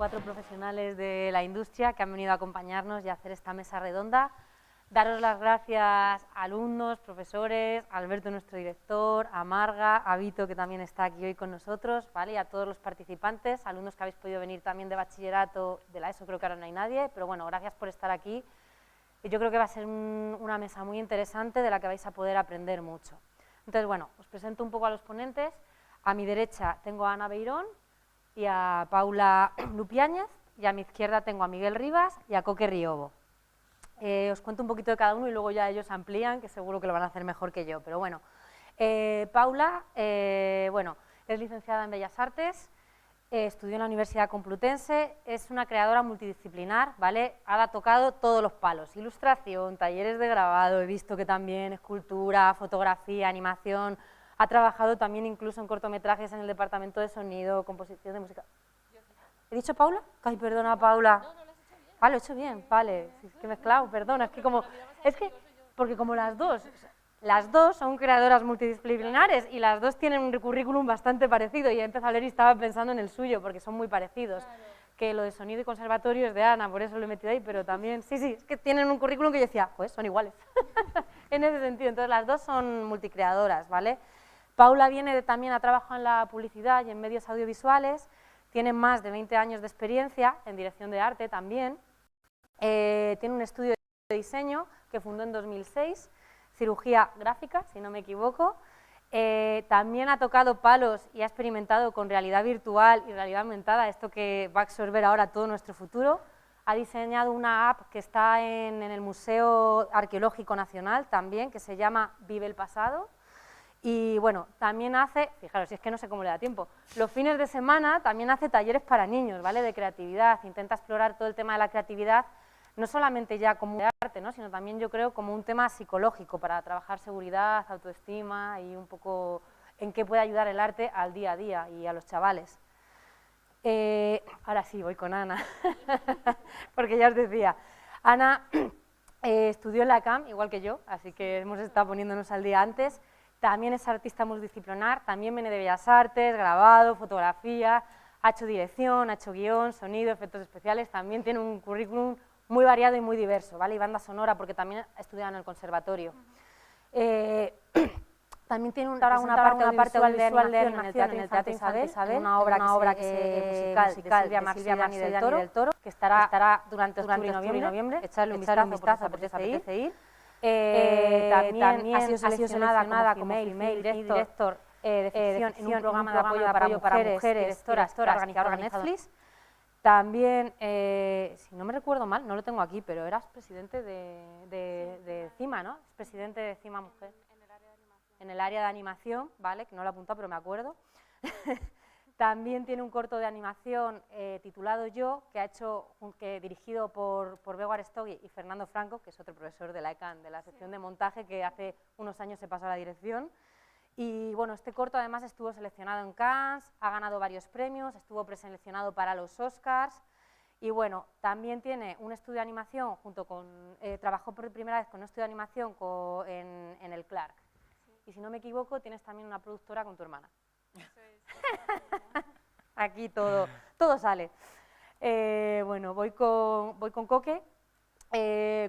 4 profesionales de la industria que han venido a acompañarnos y a hacer esta mesa redonda. Daros las gracias a alumnos, profesores, a Alberto, nuestro director, a Marga, a Vito, que también está aquí hoy con nosotros, ¿vale? Y a todos los participantes, alumnos que habéis podido venir también de bachillerato, de la ESO creo que ahora no hay nadie, pero bueno, gracias por estar aquí. Y yo creo que va a ser una mesa muy interesante de la que vais a poder aprender mucho. Entonces, bueno, os presento un poco a los ponentes. A mi derecha tengo a Ana Beirón y a Paula Lupiáñez, y a mi izquierda tengo a Miguel Rivas y a Coque Riobo. Os cuento un poquito de cada uno y luego ya ellos amplían, que seguro que lo van a hacer mejor que yo, pero bueno. Paula, bueno, es licenciada en Bellas Artes, estudió en la Universidad Complutense, es una creadora multidisciplinar, ¿vale? Ha tocado todos los palos, ilustración, talleres de grabado, he visto que también escultura, fotografía, animación, ha trabajado también incluso en cortometrajes en el departamento de sonido, composición de música. ¿He dicho Paula? Ay, perdona, Paula. Ah, lo he hecho bien, vale, es que mezclado, perdona, porque como las dos son creadoras multidisciplinares y las dos tienen un currículum bastante parecido y he empezado a leer y estaba pensando en el suyo porque son muy parecidos, claro. Que lo de sonido y conservatorio es de Ana, por eso lo he metido ahí, pero también, sí, es que tienen un currículum que yo decía, pues son iguales, en ese sentido, entonces las dos son multicreadoras, ¿vale? Paula también ha trabajado en la publicidad y en medios audiovisuales, tiene más de 20 años de experiencia en dirección de arte también. Tiene un estudio de diseño que fundó en 2006, cirugía gráfica, si no me equivoco. También ha tocado palos y ha experimentado con realidad virtual y realidad aumentada, esto que va a absorber ahora todo nuestro futuro. Ha diseñado una app que está en el Museo Arqueológico Nacional también, que se llama Vive el Pasado. Y bueno, también hace, fijaros, si es que no sé cómo le da tiempo, los fines de semana también hace talleres para niños, ¿vale? De creatividad, intenta explorar todo el tema de la creatividad, no solamente ya como de arte, ¿no? Sino también yo creo como un tema psicológico para trabajar seguridad, autoestima y un poco en qué puede ayudar el arte al día a día y a los chavales. Ahora sí, voy con Ana, porque ya os decía, Ana estudió en la CAM, igual que yo, así que hemos estado poniéndonos al día antes. También es artista multidisciplinar, también viene de Bellas Artes, grabado, fotografía, ha hecho dirección, ha hecho guión, sonido, efectos especiales, también tiene un currículum muy variado y muy diverso, ¿vale? Y banda sonora, porque también ha estudiado en el conservatorio. También tiene una parte audiovisual de animación en el Teatro Isabel, una obra musical de Silvia Mani del Toro, que estará durante octubre y noviembre, echarle un vistazo porque os apetece ir. También ha sido seleccionada como female director de ficción en un programa de apoyo para mujeres organizado en Netflix. También, si no me recuerdo mal, no lo tengo aquí, pero eras presidente de CIMA, ¿no? Es presidente de CIMA Mujer. En el área de animación, ¿vale? Que no lo he apuntado, pero me acuerdo. También tiene un corto de animación titulado Yo, que dirigido por Bego Arestogui y Fernando Franco, que es otro profesor de la ECAN, de la sección de montaje, que hace unos años se pasó a la dirección. Y bueno, este corto además estuvo seleccionado en Cannes, ha ganado varios premios, estuvo preseleccionado para los Oscars. Y bueno, también tiene un estudio de animación, trabajó por primera vez con un estudio de animación en el Clark. Y si no me equivoco, tienes también una productora con tu hermana. Aquí todo sale. Bueno, voy con Coque.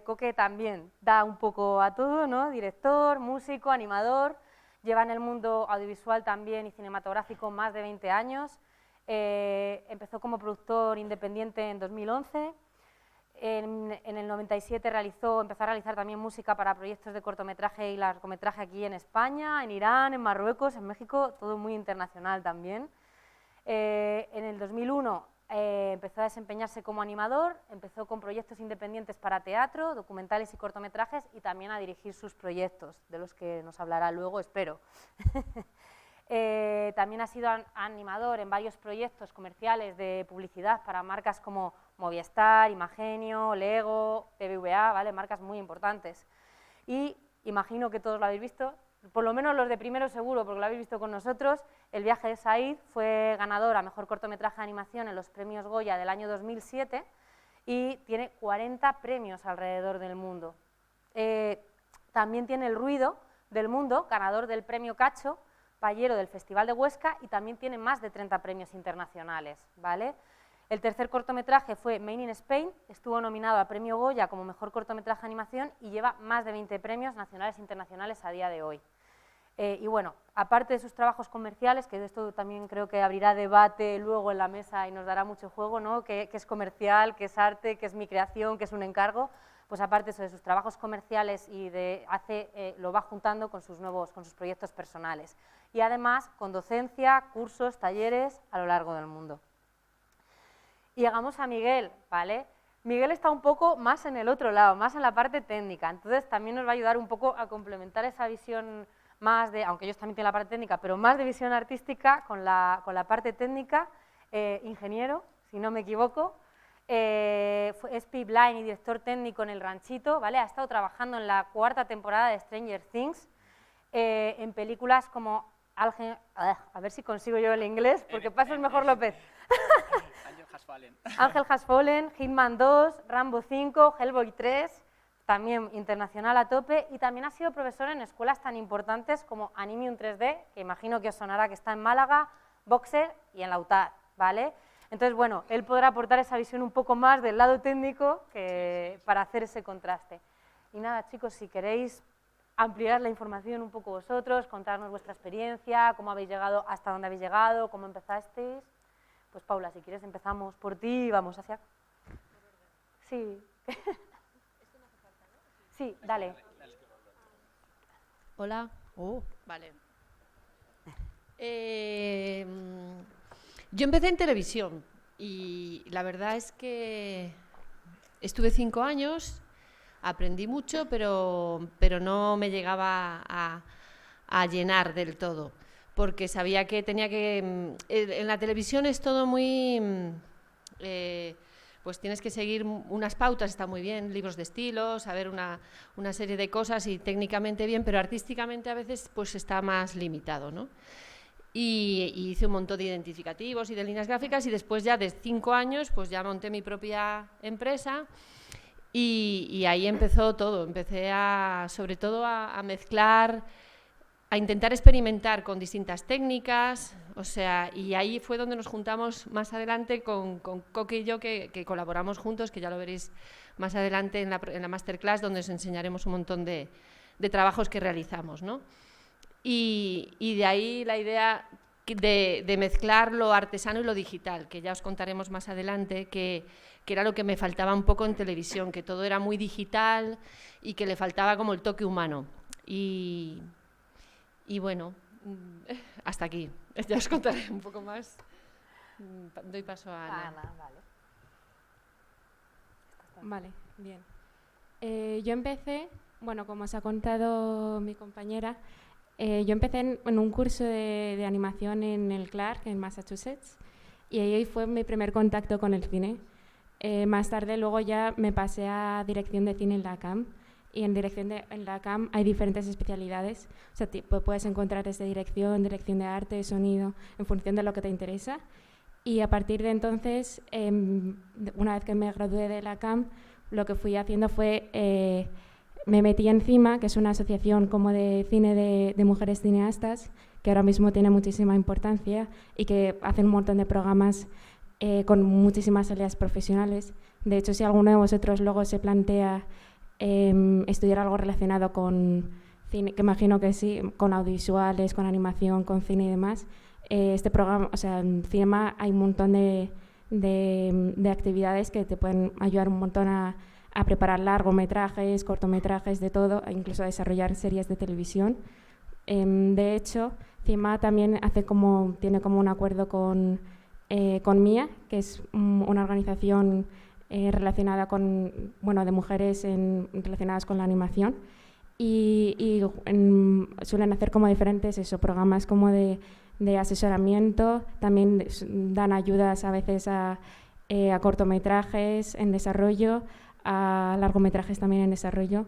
Coque también da un poco a todo, ¿no? Director, músico, animador, lleva en el mundo audiovisual también y cinematográfico más de 20 años. Empezó como productor independiente en 2011. En el 97 empezó a realizar también música para proyectos de cortometraje y largometraje aquí en España, en Irán, en Marruecos, en México, todo muy internacional también. En el 2001 empezó a desempeñarse como animador, empezó con proyectos independientes para teatro, documentales y cortometrajes y también a dirigir sus proyectos, de los que nos hablará luego, espero. También ha sido animador en varios proyectos comerciales de publicidad para marcas como Movistar, Imagenio, Lego, BBVA, ¿vale? Marcas muy importantes. Y imagino que todos lo habéis visto, por lo menos los de primero seguro, porque lo habéis visto con nosotros. El viaje de Said fue ganador a Mejor Cortometraje de Animación en los premios Goya del año 2007 y tiene 40 premios alrededor del mundo. También tiene El ruido del mundo, ganador del premio Cacho, payero del Festival de Huesca, y también tiene más de 30 premios internacionales, ¿vale? El tercer cortometraje fue Made in Spain, estuvo nominado a Premio Goya como Mejor Cortometraje de Animación y lleva más de 20 premios nacionales e internacionales a día de hoy. Y bueno, aparte de sus trabajos comerciales, que de esto también creo que abrirá debate luego en la mesa y nos dará mucho juego, ¿no? ¿Qué es comercial, qué es arte, qué es mi creación, qué es un encargo? Pues aparte eso de sus trabajos comerciales y lo va juntando con sus proyectos personales. Y además con docencia, cursos, talleres a lo largo del mundo. Y llegamos a Miguel, ¿vale? Miguel está un poco más en el otro lado, más en la parte técnica, entonces también nos va a ayudar un poco a complementar esa visión más de, aunque ellos también tienen la parte técnica, pero más de visión artística con la parte técnica, ingeniero, si no me equivoco, es Pipline y director técnico en El Ranchito, ¿vale? Ha estado trabajando en la 4ª temporada de Stranger Things, en películas como a ver si consigo yo el inglés, porque paso el mejor López. Ángel Has Fallen, Hitman 2, Rambo 5, Hellboy 3, también internacional a tope, y también ha sido profesor en escuelas tan importantes como Animium 3D, que imagino que os sonará, que está en Málaga, Boxer y en la UTAD, ¿vale? Entonces, bueno, él podrá aportar esa visión un poco más del lado técnico para hacer ese contraste. Y nada, chicos, si queréis ampliar la información un poco vosotros, contarnos vuestra experiencia, cómo habéis llegado, hasta dónde habéis llegado, cómo empezasteis. Pues Paula, si quieres empezamos por ti y vamos hacia... Sí. Sí, dale. Hola. Vale. Yo empecé en televisión y la verdad es que estuve 5 años, aprendí mucho, pero no me llegaba a llenar del todo, porque sabía que tenía que... En la televisión es todo muy... pues tienes que seguir unas pautas, está muy bien, libros de estilo, saber una serie de cosas y técnicamente bien, pero artísticamente a veces pues está más limitado, ¿no? Y hice un montón de identificativos y de líneas gráficas y después ya de 5 años pues ya monté mi propia empresa y ahí empezó todo, empecé sobre todo a mezclar, a intentar experimentar con distintas técnicas, o sea, y ahí fue donde nos juntamos más adelante con Coque y yo, que colaboramos juntos, que ya lo veréis más adelante en la masterclass, donde os enseñaremos un montón de trabajos que realizamos, ¿no? Y de ahí la idea de mezclar lo artesano y lo digital, que ya os contaremos más adelante, que era lo que me faltaba un poco en televisión, que todo era muy digital y que le faltaba como el toque humano. Y bueno, hasta aquí. Ya os contaré un poco más. Doy paso a Ana. Vale, bien. Yo empecé, bueno, como os ha contado mi compañera, yo empecé en un curso de animación en el Clark, en Massachusetts, y ahí fue mi primer contacto con el cine. Más tarde luego ya me pasé a dirección de cine en la CAM, y en la CAM hay diferentes especialidades, o sea, puedes encontrar desde dirección de arte, sonido, en función de lo que te interesa. Y a partir de entonces, una vez que me gradué de la CAM, lo que fui haciendo fue, me metí en CIMA, que es una asociación como de cine de mujeres cineastas, que ahora mismo tiene muchísima importancia y que hacen un montón de programas con muchísimas salidas profesionales. De hecho, si alguno de vosotros luego se plantea estudiar algo relacionado con cine, que imagino que sí, con audiovisuales, con animación, con cine y demás, este programa, o sea, en CIMA hay un montón de actividades que te pueden ayudar un montón a preparar largometrajes, cortometrajes, de todo, e incluso a desarrollar series de televisión. De hecho, CIMA también tiene como un acuerdo con MIA, que es una organización relacionada con, bueno, de mujeres relacionadas con la animación, y suelen hacer como diferentes programas como de asesoramiento, también dan ayudas a veces a cortometrajes en desarrollo, a largometrajes también en desarrollo,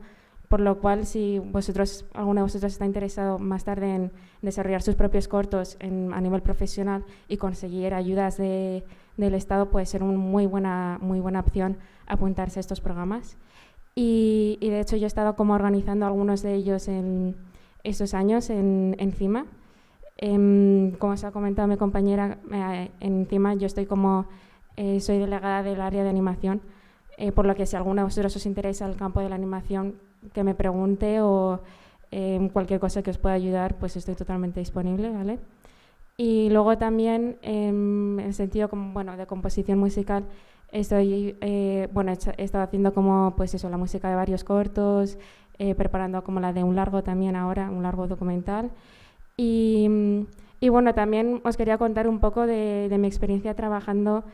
por lo cual si alguno de vosotros está interesado más tarde en desarrollar sus propios cortos a nivel profesional y conseguir ayudas del Estado, puede ser una muy buena opción apuntarse a estos programas. Y de hecho yo he estado como organizando algunos de ellos en estos años en CIMA. Como os ha comentado mi compañera, en CIMA yo estoy como soy delegada del área de animación, por lo que si alguno de vosotros os interesa el campo de la animación, que me pregunte o cualquier cosa que os pueda ayudar, pues estoy totalmente disponible, ¿vale? Y luego también, en el sentido de composición musical, he estado haciendo como, pues eso, la música de varios cortos, preparando como la de un largo también ahora, un largo documental. Y bueno, también os quería contar un poco de mi experiencia trabajando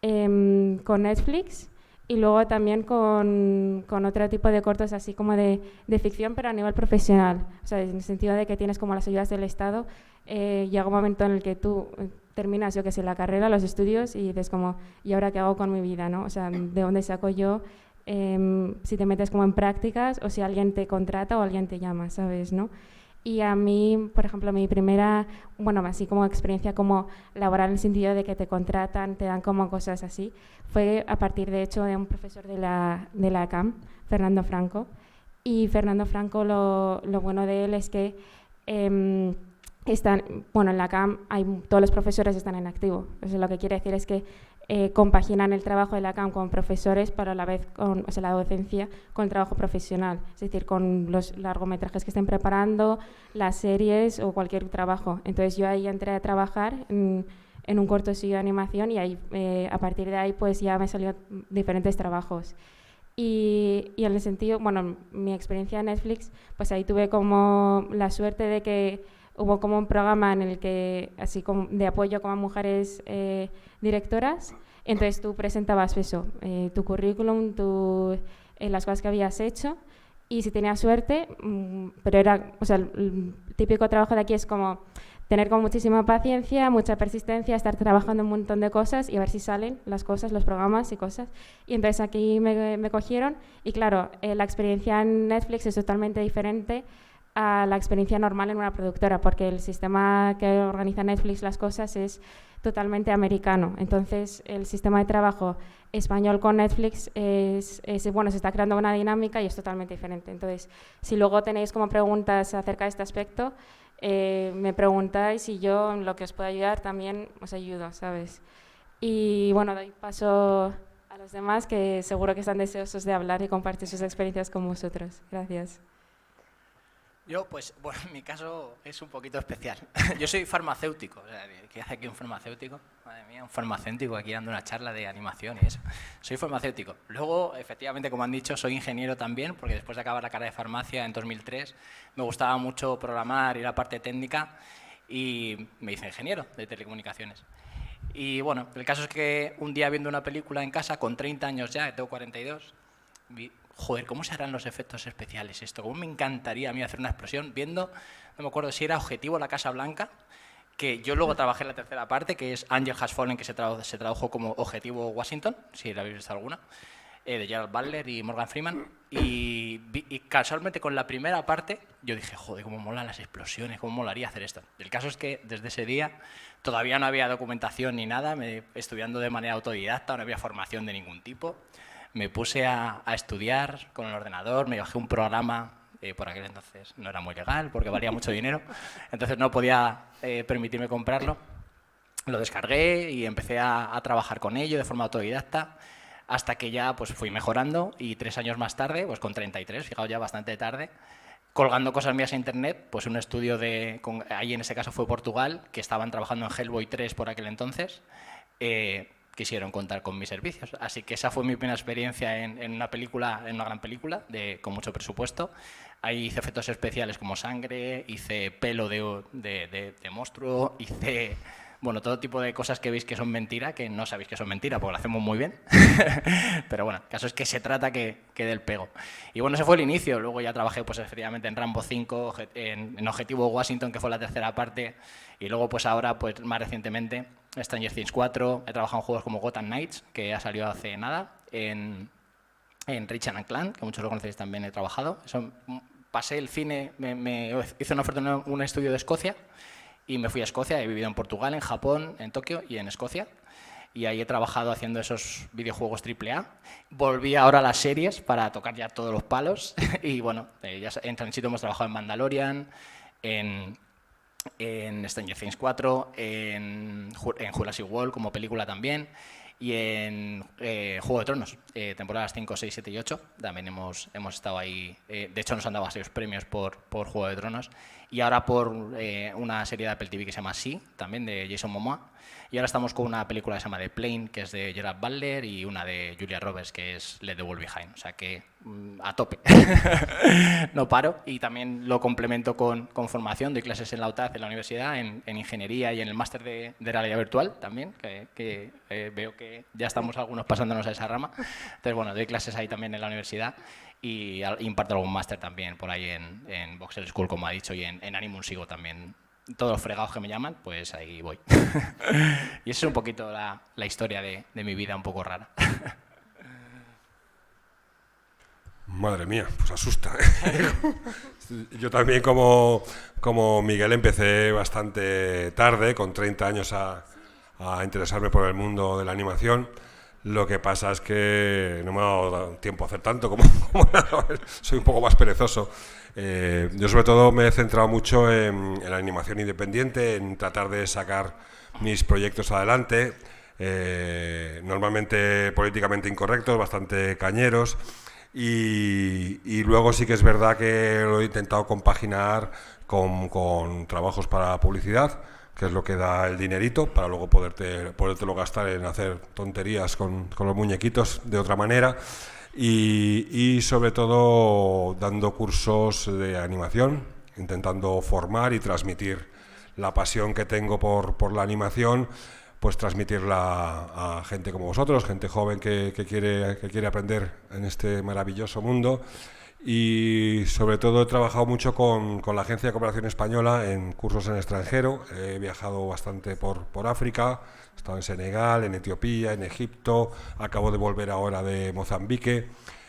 con Netflix y luego también con otro tipo de cortos así como de ficción, pero a nivel profesional. O sea, en el sentido de que tienes como las ayudas del Estado, llega un momento en el que tú terminas, yo que sé, la carrera, los estudios y dices como, ¿y ahora qué hago con mi vida, no? O sea, ¿de dónde saco yo si te metes como en prácticas o si alguien te contrata o alguien te llama, ¿sabes, no? Y a mí, por ejemplo, mi primera, así como experiencia como laboral en el sentido de que te contratan, te dan como cosas así, fue a partir, de hecho, de un profesor de la CAM, Fernando Franco. Y Fernando Franco, lo bueno de él es que en la CAM todos los profesores están en activo. Eso lo que quiere decir es que compaginan el trabajo de la CAM con profesores, pero a la vez la docencia con el trabajo profesional, es decir, con los largometrajes que estén preparando, las series o cualquier trabajo. Entonces yo ahí entré a trabajar en un corto estudio de animación y ahí, a partir de ahí pues ya me salieron diferentes trabajos. Y en el sentido, mi experiencia en Netflix, pues ahí tuve como la suerte de que hubo como un programa en el que, así como de apoyo como a mujeres directoras, entonces tú presentabas eso, tu currículum, las cosas que habías hecho, y si tenías suerte, pero era, el típico trabajo de aquí es como tener como muchísima paciencia, mucha persistencia, estar trabajando un montón de cosas y a ver si salen las cosas, los programas y cosas. Y entonces aquí me cogieron y claro, la experiencia en Netflix es totalmente diferente a la experiencia normal en una productora, porque el sistema que organiza Netflix las cosas es totalmente americano. Entonces, el sistema de trabajo español con Netflix se está creando una dinámica y es totalmente diferente. Entonces, si luego tenéis como preguntas acerca de este aspecto, me preguntáis y yo en lo que os pueda ayudar también os ayudo, ¿sabes? Y bueno, doy paso a los demás que seguro que están deseosos de hablar y compartir sus experiencias con vosotros. Gracias. Yo, pues, bueno, mi caso es un poquito especial. Yo soy farmacéutico. O sea, ¿qué hace aquí un farmacéutico? Madre mía, un farmacéutico aquí dando una charla de animación y eso. Soy farmacéutico. Luego, efectivamente, como han dicho, soy ingeniero también, porque después de acabar la carrera de farmacia en 2003, me gustaba mucho programar y la parte técnica y me hice ingeniero de telecomunicaciones. Y bueno, el caso es que un día viendo una película en casa, con 30 años ya, tengo 42, vi, joder, ¿cómo se harán los efectos especiales esto? ¿Cómo me encantaría a mí hacer una explosión viendo, no me acuerdo si era Objetivo La Casa Blanca, que yo luego trabajé en la tercera parte, que es Angel Has Fallen, que se tradujo como Objetivo Washington, si la habéis visto alguna, de Gerald Butler y Morgan Freeman, y casualmente con la primera parte yo dije, joder, cómo molan las explosiones, cómo molaría hacer esto. El caso es que desde ese día todavía no había documentación ni nada, estudiando de manera autodidacta, no había formación de ningún tipo. Me puse a estudiar con el ordenador, me bajé un programa, por aquel entonces no era muy legal porque valía mucho dinero, entonces no podía permitirme comprarlo. Lo descargué y empecé a trabajar con ello de forma autodidacta hasta que ya pues, fui mejorando y 3 años más tarde, pues con 33, fijaos ya bastante tarde, colgando cosas mías a internet, pues un estudio ahí en ese caso fue Portugal, que estaban trabajando en Hellboy 3 por aquel entonces, quisieron contar con mis servicios. Así que esa fue mi primera experiencia en una película, en una gran película, con mucho presupuesto. Ahí hice efectos especiales como sangre, hice pelo de monstruo, hice todo tipo de cosas que veis que son mentira, que no sabéis que son mentira, porque lo hacemos muy bien. Pero bueno, el caso es que se trata que dé el pego. Y bueno, ese fue el inicio. Luego ya trabajé pues efectivamente en Rambo 5, en Objetivo Washington, que fue la tercera parte, y luego pues ahora, pues más recientemente, Stranger Things 4, he trabajado en juegos como Gotham Knights, que ha salido hace nada, en Ratchet & Clank, que muchos lo conocéis también, he trabajado. Pasé el cine, me hice una oferta en un estudio de Escocia, y me fui a Escocia, he vivido en Portugal, en Japón, en Tokio y en Escocia. Y ahí he trabajado haciendo esos videojuegos AAA. Volví ahora a las series para tocar ya todos los palos. Y bueno, ya en Transito hemos trabajado en Mandalorian, en Stranger Things 4, en Jurassic World como película también. Y en Juego de Tronos, temporadas 5, 6, 7 y 8, también hemos estado ahí. De hecho, nos han dado varios premios por Juego de Tronos. Y ahora por una serie de Apple TV que se llama Sí, también de Jason Momoa. Y ahora estamos con una película que se llama The Plane, que es de Gerard Butler, y una de Julia Roberts, que es Let the World Behind. O sea que a tope. No paro. Y también lo complemento con formación. Doy clases en la UTAD, en la universidad, en ingeniería y en el máster de realidad virtual también, que veo que ya estamos algunos pasándonos a esa rama. Entonces, bueno, doy clases ahí también en la universidad y imparto algún máster también por ahí en Voxel School, como ha dicho, y en Animum sigo también. Todos los fregados que me llaman, pues ahí voy. Y esa es un poquito la historia de mi vida un poco rara. Madre mía, pues asusta. Yo también, como Miguel, empecé bastante tarde, con 30 años, a interesarme por el mundo de la animación. Lo que pasa es que no me ha dado tiempo a hacer tanto como soy un poco más perezoso. Yo sobre todo me he centrado mucho en la animación independiente, en tratar de sacar mis proyectos adelante, normalmente políticamente incorrectos, bastante cañeros, y luego sí que es verdad que lo he intentado compaginar con trabajos para publicidad, que es lo que da el dinerito, para luego podértelo gastar en hacer tonterías con los muñequitos de otra manera, y sobre todo dando cursos de animación, intentando formar y transmitir la pasión que tengo por la animación, pues transmitirla a gente como vosotros, gente joven que quiere aprender en este maravilloso mundo. Y sobre todo he trabajado mucho con la Agencia de Cooperación Española en cursos en el extranjero. He viajado bastante por África, he estado en Senegal, en Etiopía, en Egipto, acabo de volver ahora de Mozambique.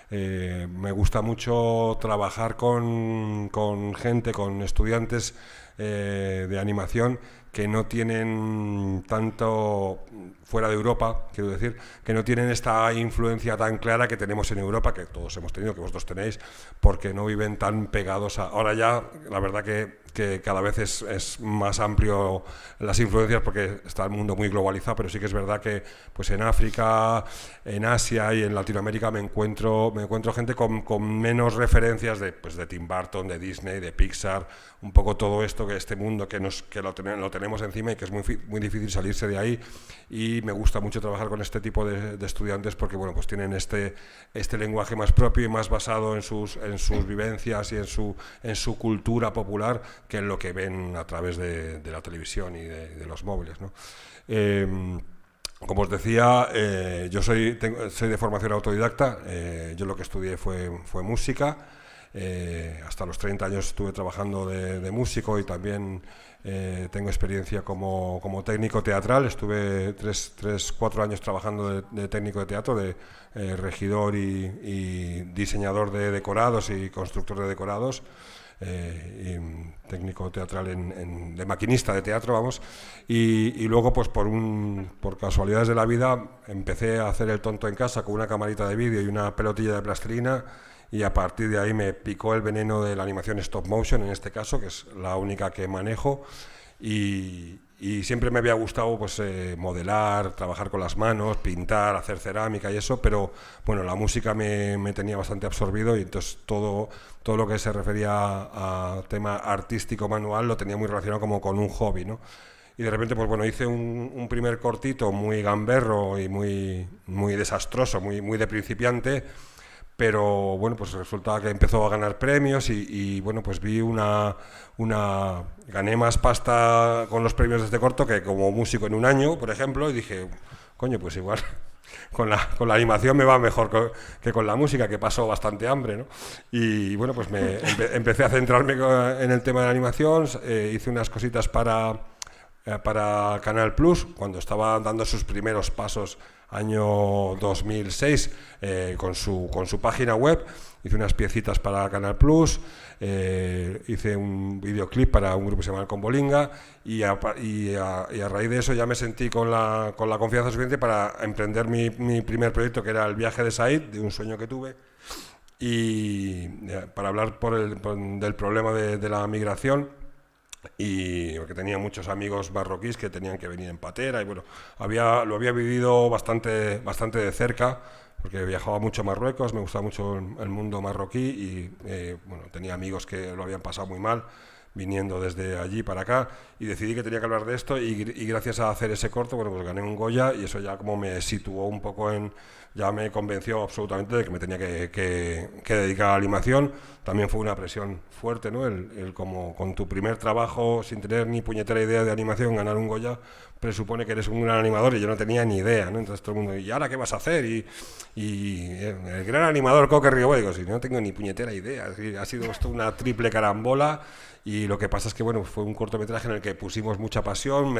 Me gusta mucho trabajar con gente, con estudiantes de animación que no tienen tanto, fuera de Europa, quiero decir, que no tienen esta influencia tan clara que tenemos en Europa, que todos hemos tenido, que vosotros tenéis, porque no viven tan pegados a... Ahora ya, la verdad que cada vez es más amplio las influencias porque está el mundo muy globalizado, pero sí que es verdad que pues en África, en Asia y en Latinoamérica me encuentro gente con menos referencias de Tim Burton, de Disney, de Pixar, un poco todo esto, que este mundo que lo tenemos encima y que es muy difícil salirse de ahí, y me gusta mucho trabajar con este tipo de estudiantes porque bueno, pues tienen este lenguaje más propio y más basado en sus vivencias y en su cultura popular, que es lo que ven a través de la televisión y de los móviles, ¿no? Como os decía, yo soy de formación autodidacta. Yo lo que estudié fue música. Hasta los 30 años estuve trabajando de músico, y también tengo experiencia como técnico teatral. Estuve 4 años trabajando de técnico de teatro, de regidor y diseñador de decorados y constructor de decorados. Y técnico teatral de maquinista de teatro, vamos, y luego pues por casualidades de la vida empecé a hacer el tonto en casa con una camarita de vídeo y una pelotilla de plastilina, y a partir de ahí me picó el veneno de la animación stop motion, en este caso, que es la única que manejo, y siempre me había gustado pues modelar, trabajar con las manos, pintar, hacer cerámica y eso, pero bueno, la música me tenía bastante absorbido, y entonces todo lo que se refería a tema artístico manual lo tenía muy relacionado como con un hobby, ¿no? Y de repente pues bueno, hice un primer cortito muy gamberro y muy desastroso, muy de principiante, pero bueno, pues resultaba que empezó a ganar premios y bueno, pues gané más pasta con los premios de este corto que como músico en un año, por ejemplo, y dije, coño, pues igual con la animación me va mejor que con la música, que paso bastante hambre, ¿no? Y bueno, pues empecé a centrarme en el tema de la animación, hice unas cositas para Canal Plus, cuando estaba dando sus primeros pasos, año 2006, con su página web. Hice unas piecitas para Canal Plus, hice un videoclip para un grupo que se llama El Combolinga, y a raíz de eso ya me sentí con la confianza suficiente para emprender mi primer proyecto, que era el viaje de Said, de un sueño que tuve, y para hablar del problema de la migración. y porque tenía muchos amigos marroquíes que tenían que venir en patera y bueno, lo había vivido bastante de cerca porque viajaba mucho a Marruecos, me gustaba mucho el mundo marroquí y bueno, tenía amigos que lo habían pasado muy mal viniendo desde allí para acá y decidí que tenía que hablar de esto y gracias a hacer ese corto, bueno, pues gané un Goya y eso ya como me situó un poco ya me convenció absolutamente de que me tenía que dedicar a la animación. También fue una presión fuerte, ¿no? El como con tu primer trabajo, sin tener ni puñetera idea de animación, ganar un Goya, presupone que eres un gran animador y yo no tenía ni idea, ¿no? Entonces todo el mundo, ¿y ahora qué vas a hacer? Y el gran animador Coque Riobo, digo, si no tengo ni puñetera idea, ha sido esto una triple carambola. Y lo que pasa es que bueno, fue un cortometraje en el que pusimos mucha pasión,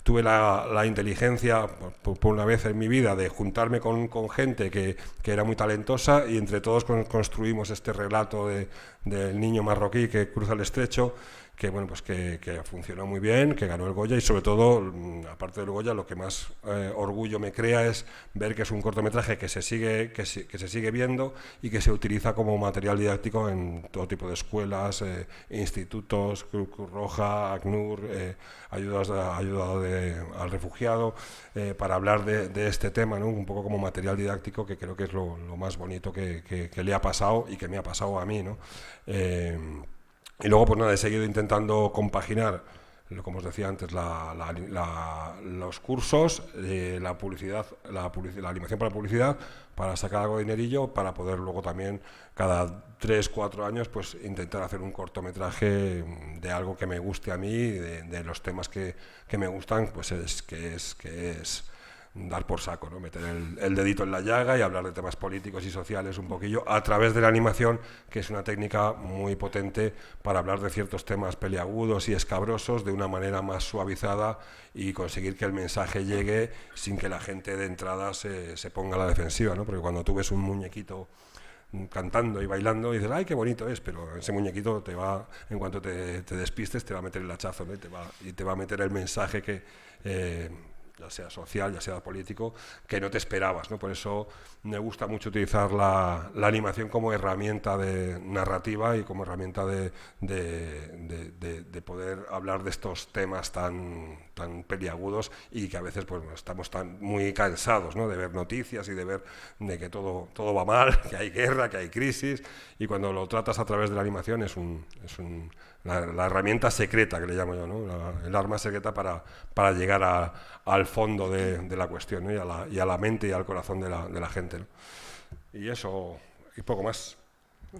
tuve la inteligencia, por una vez en mi vida, de juntarme con gente que era muy talentosa y entre todos construimos este relato del niño marroquí que cruza el estrecho, que bueno, pues que funcionó muy bien, que ganó el Goya y sobre todo, aparte del Goya, lo que más orgullo me crea es ver que es un cortometraje que se sigue viendo y que se utiliza como material didáctico en todo tipo de escuelas, institutos, Cruz Roja, ACNUR, ayuda al refugiado, para hablar de este tema, ¿no? Un poco como material didáctico, que creo que es lo más bonito que le ha pasado y que me ha pasado a mí, ¿no? Y luego, pues nada, he seguido intentando compaginar, como os decía antes, los cursos, la publicidad, la animación para publicidad, para sacar algo de dinerillo, para poder luego también, cada 3-4 años, pues intentar hacer un cortometraje de algo que me guste a mí, de los temas que me gustan, pues que es dar por saco, ¿no? Meter el dedito en la llaga y hablar de temas políticos y sociales un poquillo a través de la animación, que es una técnica muy potente para hablar de ciertos temas peliagudos y escabrosos de una manera más suavizada y conseguir que el mensaje llegue sin que la gente de entrada se ponga a la defensiva, ¿no? Porque cuando tú ves un muñequito cantando y bailando y dices, ay, qué bonito es, pero ese muñequito en cuanto te despistes, te va a meter el hachazo, ¿no? y te va a meter el mensaje que ya sea social, ya sea político, que no te esperabas, ¿no? Por eso me gusta mucho utilizar la animación como herramienta de narrativa y como herramienta de poder hablar de estos temas tan peliagudos y que a veces pues estamos muy cansados, ¿no? De ver noticias y de ver de que todo va mal, que hay guerra, que hay crisis, y cuando lo tratas a través de la animación es la herramienta secreta, que le llamo yo, ¿no? El arma secreta para llegar al fondo de la cuestión, ¿no? y a la mente y al corazón de la gente, ¿no? Y eso, y poco más.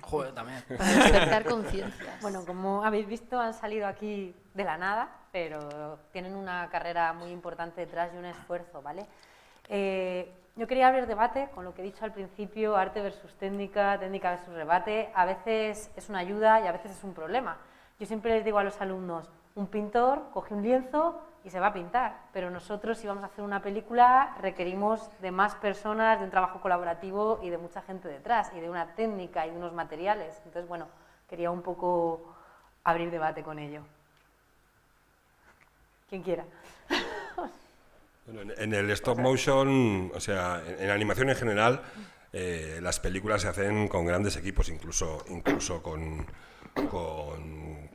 Joder, también. Para despertar conciencias. Bueno, como habéis visto, han salido aquí de la nada, pero tienen una carrera muy importante detrás y un esfuerzo, ¿vale? Yo quería abrir debate con lo que he dicho al principio, arte versus técnica, técnica versus rebate. A veces es una ayuda y a veces es un problema. Yo siempre les digo a los alumnos, un pintor coge un lienzo y se va a pintar, pero nosotros, si vamos a hacer una película, requerimos de más personas, de un trabajo colaborativo y de mucha gente detrás, y de una técnica y de unos materiales. Entonces, bueno, quería un poco abrir debate con ello. Quien quiera. Bueno, en el stop motion, o sea, en animación en general, las películas se hacen con grandes equipos, incluso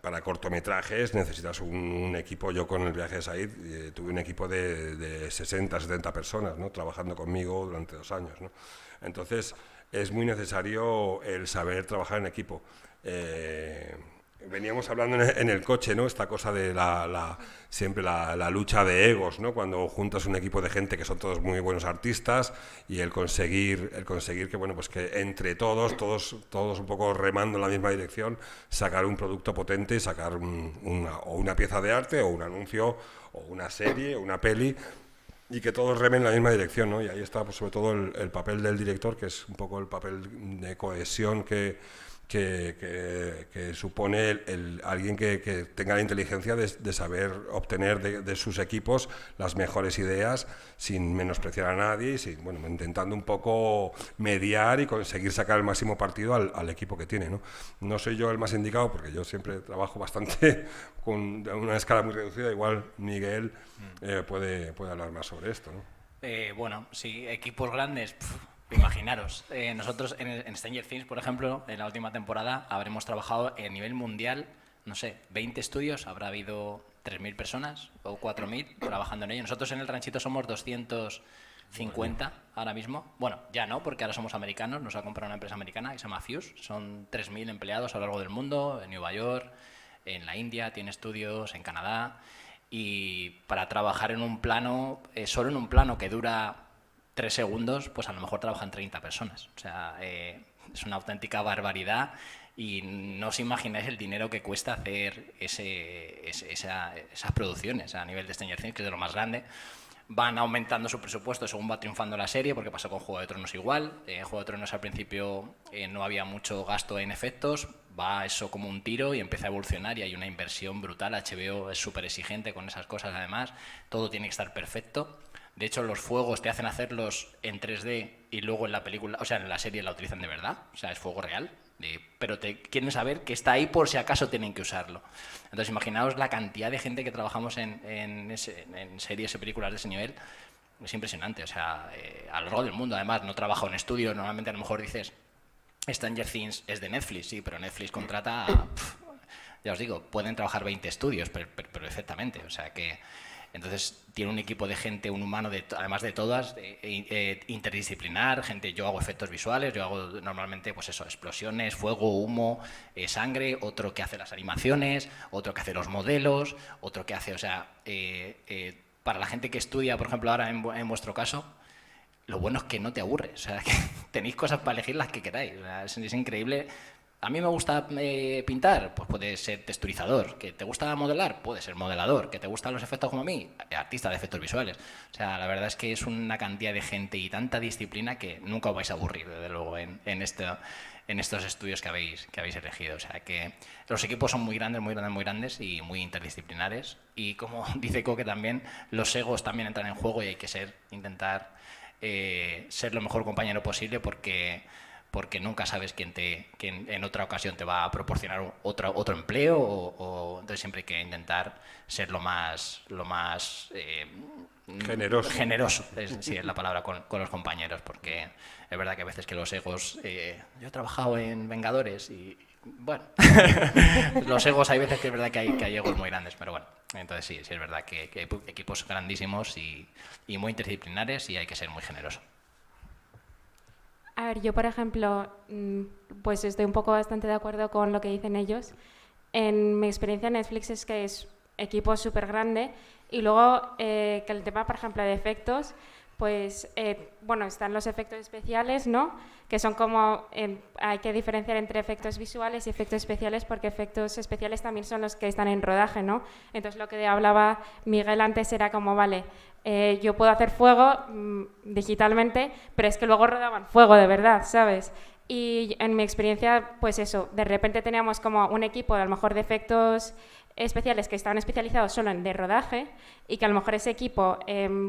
para cortometrajes necesitas un equipo. Yo con el viaje de Said tuve un equipo de 60-70 personas, ¿no? Trabajando conmigo durante 2 años, ¿no? Entonces es muy necesario el saber trabajar en equipo. Veníamos hablando en el coche, ¿no? Esta cosa de siempre la lucha de egos, ¿no? Cuando juntas un equipo de gente que son todos muy buenos artistas y el conseguir que, bueno, pues que entre todos un poco remando en la misma dirección, sacar un producto potente, sacar una pieza de arte o un anuncio o una serie o una peli, y que todos remen en la misma dirección, ¿no? Y ahí está, pues, sobre todo el papel del director, que es un poco el papel de cohesión que supone alguien que tenga la inteligencia de saber obtener de sus equipos las mejores ideas sin menospreciar a nadie, bueno, intentando un poco mediar y conseguir sacar el máximo partido al equipo que tiene, ¿no? No soy yo el más indicado porque yo siempre trabajo bastante con una escala muy reducida. Igual Miguel puede hablar más sobre esto, ¿no? Bueno, sí, equipos grandes. Imaginaros, nosotros en Stranger Things, por ejemplo, en la última temporada habremos trabajado a nivel mundial no sé, 20 estudios, habrá habido 3.000 personas o 4.000 trabajando en ello. Nosotros en el ranchito somos 250 ahora mismo. Bueno, ya no, porque ahora somos americanos, nos ha comprado una empresa americana que se llama Fuse. Son 3.000 empleados a lo largo del mundo, en Nueva York, en la India, tiene estudios, en Canadá. Y para trabajar en un plano, solo en un plano que dura 3 segundos, pues a lo mejor trabajan 30 personas. O sea, es una auténtica barbaridad y no os imagináis el dinero que cuesta hacer esas producciones a nivel de Stranger Things, que es de lo más grande. Van aumentando su presupuesto según va triunfando la serie, porque pasó con Juego de Tronos igual. En Juego de Tronos al principio no había mucho gasto en efectos, va eso como un tiro y empieza a evolucionar y hay una inversión brutal. HBO es súper exigente con esas cosas además, todo tiene que estar perfecto. De hecho, los fuegos te hacen hacerlos en 3D y luego en la película, o sea, en la serie la utilizan de verdad, o sea, es fuego real, pero te quieren saber que está ahí por si acaso tienen que usarlo. Entonces, imaginaos la cantidad de gente que trabajamos en series y películas de ese nivel, es impresionante, o sea, a lo largo del mundo. Además, no trabajo en estudio, normalmente a lo mejor dices, Stranger Things es de Netflix, sí, pero Netflix contrata, ya os digo, pueden trabajar 20 estudios perfectamente, o sea que... Entonces tiene un equipo de gente, un humano, además de todas, interdisciplinar, gente, yo hago efectos visuales, yo hago normalmente pues eso, explosiones, fuego, humo, sangre, otro que hace las animaciones, otro que hace los modelos, otro que hace, o sea, para la gente que estudia, por ejemplo, ahora en vuestro caso, lo bueno es que no te aburre, o sea, que tenéis cosas para elegir las que queráis, o sea, es increíble. A mí me gusta pintar, pues puede ser texturizador. ¿Que te gusta modelar? Puede ser modelador. ¿Que te gustan los efectos como a mí? Artista de efectos visuales. O sea, la verdad es que es una cantidad de gente y tanta disciplina que nunca os vais a aburrir, desde luego, en estos estudios que habéis elegido. O sea, que los equipos son muy grandes y muy interdisciplinares. Y como dice Coque también, los egos también entran en juego y hay que intentar ser lo mejor compañero posible porque nunca sabes quién en otra ocasión te va a proporcionar otro empleo o entonces siempre hay que intentar ser lo más generoso sí, es la palabra con los compañeros, porque es verdad que a veces que los egos, yo he trabajado en Vengadores y bueno, los egos hay veces que es verdad que hay egos muy grandes, pero bueno, entonces sí es verdad que hay equipos grandísimos y muy interdisciplinares y hay que ser muy generoso. A ver, yo por ejemplo, pues estoy un poco bastante de acuerdo con lo que dicen ellos. En mi experiencia en Netflix es que es equipo súper grande y luego que el tema, por ejemplo, de efectos, pues bueno, están los efectos especiales, ¿no? Que son como, hay que diferenciar entre efectos visuales y efectos especiales porque efectos especiales también son los que están en rodaje, ¿no? Entonces lo que hablaba Miguel antes era como, vale, yo puedo hacer fuego digitalmente, pero es que luego rodaban fuego de verdad, ¿sabes? Y en mi experiencia, pues eso, de repente teníamos como un equipo a lo mejor de efectos especiales que estaban especializados solo en de rodaje y que a lo mejor ese equipo,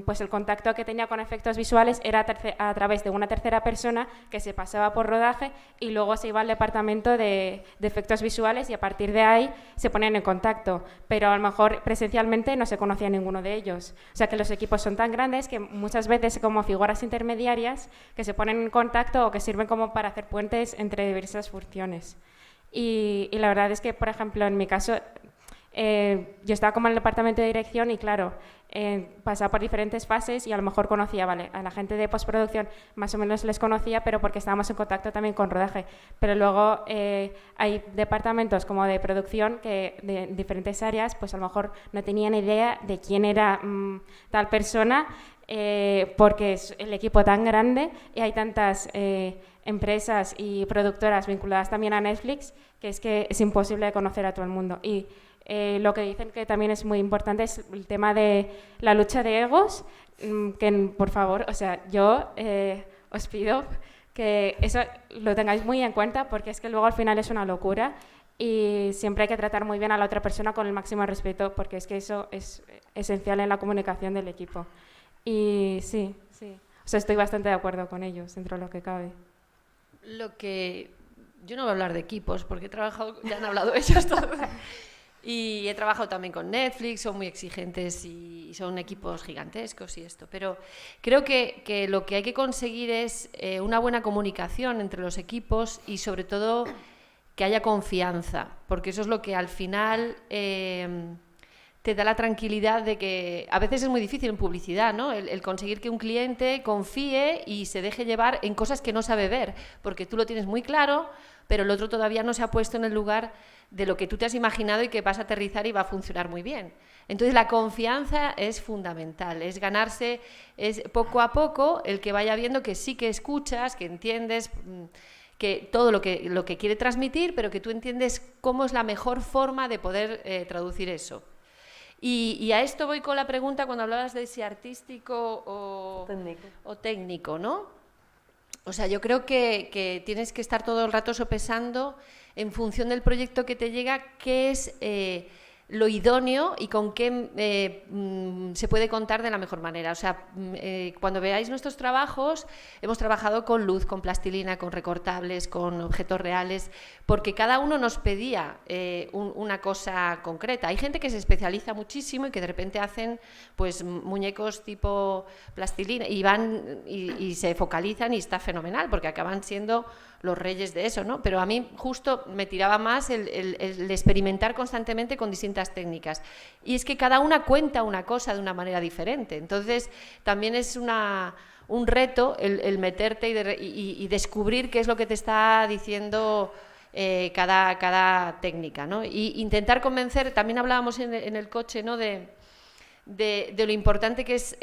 pues el contacto que tenía con efectos visuales era a través de una tercera persona que se pasaba por rodaje y luego se iba al departamento de efectos visuales y a partir de ahí se ponían en contacto, pero a lo mejor presencialmente no se conocía ninguno de ellos. O sea que los equipos son tan grandes que muchas veces como figuras intermediarias que se ponen en contacto o que sirven como para hacer puentes entre diversas funciones. Y la verdad es que, por ejemplo, en mi caso, yo estaba como en el departamento de dirección y claro, pasaba por diferentes fases y a lo mejor conocía, vale, a la gente de postproducción más o menos les conocía, pero porque estábamos en contacto también con rodaje. Pero luego hay departamentos como de producción que de diferentes áreas, pues a lo mejor no tenían idea de quién era tal persona, porque es el equipo tan grande y hay tantas empresas y productoras vinculadas también a Netflix que es imposible de conocer a todo el mundo. Y lo que dicen que también es muy importante es el tema de la lucha de egos, que por favor, o sea, yo os pido que eso lo tengáis muy en cuenta porque es que luego al final es una locura y siempre hay que tratar muy bien a la otra persona con el máximo respeto porque es que eso es esencial en la comunicación del equipo. Y sí, o sea, estoy bastante de acuerdo con ellos dentro de lo que cabe. Yo no voy a hablar de equipos porque he trabajado, ya han hablado ellos todos. Y he trabajado también con Netflix, son muy exigentes y son equipos gigantescos y esto. Pero creo que lo que hay que conseguir es una buena comunicación entre los equipos y sobre todo que haya confianza, porque eso es lo que al final te da la tranquilidad de que a veces es muy difícil en publicidad, ¿no? El conseguir que un cliente confíe y se deje llevar en cosas que no sabe ver, porque tú lo tienes muy claro, pero el otro todavía no se ha puesto en el lugar de lo que tú te has imaginado y que vas a aterrizar y va a funcionar muy bien. Entonces la confianza es fundamental, es ganarse, es poco a poco el que vaya viendo que sí que escuchas, que entiendes que todo lo que quiere transmitir, pero que tú entiendes cómo es la mejor forma de poder traducir eso. Y a esto voy con la pregunta cuando hablabas de si artístico o técnico, ¿no? O sea, yo creo que tienes que estar todo el rato sopesando en función del proyecto que te llega qué es lo idóneo y con qué se puede contar de la mejor manera. O sea, cuando veáis nuestros trabajos, hemos trabajado con luz, con plastilina, con recortables, con objetos reales, porque cada uno nos pedía una cosa concreta. Hay gente que se especializa muchísimo y que de repente hacen pues muñecos tipo plastilina y van y se focalizan y está fenomenal, porque acaban siendo los reyes de eso, ¿no? Pero a mí justo me tiraba más el experimentar constantemente con distintas técnicas. Y es que cada una cuenta una cosa de una manera diferente. Entonces, también es un reto el meterte y descubrir qué es lo que te está diciendo cada técnica, ¿no? Y intentar convencer, también hablábamos en el coche, ¿no?, de lo importante que es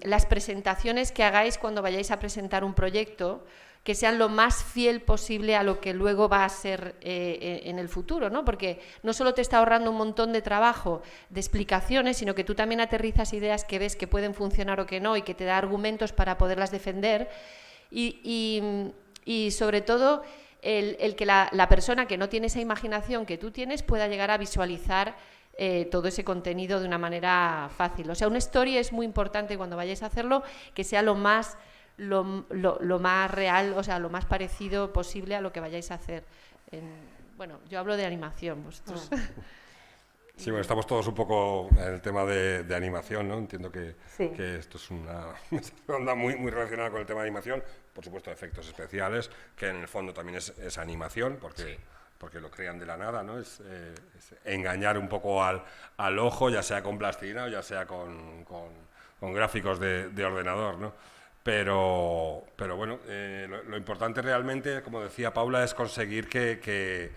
las presentaciones que hagáis cuando vayáis a presentar un proyecto, que sean lo más fiel posible a lo que luego va a ser en el futuro, ¿no? Porque no solo te está ahorrando un montón de trabajo, de explicaciones, sino que tú también aterrizas ideas que ves que pueden funcionar o que no, y que te da argumentos para poderlas defender, y sobre todo el que la persona que no tiene esa imaginación que tú tienes pueda llegar a visualizar todo ese contenido de una manera fácil. O sea, una story es muy importante cuando vayáis a hacerlo, que sea lo más real, o sea, lo más parecido posible a lo que vayáis a hacer. Bueno, yo hablo de animación, vosotros. Sí, bueno, estamos todos un poco en el tema de animación, ¿no? Entiendo que esto es una onda muy relacionada con el tema de animación, por supuesto efectos especiales, que en el fondo también es animación, porque lo crean de la nada, ¿no? Es engañar un poco al ojo, ya sea con plastilina o ya sea con gráficos de ordenador, ¿no? Pero bueno, lo importante realmente, como decía Paula, es conseguir que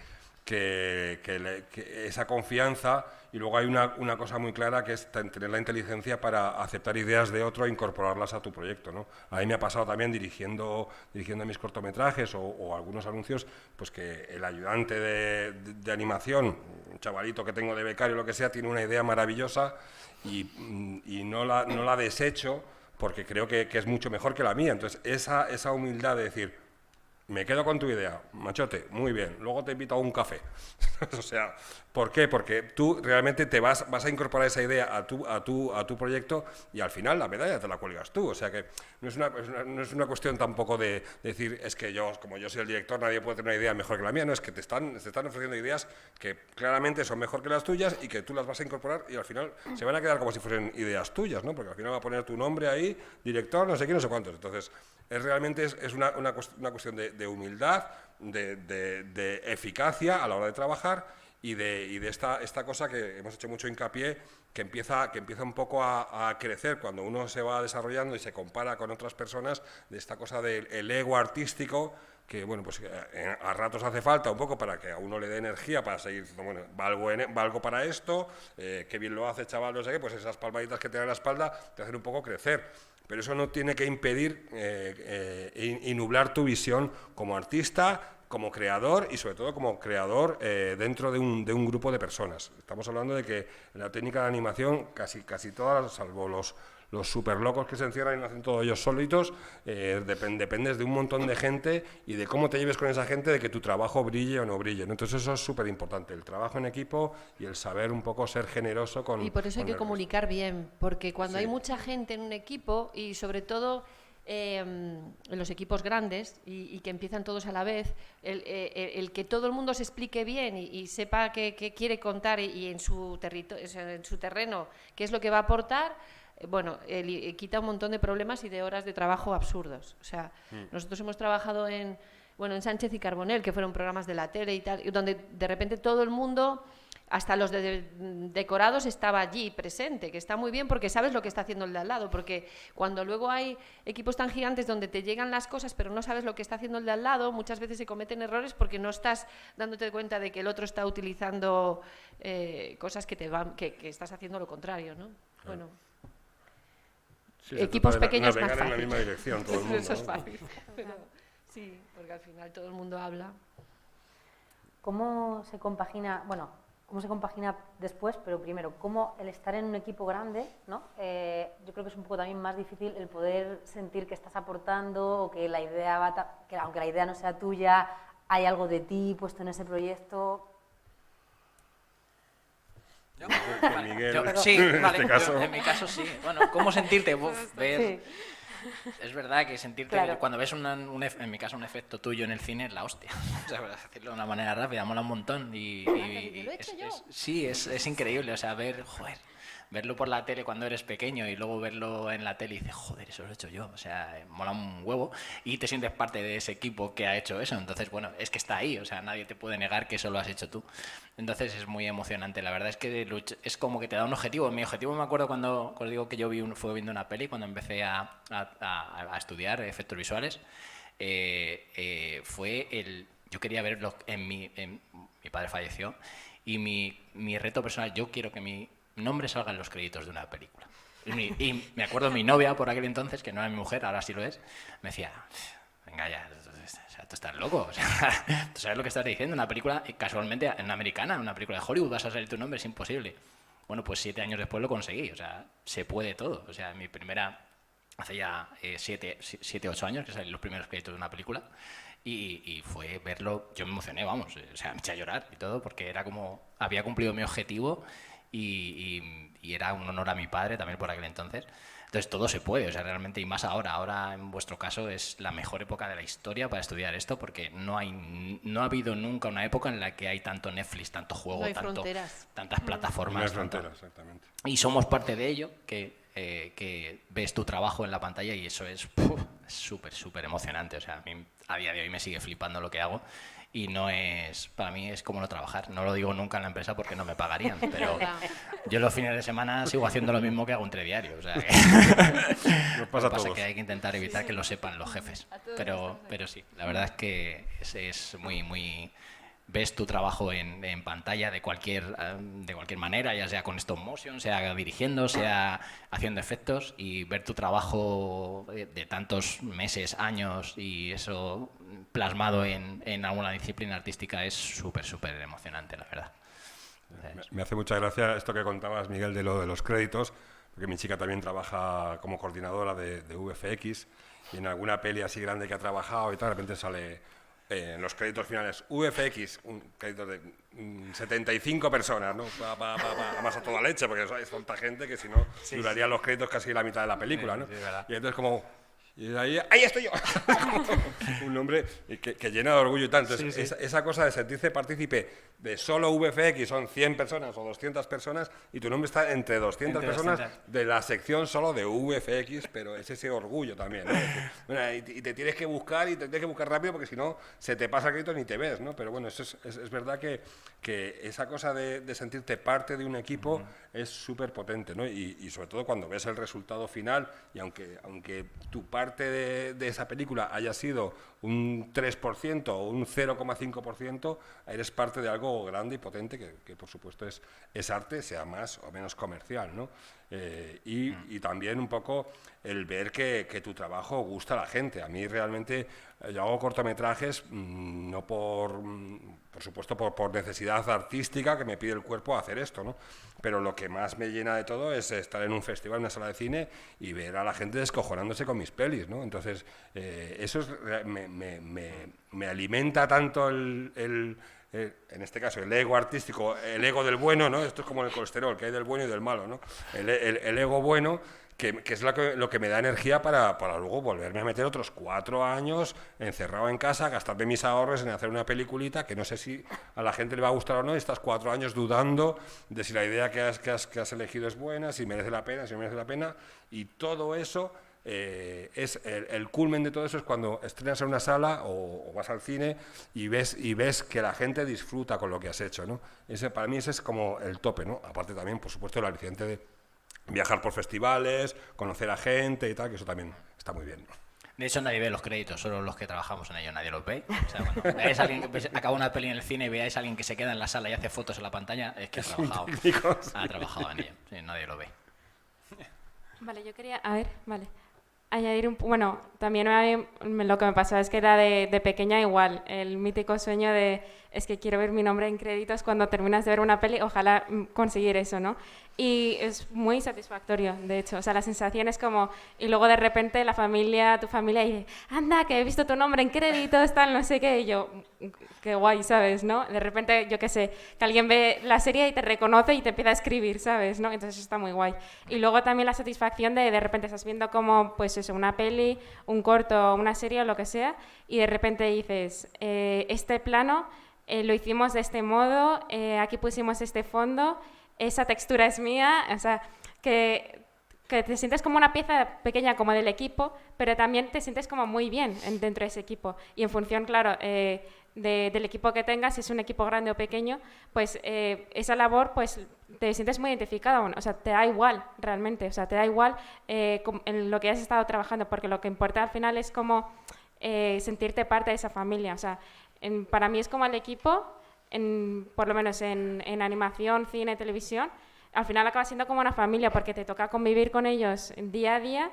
esa confianza, y luego hay una cosa muy clara, que es tener la inteligencia para aceptar ideas de otro e incorporarlas a tu proyecto, ¿no? A mí me ha pasado también dirigiendo mis cortometrajes o algunos anuncios, pues que el ayudante de animación, un chavalito que tengo de becario o lo que sea, tiene una idea maravillosa y no la desecho, porque creo que es mucho mejor que la mía. Entonces, esa humildad de decir, me quedo con tu idea, machote, muy bien, luego te invito a un café. O sea, ¿por qué? Porque tú realmente te vas a incorporar esa idea a tu proyecto, y al final la medalla te la cuelgas tú. O sea que no es una cuestión tampoco de decir, es que como yo soy el director, nadie puede tener una idea mejor que la mía. No, es que te están ofreciendo ideas que claramente son mejor que las tuyas y que tú las vas a incorporar, y al final se van a quedar como si fuesen ideas tuyas, ¿no? Porque al final va a poner tu nombre ahí, director, no sé qué, no sé cuántos. Entonces, realmente es una cuestión de humildad, de eficacia a la hora de trabajar, y de esta cosa que hemos hecho mucho hincapié, que empieza un poco a crecer cuando uno se va desarrollando y se compara con otras personas, de esta cosa del ego artístico, que bueno, pues a ratos hace falta un poco para que a uno le dé energía para seguir diciendo, bueno, valgo para esto, qué bien lo hace, chaval, no sé qué, pues esas palmaditas que te dan en la espalda te hacen un poco crecer. Pero eso no tiene que impedir y nublar tu visión como artista, como creador, y sobre todo como creador dentro de un grupo de personas. Estamos hablando de que en la técnica de animación casi todas, salvo los super locos que se encierran y lo hacen todo ellos solitos, dependes de un montón de gente y de cómo te lleves con esa gente, de que tu trabajo brille o no brille, ¿no? Entonces eso es súper importante, el trabajo en equipo y el saber un poco ser generoso con... Y por eso hay que comunicar bien, porque cuando hay mucha gente en un equipo, y sobre todo en los equipos grandes y que empiezan todos a la vez, el que todo el mundo se explique bien y sepa qué quiere contar y en su terreno qué es lo que va a aportar, bueno, quita un montón de problemas y de horas de trabajo absurdos. O sea, nosotros hemos trabajado en bueno, en Sánchez y Carbonell, que fueron programas de la tele y tal, donde de repente todo el mundo, hasta los decorados, estaba allí presente, que está muy bien porque sabes lo que está haciendo el de al lado, porque cuando luego hay equipos tan gigantes donde te llegan las cosas pero no sabes lo que está haciendo el de al lado, muchas veces se cometen errores porque no estás dándote cuenta de que el otro está utilizando cosas que estás haciendo lo contrario, ¿no? Bueno, Sí, equipos pequeños más navegar en la fácil. misma dirección todo el mundo. Eso es ¿no? fácil, pero sí, porque al final todo el mundo habla. ¿Cómo se compagina, bueno, cómo se compagina después, pero primero, cómo el estar en un equipo grande, ¿no? Yo creo que es un poco también más difícil el poder sentir que estás aportando o que la idea que aunque la idea no sea tuya, hay algo de ti puesto en ese proyecto. ¿Yo? Que Miguel, Sí, en vale, este caso. en mi caso sí. Bueno, ¿cómo sentirte? Ver, Sí. es verdad que sentirte, Claro. cuando ves en mi caso un efecto tuyo en el cine es la hostia. O sea, decirlo de una manera rápida, mola un montón. Y lo he hecho yo. sí, es increíble, o sea, verlo por la tele cuando eres pequeño y luego verlo en la tele y dices, joder, eso lo he hecho yo. O sea, mola un huevo y te sientes parte de ese equipo que ha hecho eso. Entonces, bueno, es que está ahí, o sea, nadie te puede negar que eso lo has hecho tú. Entonces es muy emocionante. La verdad es que es como que te da un objetivo. Mi objetivo, me acuerdo cuando os digo que yo fue viendo una peli, cuando empecé a estudiar efectos visuales, fue yo quería verlo mi padre falleció y mi reto personal, yo quiero que mi nombre salga en los créditos de una película. Y me acuerdo mi novia por aquel entonces, que no era mi mujer, ahora sí lo es, me decía, venga ya, o sea, tú estás loco, o sea, tú sabes lo que estás diciendo, una película casualmente en americana, una película de Hollywood, vas a salir tu nombre, es imposible. Bueno, pues 7 años después lo conseguí, o sea, se puede todo. O sea, mi primera, hace ya 7, 8 años que salí los primeros créditos de una película y fue verlo, yo me emocioné, vamos, o sea, me eché a llorar y todo porque era como, había cumplido mi objetivo y era un honor a mi padre también por aquel entonces. Entonces todo se puede, o sea, realmente, y más ahora en vuestro caso es la mejor época de la historia para estudiar esto porque no ha habido nunca una época en la que hay tanto Netflix, tanto juego, No hay fronteras. tantas plataformas. No hay fronteras, exactamente. Y somos parte de ello, que ves tu trabajo en la pantalla y eso es súper, súper emocionante. O sea, a mí a día de hoy me sigue flipando lo que hago y para mí es como no trabajar. No lo digo nunca en la empresa porque no me pagarían, pero yo los fines de semana sigo haciendo lo mismo que hago entre diario. O sea, Nos pasa a todos. que hay que intentar evitar que lo sepan los jefes. Pero sí, la verdad es que es muy, muy... Ves tu trabajo en pantalla de cualquier manera, ya sea con stop motion, sea dirigiendo, sea haciendo efectos, y ver tu trabajo de tantos meses, años y eso plasmado en alguna disciplina artística es súper, súper emocionante, la verdad. Me hace mucha gracia esto que contabas, Miguel, de lo de los créditos, porque mi chica también trabaja como coordinadora de VFX y en alguna peli así grande que ha trabajado y tal, de repente sale... en los créditos finales, VFX, un crédito de 75 personas, ¿no? Además a toda leche, porque es tanta gente que si no durarían los créditos casi la mitad de la película, ¿no? Sí, y entonces como... Y ahí estoy yo. Un nombre que llena de orgullo y tanto. Esa cosa de sentirse partícipe de solo VFX, son 100 personas o 200 personas, y tu nombre está entre 200 personas de la sección solo de VFX, pero es ese orgullo también, ¿no? Bueno, y te tienes que buscar, y te tienes que buscar rápido, porque si no, se te pasa el crédito y ni te ves, ¿no? Pero bueno, eso es verdad que esa cosa de sentirte parte de un equipo es súper potente, ¿no? Y sobre todo cuando ves el resultado final, y aunque tu parte de esa película haya sido un 3% o un 0,5%, eres parte de algo grande y potente que por supuesto es arte, sea más o menos comercial, ¿no? Y también un poco el ver que tu trabajo gusta a la gente. A mí realmente, yo hago cortometrajes no por supuesto por necesidad artística que me pide el cuerpo hacer esto, ¿no? Pero lo que más me llena de todo es estar en un festival, en una sala de cine y ver a la gente descojonándose con mis pelis, ¿no? Entonces, eso me alimenta tanto en este caso, el ego artístico, el ego del bueno, ¿no? Esto es como el colesterol, que hay del bueno y del malo, ¿no? El ego bueno, que es lo que me da energía para luego volverme a meter otros 4 años encerrado en casa, gastarme mis ahorros en hacer una peliculita que no sé si a la gente le va a gustar o no, y estás 4 años dudando de si la idea que has elegido es buena, si merece la pena, si no merece la pena, y todo eso es el culmen de todo eso es cuando estrenas en una sala o vas al cine y ves que la gente disfruta con lo que has hecho, ¿no? Para mí ese es como el tope, ¿no? Aparte también, por supuesto, el aliciente de viajar por festivales, conocer a gente y tal, que eso también está muy bien, ¿no? De hecho, nadie ve los créditos, solo los que trabajamos en ello, nadie los ve. O sea, bueno, veáis a alguien que acaba una peli en el cine y veáis a alguien que se queda en la sala y hace fotos en la pantalla, es que ha trabajado en ello. Sí, nadie lo ve. Vale, yo quería, añadir bueno, también lo que me pasaba es que era de pequeña igual, el mítico sueño de, es que quiero ver mi nombre en créditos cuando terminas de ver una peli, ojalá conseguir eso, ¿no? Y es muy satisfactorio, de hecho, o sea, la sensación es como, y luego de repente tu familia dice, anda, que he visto tu nombre en créditos, tal, no sé qué, y yo, qué guay, ¿sabes? ¿No? De repente, yo qué sé, que alguien ve la serie y te reconoce y te empieza a escribir, ¿sabes? ¿No? Entonces está muy guay. Y luego también la satisfacción de repente estás viendo como, pues eso, una peli, un corto, una serie o lo que sea, y de repente dices, este plano lo hicimos de este modo, aquí pusimos este fondo, esa textura es mía, o sea, que te sientes como una pieza pequeña como del equipo, pero también te sientes como muy bien dentro de ese equipo. Y en función, claro, del equipo que tengas, si es un equipo grande o pequeño, pues esa labor, pues te sientes muy identificado, o sea, te da igual realmente, o sea, te da igual en lo que has estado trabajando, porque lo que importa al final es como sentirte parte de esa familia, o sea, para mí es como el equipo, por lo menos en animación, cine, televisión, al final acaba siendo como una familia porque te toca convivir con ellos día a día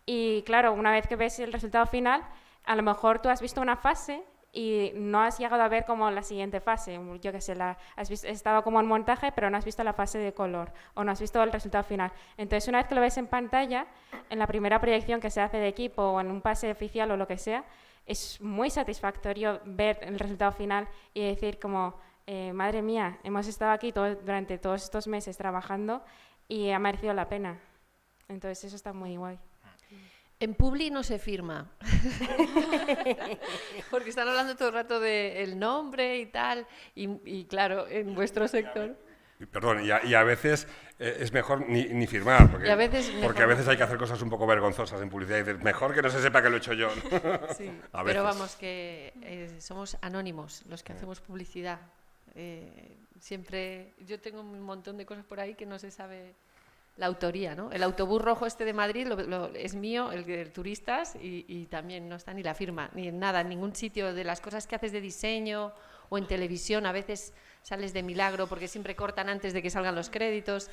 y claro, una vez que ves el resultado final, a lo mejor tú has visto una fase y no has llegado a ver como la siguiente fase, yo qué sé, has estado como en montaje pero no has visto la fase de color o no has visto el resultado final. Entonces una vez que lo ves en pantalla, en la primera proyección que se hace de equipo o en un pase oficial o lo que sea, es muy satisfactorio ver el resultado final y decir como, madre mía, hemos estado aquí durante todos estos meses trabajando y ha merecido la pena. Entonces eso está muy guay. En Publi no se firma, porque están hablando todo el rato del nombre y tal, y claro, en vuestro sector... Perdón, y a veces es mejor ni firmar, porque a veces hay que hacer cosas un poco vergonzosas en publicidad y dices, mejor que no se sepa que lo he hecho yo, ¿no? Sí, pero vamos, que somos anónimos los que hacemos publicidad. Siempre, yo tengo un montón de cosas por ahí que no se sabe la autoría, ¿no? El autobús rojo este de Madrid es mío, el de turistas, y también no está ni la firma, ni en nada, en ningún sitio de las cosas que haces de diseño o en televisión, a veces sales de milagro porque siempre cortan antes de que salgan los créditos,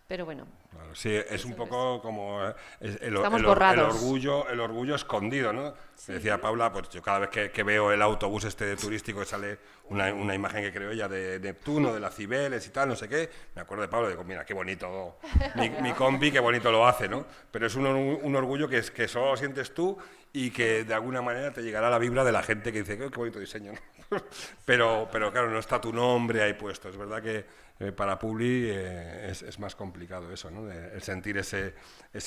pero bueno. Claro, sí, es un poco como el orgullo escondido, ¿no? Sí. Decía Paula, pues yo cada vez que veo el autobús este turístico que sale una imagen que creo ella de Neptuno, de las Cibeles y tal, no sé qué, me acuerdo de Paula y digo, mira, qué bonito, mi compi, qué bonito lo hace, ¿no? Pero es un orgullo que solo sientes tú y que de alguna manera te llegará la vibra de la gente que dice, qué bonito diseño, ¿no? pero claro, no está tu nombre ahí puesto, es verdad que para Publi es más complicado eso, ¿no? El sentir ese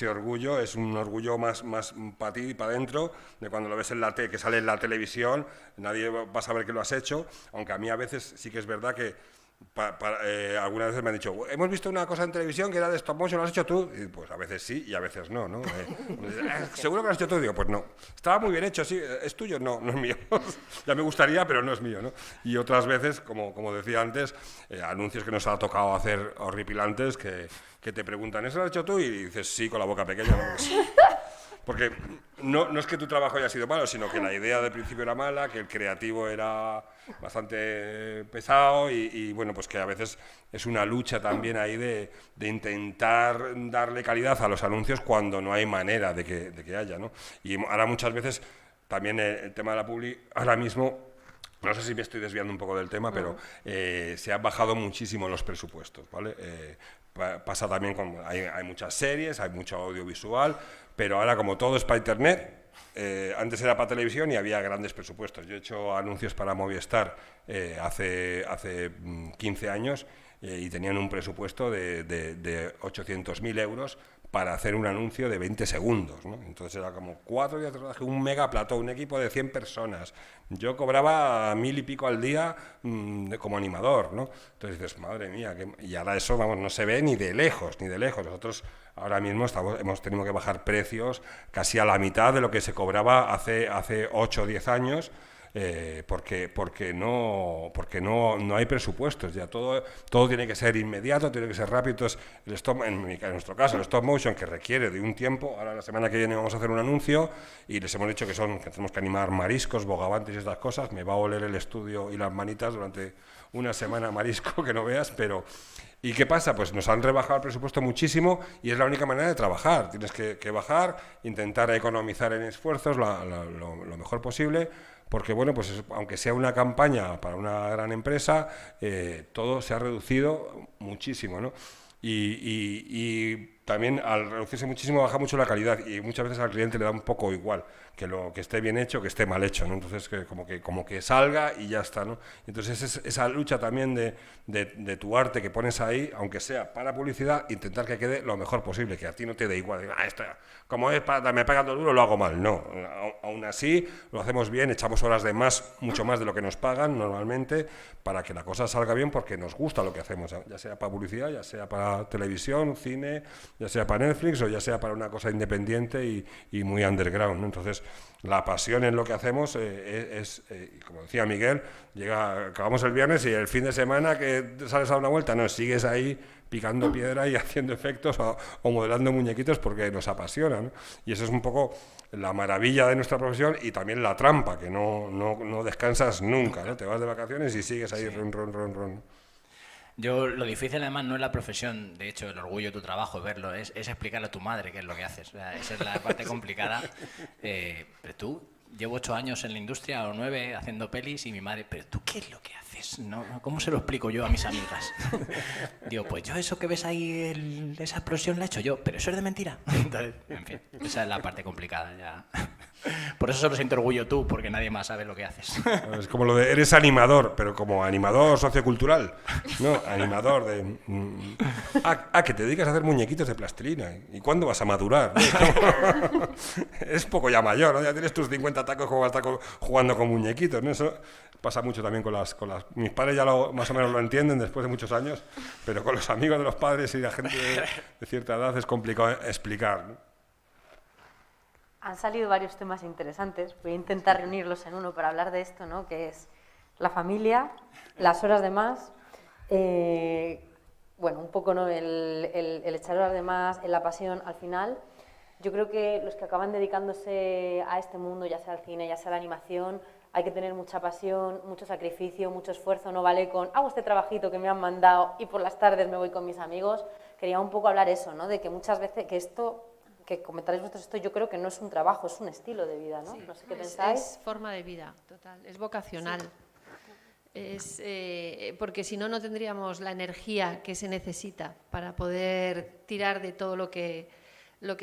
orgullo, es un orgullo más para ti y para adentro, de cuando lo ves que sale en la televisión, nadie va a saber que lo has hecho, aunque a mí a veces sí que es verdad que algunas veces me han dicho, hemos visto una cosa en televisión que era de stop motion, ¿lo has hecho tú? Y pues a veces sí y a veces no, ¿no? ¿Seguro que lo has hecho tú? Digo, pues no. Estaba muy bien hecho, sí. ¿Es tuyo? No, no es mío. Ya me gustaría, pero no es mío, ¿no? Y otras veces, como decía antes, anuncios que nos ha tocado hacer horripilantes que te preguntan, ¿eso lo has hecho tú? Y dices, sí, con la boca pequeña. ¿No? Porque no es que tu trabajo haya sido malo, sino que la idea del principio era mala, que el creativo era bastante pesado y bueno, pues que a veces es una lucha también ahí de intentar darle calidad a los anuncios cuando no hay manera de que haya, ¿no? Y ahora muchas veces también el tema de la publi, ahora mismo, no sé si me estoy desviando un poco del tema, pero se han bajado muchísimo los presupuestos, ¿vale? Pasa también hay muchas series, hay mucho audiovisual, pero ahora como todo es para internet, antes era para televisión y había grandes presupuestos. Yo he hecho anuncios para Movistar hace 15 años y tenían un presupuesto de 800.000 euros para hacer un anuncio de 20 segundos, ¿no? Entonces era como 4 días de rodaje, un mega plató, un equipo de 100 personas. Yo cobraba 1000 y pico al día como animador, ¿no? Entonces dices, madre mía, y ahora eso, vamos, no se ve ni de lejos, ni de lejos. Nosotros ahora mismo hemos tenido que bajar precios casi a la mitad de lo que se cobraba hace 8 o 10 años, porque no hay presupuestos, ya todo tiene que ser inmediato, tiene que ser rápido. Entonces, en nuestro caso, el stop motion, que requiere de un tiempo, ahora la semana que viene vamos a hacer un anuncio y les hemos dicho que tenemos que animar mariscos, bogavantes y estas cosas. Me va a oler el estudio y las manitas durante una semana marisco que no veas, pero... ¿Y qué pasa? Pues nos han rebajado el presupuesto muchísimo y es la única manera de trabajar. Tienes que bajar, intentar economizar en esfuerzos lo mejor posible, porque bueno, pues aunque sea una campaña para una gran empresa, todo se ha reducido muchísimo, ¿no? Y también al reducirse muchísimo baja mucho la calidad y muchas veces al cliente le da un poco igual que esté bien hecho que esté mal hecho, ¿no? Entonces como que salga y ya está, ¿no? Entonces esa lucha también de tu arte que pones ahí, aunque sea para publicidad, intentar que quede lo mejor posible, que a ti no te dé igual, esto, como es para me pagan duro lo hago mal, no, aún así lo hacemos bien, echamos horas de más, mucho más de lo que nos pagan normalmente, para que la cosa salga bien, porque nos gusta lo que hacemos, ya sea para publicidad, ya sea para televisión, cine, ya sea para Netflix o ya sea para una cosa independiente y muy underground, ¿no? Entonces, la pasión en lo que hacemos como decía Miguel, acabamos el viernes y el fin de semana que sales a una vuelta, no, sigues ahí picando piedra y haciendo efectos o modelando muñequitos porque nos apasiona, ¿no? Y eso es un poco la maravilla de nuestra profesión y también la trampa, que no descansas nunca, ¿no? Te vas de vacaciones y sigues ahí, Sí. ron. Lo difícil además no es la profesión, de hecho el orgullo de tu trabajo, verlo, es explicarle a tu madre qué es lo que haces. O sea, esa es la parte complicada. Pero tú, llevo 8 años en la industria o 9 haciendo pelis y mi madre, pero tú qué es lo que haces, ¿no? ¿Cómo se lo explico yo a mis amigas? Digo, pues yo eso que ves ahí, esa explosión la he hecho yo, pero eso es de mentira. Entonces, en fin, esa es la parte complicada ya. Por eso solo siento orgullo tú, porque nadie más sabe lo que haces. Es como lo de eres animador, pero como animador sociocultural, ¿no? Animador de... que te dedicas a hacer muñequitos de plastilina. ¿Y cuándo vas a madurar? Es poco ya mayor, ¿no? Ya tienes tus 50 tacos como vas a estar jugando con muñequitos, ¿no? Eso pasa mucho también con las... Mis padres ya más o menos lo entienden después de muchos años, pero con los amigos de los padres y la gente de cierta edad es complicado explicar, ¿no? Han salido varios temas interesantes. Voy a intentar reunirlos en uno para hablar de esto, ¿no? Que es la familia, las horas de más, bueno, un poco, ¿no? el echar horas de más, la pasión. Al final, yo creo que los que acaban dedicándose a este mundo, ya sea al cine, ya sea a la animación, hay que tener mucha pasión, mucho sacrificio, mucho esfuerzo. No vale con hago este trabajito que me han mandado y por las tardes me voy con mis amigos. Quería un poco hablar eso, ¿no? De que muchas veces que comentaréis vosotros esto, yo creo que no es un trabajo, es un estilo de vida, ¿no? Sí, no sé qué pensáis. Es forma de vida, total, es vocacional. Sí. Porque si no, no tendríamos la energía que se necesita para poder tirar de todo lo que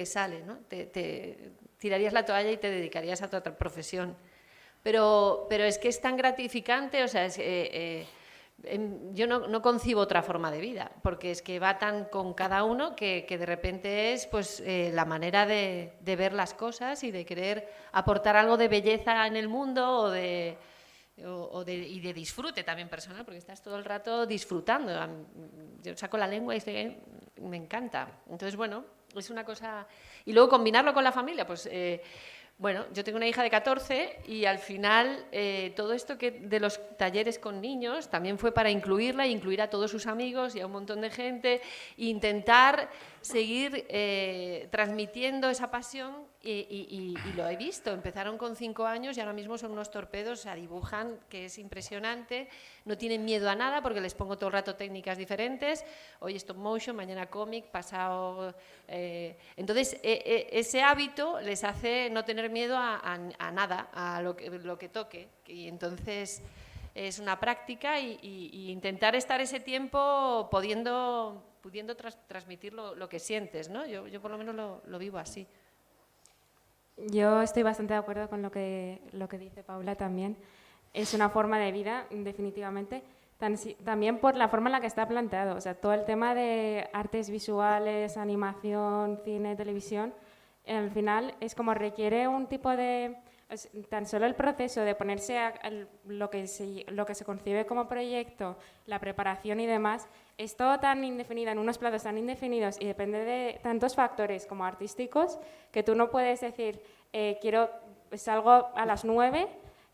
sale, ¿no? Te tirarías la toalla y te dedicarías a tu otra profesión. Pero es que es tan gratificante, o sea, yo no concibo otra forma de vida, porque es que va tan con cada uno que de repente es pues la manera de ver las cosas y de querer aportar algo de belleza en el mundo y de disfrute también personal, porque estás todo el rato disfrutando. Yo saco la lengua y me encanta. Entonces, bueno, es una cosa... Y luego combinarlo con la familia, pues... Bueno, yo tengo una hija de 14 y al final todo esto de los talleres con niños también fue para incluirla e incluir a todos sus amigos y a un montón de gente e intentar seguir transmitiendo esa pasión y lo he visto. Empezaron con 5 años y ahora mismo son unos torpedos, o sea, dibujan, que es impresionante, no tienen miedo a nada porque les pongo todo el rato técnicas diferentes, hoy stop motion, mañana cómic, pasado... entonces, ese hábito les hace no tener miedo a nada, a lo que toque, y entonces es una práctica y intentar estar ese tiempo pudiendo transmitir lo que sientes, ¿no? Yo por lo menos lo vivo así. Yo estoy bastante de acuerdo con lo que dice Paula también. Es una forma de vida, definitivamente, también por la forma en la que está planteado. O sea, todo el tema de artes visuales, animación, cine, televisión, al final es como requiere un tipo de... tan solo el proceso de ponerse a lo que se concibe como proyecto, la preparación y demás, es todo tan indefinido, en unos plazos tan indefinidos y depende de tantos factores como artísticos que tú no puedes decir, salgo a las 9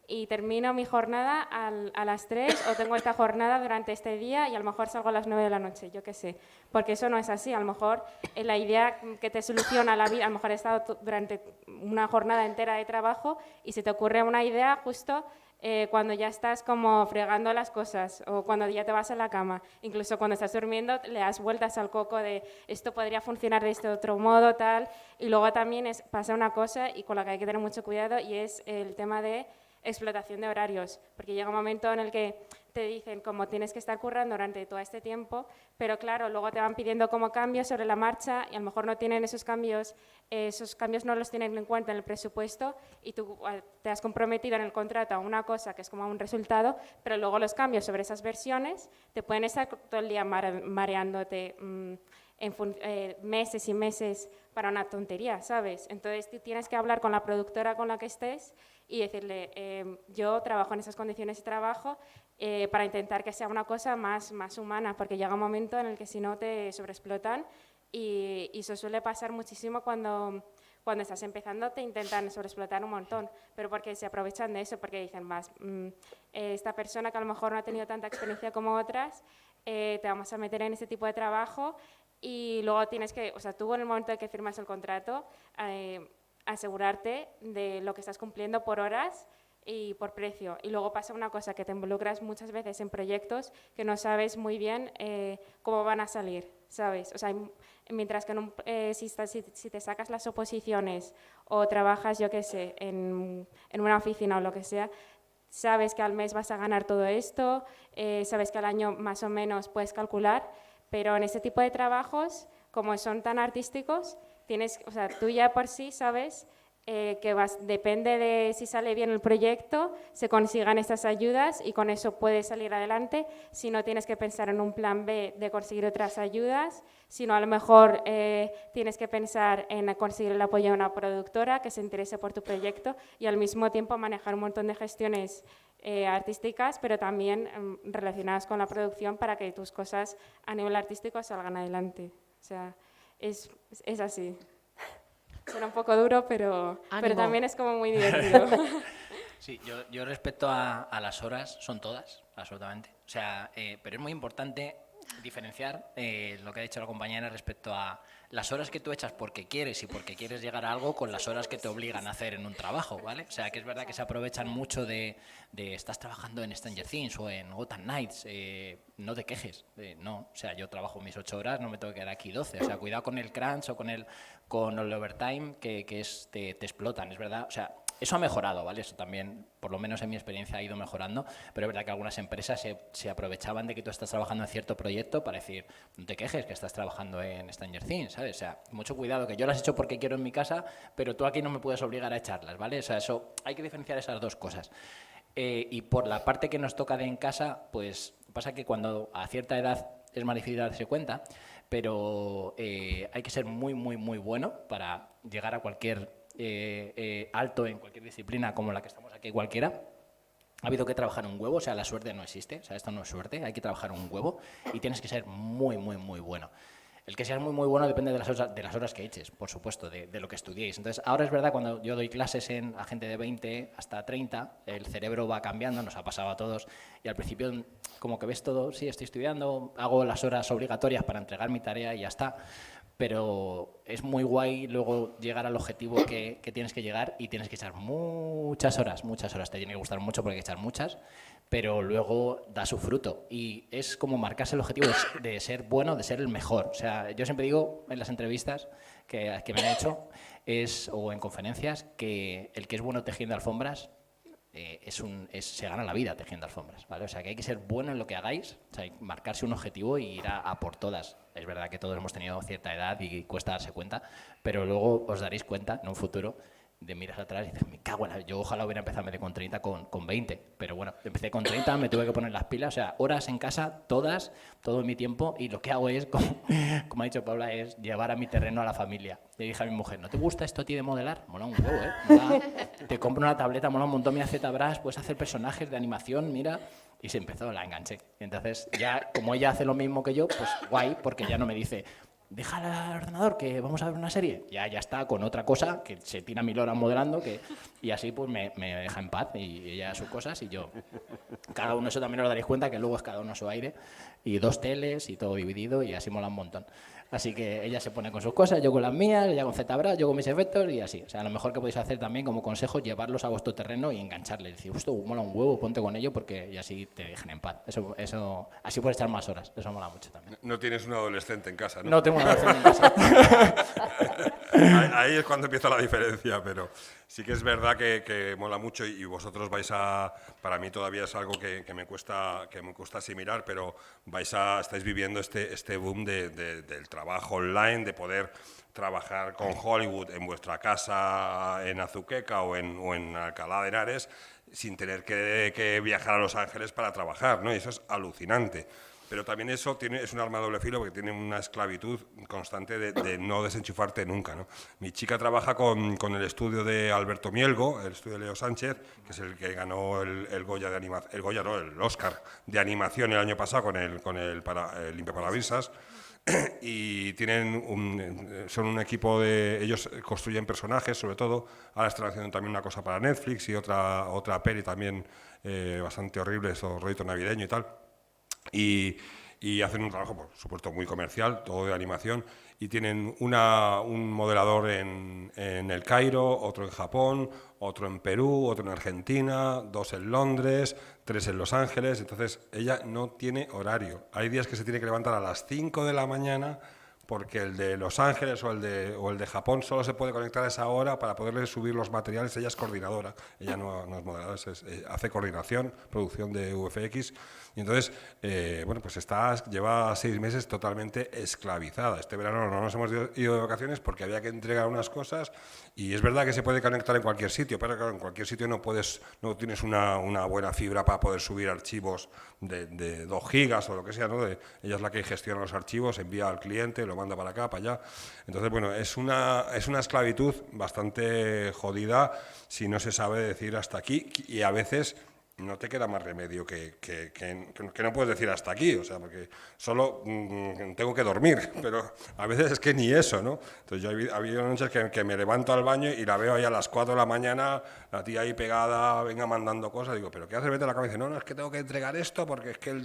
y termino mi jornada a las 3 o tengo esta jornada durante este día y a lo mejor salgo a las 9 de la noche, yo qué sé, porque eso no es así. A lo mejor la idea que te soluciona la vida, a lo mejor has estado durante una jornada entera de trabajo y se te ocurre una idea justo cuando ya estás como fregando las cosas o cuando ya te vas a la cama, incluso cuando estás durmiendo le das vueltas al coco de esto podría funcionar de este otro modo, tal, y luego también pasa una cosa y con la que hay que tener mucho cuidado y es el tema de explotación de horarios, porque llega un momento en el que te dicen como tienes que estar currando durante todo este tiempo, pero claro, luego te van pidiendo como cambios sobre la marcha y a lo mejor no tienen esos cambios no los tienen en cuenta en el presupuesto y tú te has comprometido en el contrato a una cosa que es como un resultado, pero luego los cambios sobre esas versiones te pueden estar todo el día mareándote meses y meses para una tontería, ¿sabes? Entonces tú tienes que hablar con la productora con la que estés y decirle, yo trabajo en esas condiciones de trabajo para intentar que sea una cosa más humana, porque llega un momento en el que si no te sobreexplotan y eso suele pasar muchísimo cuando estás empezando, te intentan sobreexplotar un montón, pero porque se aprovechan de eso, porque dicen, esta persona que a lo mejor no ha tenido tanta experiencia como otras, te vamos a meter en ese tipo de trabajo y luego tienes que, o sea, tú en el momento de que firmas el contrato, asegurarte de lo que estás cumpliendo por horas y por precio. Y luego pasa una cosa, que te involucras muchas veces en proyectos que no sabes muy bien cómo van a salir, ¿sabes? O sea, mientras que si te sacas las oposiciones o trabajas, yo qué sé, en una oficina o lo que sea, sabes que al mes vas a ganar todo esto, sabes que al año más o menos puedes calcular, pero en este tipo de trabajos, como son tan artísticos, o sea, tú ya por sí sabes depende de si sale bien el proyecto, se consigan estas ayudas y con eso puedes salir adelante. Si no, tienes que pensar en un plan B de conseguir otras ayudas, sino a lo mejor tienes que pensar en conseguir el apoyo de una productora que se interese por tu proyecto y al mismo tiempo manejar un montón de gestiones artísticas, pero también relacionadas con la producción para que tus cosas a nivel artístico salgan adelante. O sea, es así. Suena un poco duro, pero también es como muy divertido. Sí, yo respecto a las horas, son todas, absolutamente. O sea, pero es muy importante diferenciar lo que ha dicho la compañera respecto a las horas que tú echas porque quieres y porque quieres llegar a algo con las horas que te obligan a hacer en un trabajo, ¿vale? O sea, que es verdad que se aprovechan mucho de estás trabajando en Stranger Things o en Gotham Knights, no te quejes, no, o sea, yo trabajo mis 8 horas, no me tengo que quedar aquí 12, o sea, cuidado con el crunch o con el overtime que te explotan, es verdad, o sea, eso ha mejorado, ¿vale? Eso también, por lo menos en mi experiencia, ha ido mejorando, pero es verdad que algunas empresas se aprovechaban de que tú estás trabajando en cierto proyecto para decir, no te quejes que estás trabajando en Stranger Things, ¿sabes? O sea, mucho cuidado, que yo las he hecho porque quiero en mi casa, pero tú aquí no me puedes obligar a echarlas, ¿vale? O sea, eso, hay que diferenciar esas dos cosas. Y por la parte que nos toca de en casa, pues pasa que cuando a cierta edad es más difícil darse cuenta, pero hay que ser muy, muy, muy bueno para llegar a cualquier alto en cualquier disciplina como la que estamos aquí cualquiera. Ha habido que trabajar un huevo, o sea, la suerte no existe, o sea, esto no es suerte, hay que trabajar un huevo y tienes que ser muy, muy, muy bueno. El que seas muy, muy bueno depende de las horas que eches, por supuesto, de lo que estudiéis. Entonces, ahora es verdad, cuando yo doy clases a gente de 20 hasta 30, el cerebro va cambiando, nos ha pasado a todos, y al principio como que ves todo, sí, estoy estudiando, hago las horas obligatorias para entregar mi tarea y ya está, pero es muy guay luego llegar al objetivo que tienes que llegar y tienes que echar muchas horas, te tiene que gustar mucho porque hay que echar muchas, pero luego da su fruto y es como marcarse el objetivo de ser bueno, de ser el mejor. O sea, yo siempre digo en las entrevistas que me han hecho o en conferencias que el que es bueno tejiendo alfombras se gana la vida tejiendo alfombras, ¿vale? O sea, que hay que ser bueno en lo que hagáis, o sea, marcarse un objetivo y ir a por todas. Es verdad que todos hemos tenido cierta edad y cuesta darse cuenta, pero luego os daréis cuenta en un futuro de miras atrás y dices, me cago en la... Yo ojalá hubiera empezado en vez de con 30, con 20. Pero bueno, empecé con 30, me tuve que poner las pilas, o sea, horas en casa, todas, todo mi tiempo, y lo que hago es, como ha dicho Paula, es llevar a mi terreno a la familia. Le dije a mi mujer, ¿no te gusta esto a ti de modelar? Mola un huevo, ¿eh? Mola, te compro una tableta, mola un montón mi ZBrush, puedes hacer personajes de animación, mira... Y se empezó, la enganché. Y entonces, ya, como ella hace lo mismo que yo, pues guay, porque ya no me dice... Deja el ordenador que vamos a ver una serie. Ya está con otra cosa que se tira 1000 horas modelando y así pues me deja en paz y ella sus cosas y yo. Cada uno, eso también os daréis cuenta que luego es cada uno a su aire y 2 teles y todo dividido y así mola un montón. Así que ella se pone con sus cosas, yo con las mías, ella con ZBrush, yo con mis efectos y así. O sea, lo mejor que podéis hacer también como consejo, llevarlos a vuestro terreno y engancharles. Decir, mola un huevo, ponte con ello porque y así te dejen en paz. Eso, así puedes echar más horas. Eso mola mucho también. No tienes un adolescente en casa, ¿no? No tengo un adolescente en casa. Ahí es cuando empieza la diferencia, pero sí que es verdad que mola mucho y vosotros vais a... Para mí todavía es algo que me cuesta asimilar, pero estáis viviendo este boom del trabajo online, de poder trabajar con Hollywood en vuestra casa en Azuqueca o en Alcalá de Henares sin tener que viajar a Los Ángeles para trabajar, ¿no? Y eso es alucinante. Pero también eso es un arma de doble filo porque tiene una esclavitud constante de no desenchufarte nunca, ¿no? Mi chica trabaja con el estudio de Alberto Mielgo, el estudio de Leo Sánchez, que es el que ganó el Goya de animación, el Oscar de animación el año pasado con el Limpiaparabrisas. Y son un equipo ellos construyen personajes, sobre todo. Ahora están haciendo también una cosa para Netflix y otra peli también bastante horrible, eso, rollito navideño y tal. Y hacen un trabajo, por supuesto, muy comercial, todo de animación, y tienen un modelador en El Cairo, otro en Japón, otro en Perú, otro en Argentina, 2 en Londres, 3 en Los Ángeles. Entonces ella no tiene horario. Hay días que se tiene que levantar a las 5 de la mañana porque el de Los Ángeles o el de Japón solo se puede conectar a esa hora para poderle subir los materiales. Ella es coordinadora, ella no es modeladora, hace coordinación, producción de VFX. Y entonces, bueno, pues lleva 6 meses totalmente esclavizada. Este verano no nos hemos ido de vacaciones porque había que entregar unas cosas y es verdad que se puede conectar en cualquier sitio, pero claro, en cualquier sitio no tienes una buena fibra para poder subir archivos de 2 gigas o lo que sea, ¿no? Ella es la que gestiona los archivos, envía al cliente, lo manda para acá, para allá. Entonces, bueno, es una esclavitud bastante jodida si no se sabe decir hasta aquí y a veces no te queda más remedio que no puedes decir hasta aquí, o sea, porque solo tengo que dormir, pero a veces es que ni eso, ¿no? Entonces yo ha habido noches que me levanto al baño y la veo ahí a las 4 de la mañana, la tía ahí pegada, venga mandando cosas, digo, ¿pero qué haces? Vete a la cama y dice, no, es que tengo que entregar esto porque es que el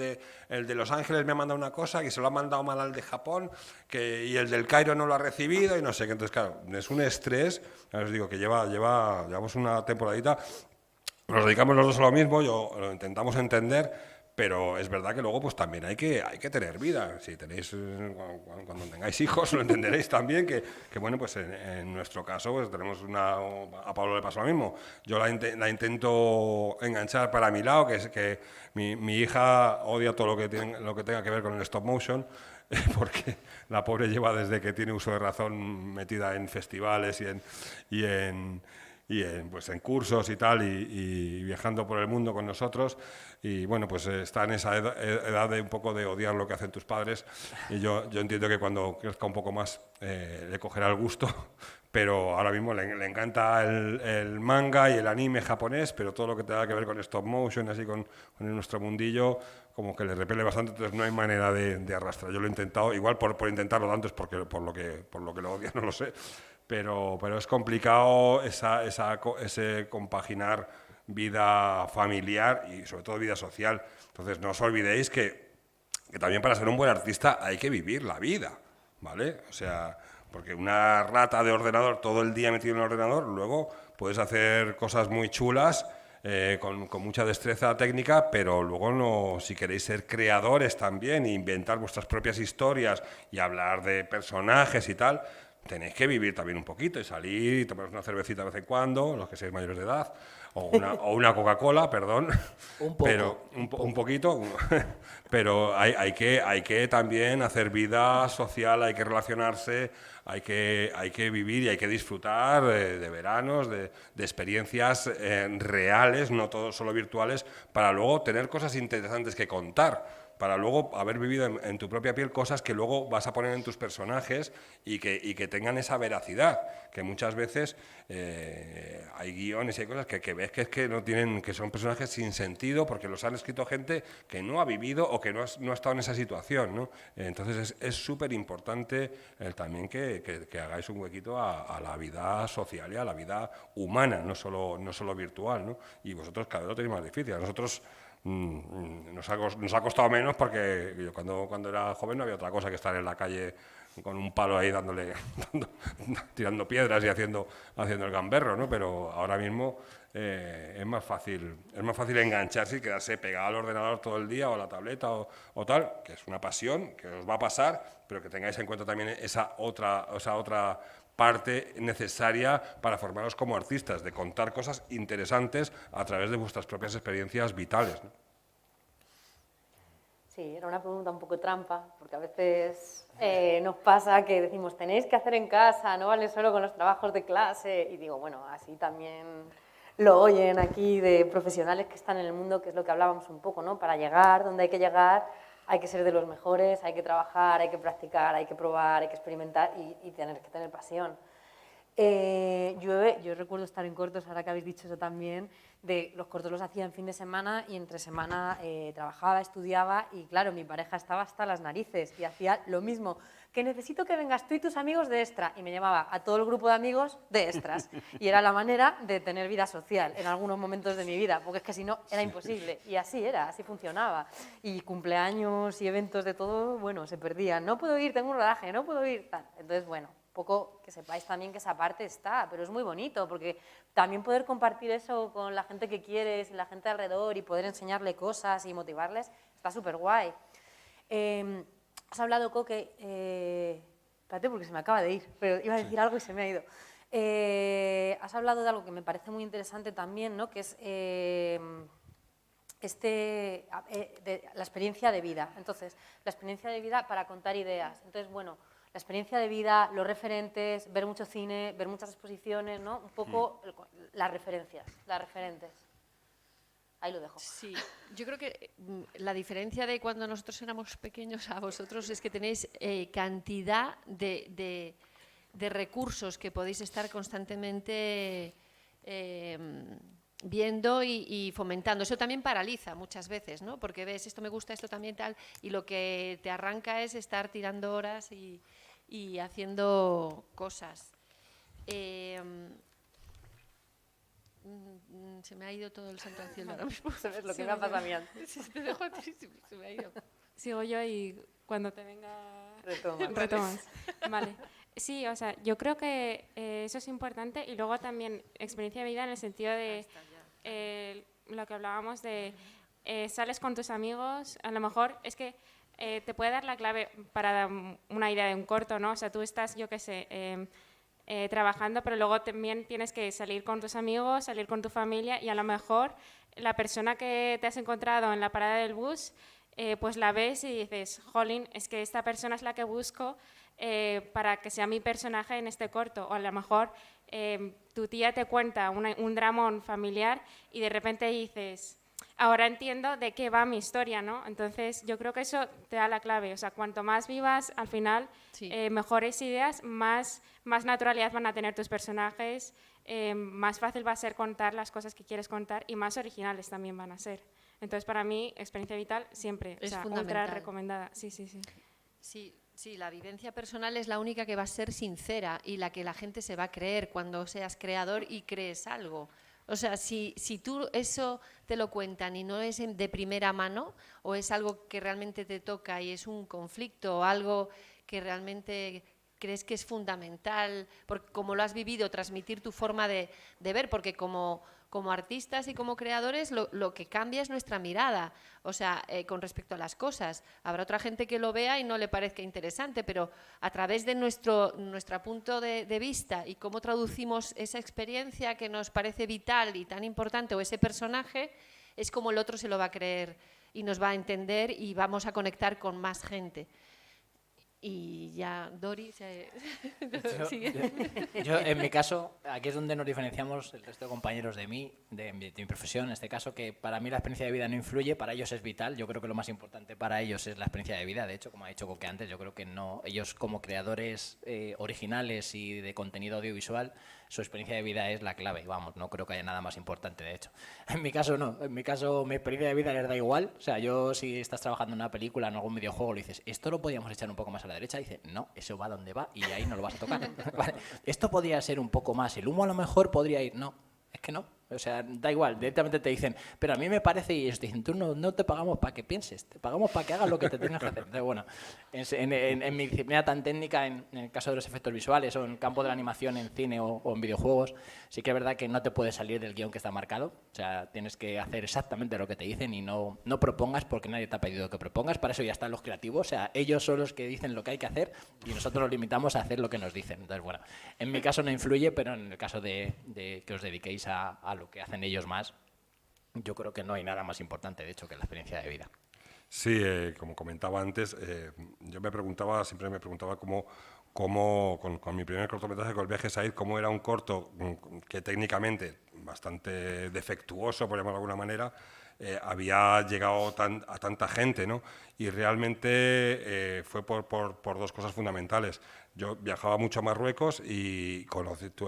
de Los Ángeles me ha mandado una cosa que se lo ha mandado mal al de Japón y el del Cairo no lo ha recibido y no sé qué. Entonces, claro, es un estrés, os digo que llevamos una temporadita. Nos dedicamos los dos a lo mismo, lo intentamos entender, pero es verdad que luego pues también hay que tener vida. Si tenéis, cuando tengáis hijos lo entenderéis también, que bueno, pues en nuestro caso pues tenemos a Pablo le pasa lo mismo. Yo la intento enganchar para mi lado, que es que mi hija odia todo lo que tenga que ver con el stop motion, porque la pobre lleva desde que tiene uso de razón metida en festivales y en cursos y tal, y viajando por el mundo con nosotros, y bueno, pues está en esa edad de un poco de odiar lo que hacen tus padres, y yo entiendo que cuando crezca un poco más le cogerá el gusto, pero ahora mismo le encanta el manga y el anime japonés, pero todo lo que tenga que ver con stop motion, así con nuestro mundillo, como que le repele bastante, entonces no hay manera de arrastrar. Yo lo he intentado, igual por intentarlo tanto es porque por lo que lo odia, no lo sé. Pero es complicado ese compaginar vida familiar y sobre todo vida social. Entonces no os olvidéis que también para ser un buen artista hay que vivir la vida, ¿vale? O sea, porque una rata de ordenador todo el día metido en el ordenador, luego puedes hacer cosas muy chulas con mucha destreza técnica, pero luego no, si queréis ser creadores también e inventar vuestras propias historias y hablar de personajes y tal, tenéis que vivir también un poquito y salir y tomaros una cervecita de vez en cuando, los que seáis mayores de edad, o una Coca-Cola, perdón, Un poco, pero un poquito, pero hay que también hacer vida social, hay que relacionarse, hay que vivir y hay que disfrutar de veranos, de experiencias reales, no todo solo virtuales, para luego tener cosas interesantes que contar, para luego haber vivido en tu propia piel cosas que luego vas a poner en tus personajes y que tengan esa veracidad, que muchas veces hay guiones y hay cosas que ves que no tienen, que son personajes sin sentido porque los han escrito gente que no ha vivido o que no ha estado en esa situación, ¿no? Entonces es súper importante también que hagáis un huequito a la vida social y a la vida humana, no solo virtual, ¿no? Y vosotros cada vez lo tenéis más difícil. A nosotros nos ha costado menos porque yo cuando era joven no había otra cosa que estar en la calle con un palo ahí tirando piedras y haciendo el gamberro, ¿no? Pero ahora mismo es más fácil engancharse y quedarse pegado al ordenador todo el día o a la tableta o tal, que es una pasión que os va a pasar, pero que tengáis en cuenta también esa otra parte necesaria para formaros como artistas, de contar cosas interesantes a través de vuestras propias experiencias vitales, ¿no? Sí, era una pregunta un poco trampa, porque a veces nos pasa que decimos, tenéis que hacer en casa, no vale solo con los trabajos de clase, y digo, bueno, así también lo oyen aquí de profesionales que están en el mundo, que es lo que hablábamos un poco, ¿no? Para llegar donde hay que llegar, hay que ser de los mejores, hay que trabajar, hay que practicar, hay que probar, hay que experimentar y tener que tener pasión. Yo recuerdo estar en cortos, ahora que habéis dicho eso también, de los cortos los hacía en fin de semana y entre semana trabajaba, estudiaba y claro, mi pareja estaba hasta las narices y hacía lo mismo, que necesito que vengas tú y tus amigos de extra, y me llamaba a todo el grupo de amigos de extras y era la manera de tener vida social en algunos momentos de mi vida, porque es que si no era imposible y así era, así funcionaba y cumpleaños y eventos de todo, bueno, se perdían, no puedo ir, tengo un rodaje, no puedo ir, tal. Entonces bueno, poco que sepáis también que esa parte está, pero es muy bonito porque también poder compartir eso con la gente que quieres y la gente alrededor y poder enseñarle cosas y motivarles está súper guay. Has hablado, Coque, espérate porque se me acaba de ir, pero iba a decir algo y se me ha ido. Has hablado de algo que me parece muy interesante también, ¿no? Que es la experiencia de vida. Entonces, la experiencia de vida para contar ideas. Entonces, bueno, la experiencia de vida, los referentes, ver mucho cine, ver muchas exposiciones, ¿no? Un poco las referencias, las referentes. Ahí lo dejo. Sí, yo creo que la diferencia de cuando nosotros éramos pequeños a vosotros es que tenéis cantidad de recursos que podéis estar constantemente viendo y fomentando. Eso también paraliza muchas veces, ¿no? Porque ves, esto me gusta, esto también tal, y lo que te arranca es estar tirando horas y haciendo cosas. Se me ha ido todo el santo al cielo ahora mismo. ¿Sabes lo que me ha pasado a mí antes? Te dejo a ti, se me ha ido. Sigo yo y cuando te venga Retomas. Vale. Sí, o sea, yo creo que eso es importante y luego también experiencia de vida en el sentido de lo que hablábamos de sales con tus amigos, a lo mejor es que te puede dar la clave para una idea de un corto, ¿no? O sea, tú estás, yo qué sé, trabajando, pero luego también tienes que salir con tus amigos, salir con tu familia y a lo mejor la persona que te has encontrado en la parada del bus, pues la ves y dices, jolín, es que esta persona es la que busco para que sea mi personaje en este corto. O a lo mejor tu tía te cuenta un dramón familiar y de repente dices, ahora entiendo de qué va mi historia, ¿no? Entonces yo creo que eso te da la clave. O sea, cuanto más vivas, al final, Sí. mejores ideas, más naturalidad van a tener tus personajes, más fácil va a ser contar las cosas que quieres contar y más originales también van a ser. Entonces, para mí, experiencia vital siempre, Es o sea, fundamental. ultra recomendada. Sí, sí, sí. Sí, la vivencia personal es la única que va a ser sincera y la que la gente se va a creer cuando seas creador y crees algo. O sea, si tú eso te lo cuentan y no es de primera mano o es algo que realmente te toca y es un conflicto o algo que realmente crees que es fundamental, porque como lo has vivido, transmitir tu forma de ver, porque como artistas y como creadores lo que cambia es nuestra mirada, o sea, con respecto a las cosas. Habrá otra gente que lo vea y no le parezca interesante, pero a través de nuestro punto de vista y cómo traducimos esa experiencia que nos parece vital y tan importante, o ese personaje, es como el otro se lo va a creer y nos va a entender y vamos a conectar con más gente. Y ya, Dori, yo, en mi caso, aquí es donde nos diferenciamos el resto de compañeros de mí, de mi profesión, en este caso, que para mí la experiencia de vida no influye, para ellos es vital. Yo creo que lo más importante para ellos es la experiencia de vida. De hecho, como ha dicho Coque antes, yo creo que no, ellos como creadores originales y de contenido audiovisual, su experiencia de vida es la clave. Vamos, no creo que haya nada más importante, de hecho. En mi caso, no. En mi caso, mi experiencia de vida les da igual. O sea, yo si estás trabajando en una película, en algún videojuego, le dices, esto lo podríamos echar un poco más a la derecha, dice, no, eso va donde va y ahí no lo vas a tocar. Vale. Esto podría ser un poco más, el humo a lo mejor podría ir, no, es que no. O sea, da igual, directamente te dicen, pero a mí me parece, y ellos te dicen, tú no te pagamos para que pienses, te pagamos para que hagas lo que te tengas que hacer. Entonces, bueno, en mi disciplina tan técnica, en el caso de los efectos visuales o en el campo de la animación en cine o en videojuegos, sí que es verdad que no te puedes salir del guión que está marcado. O sea, tienes que hacer exactamente lo que te dicen y no propongas porque nadie te ha pedido que propongas. Para eso ya están los creativos. O sea, ellos son los que dicen lo que hay que hacer y nosotros nos limitamos a hacer lo que nos dicen. Entonces, bueno, en mi caso no influye, pero en el caso de que os dediquéis a lo que hacen ellos más, yo creo que no hay nada más importante, de hecho, que la experiencia de vida. Sí, como comentaba antes, yo siempre me preguntaba cómo con mi primer cortometraje, con El viaje Said, cómo era un corto que técnicamente bastante defectuoso, por llamarlo de alguna manera, había llegado a tanta gente, ¿no? Y realmente fue por dos cosas fundamentales. Yo viajaba mucho a Marruecos y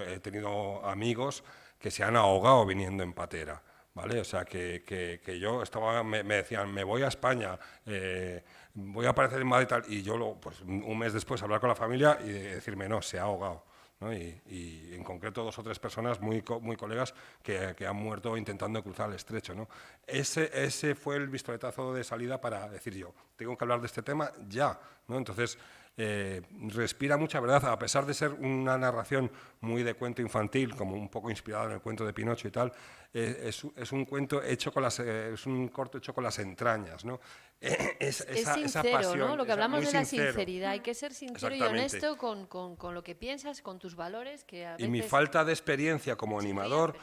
he tenido amigos que se han ahogado viniendo en patera, ¿vale? O sea, que yo me decían, me voy a España, voy a aparecer en Madrid y tal, y yo pues un mes después hablar con la familia y decirme, no, se ha ahogado, ¿no? Y en concreto 2 o 3 personas muy colegas que han muerto intentando cruzar el estrecho, ¿no? Ese fue el pistoletazo de salida para decir yo, tengo que hablar de este tema ya, ¿no? Entonces, respira mucha verdad, a pesar de ser una narración muy de cuento infantil, como un poco inspirado en el cuento de Pinocho y tal, es un cuento hecho es un corto hecho con las entrañas, ¿no? Es sincero, pasión, ¿no? Lo que hablamos de la sincero. Sinceridad, hay que ser sincero y honesto con lo que piensas, con tus valores, que a veces... Y mi falta de experiencia como animador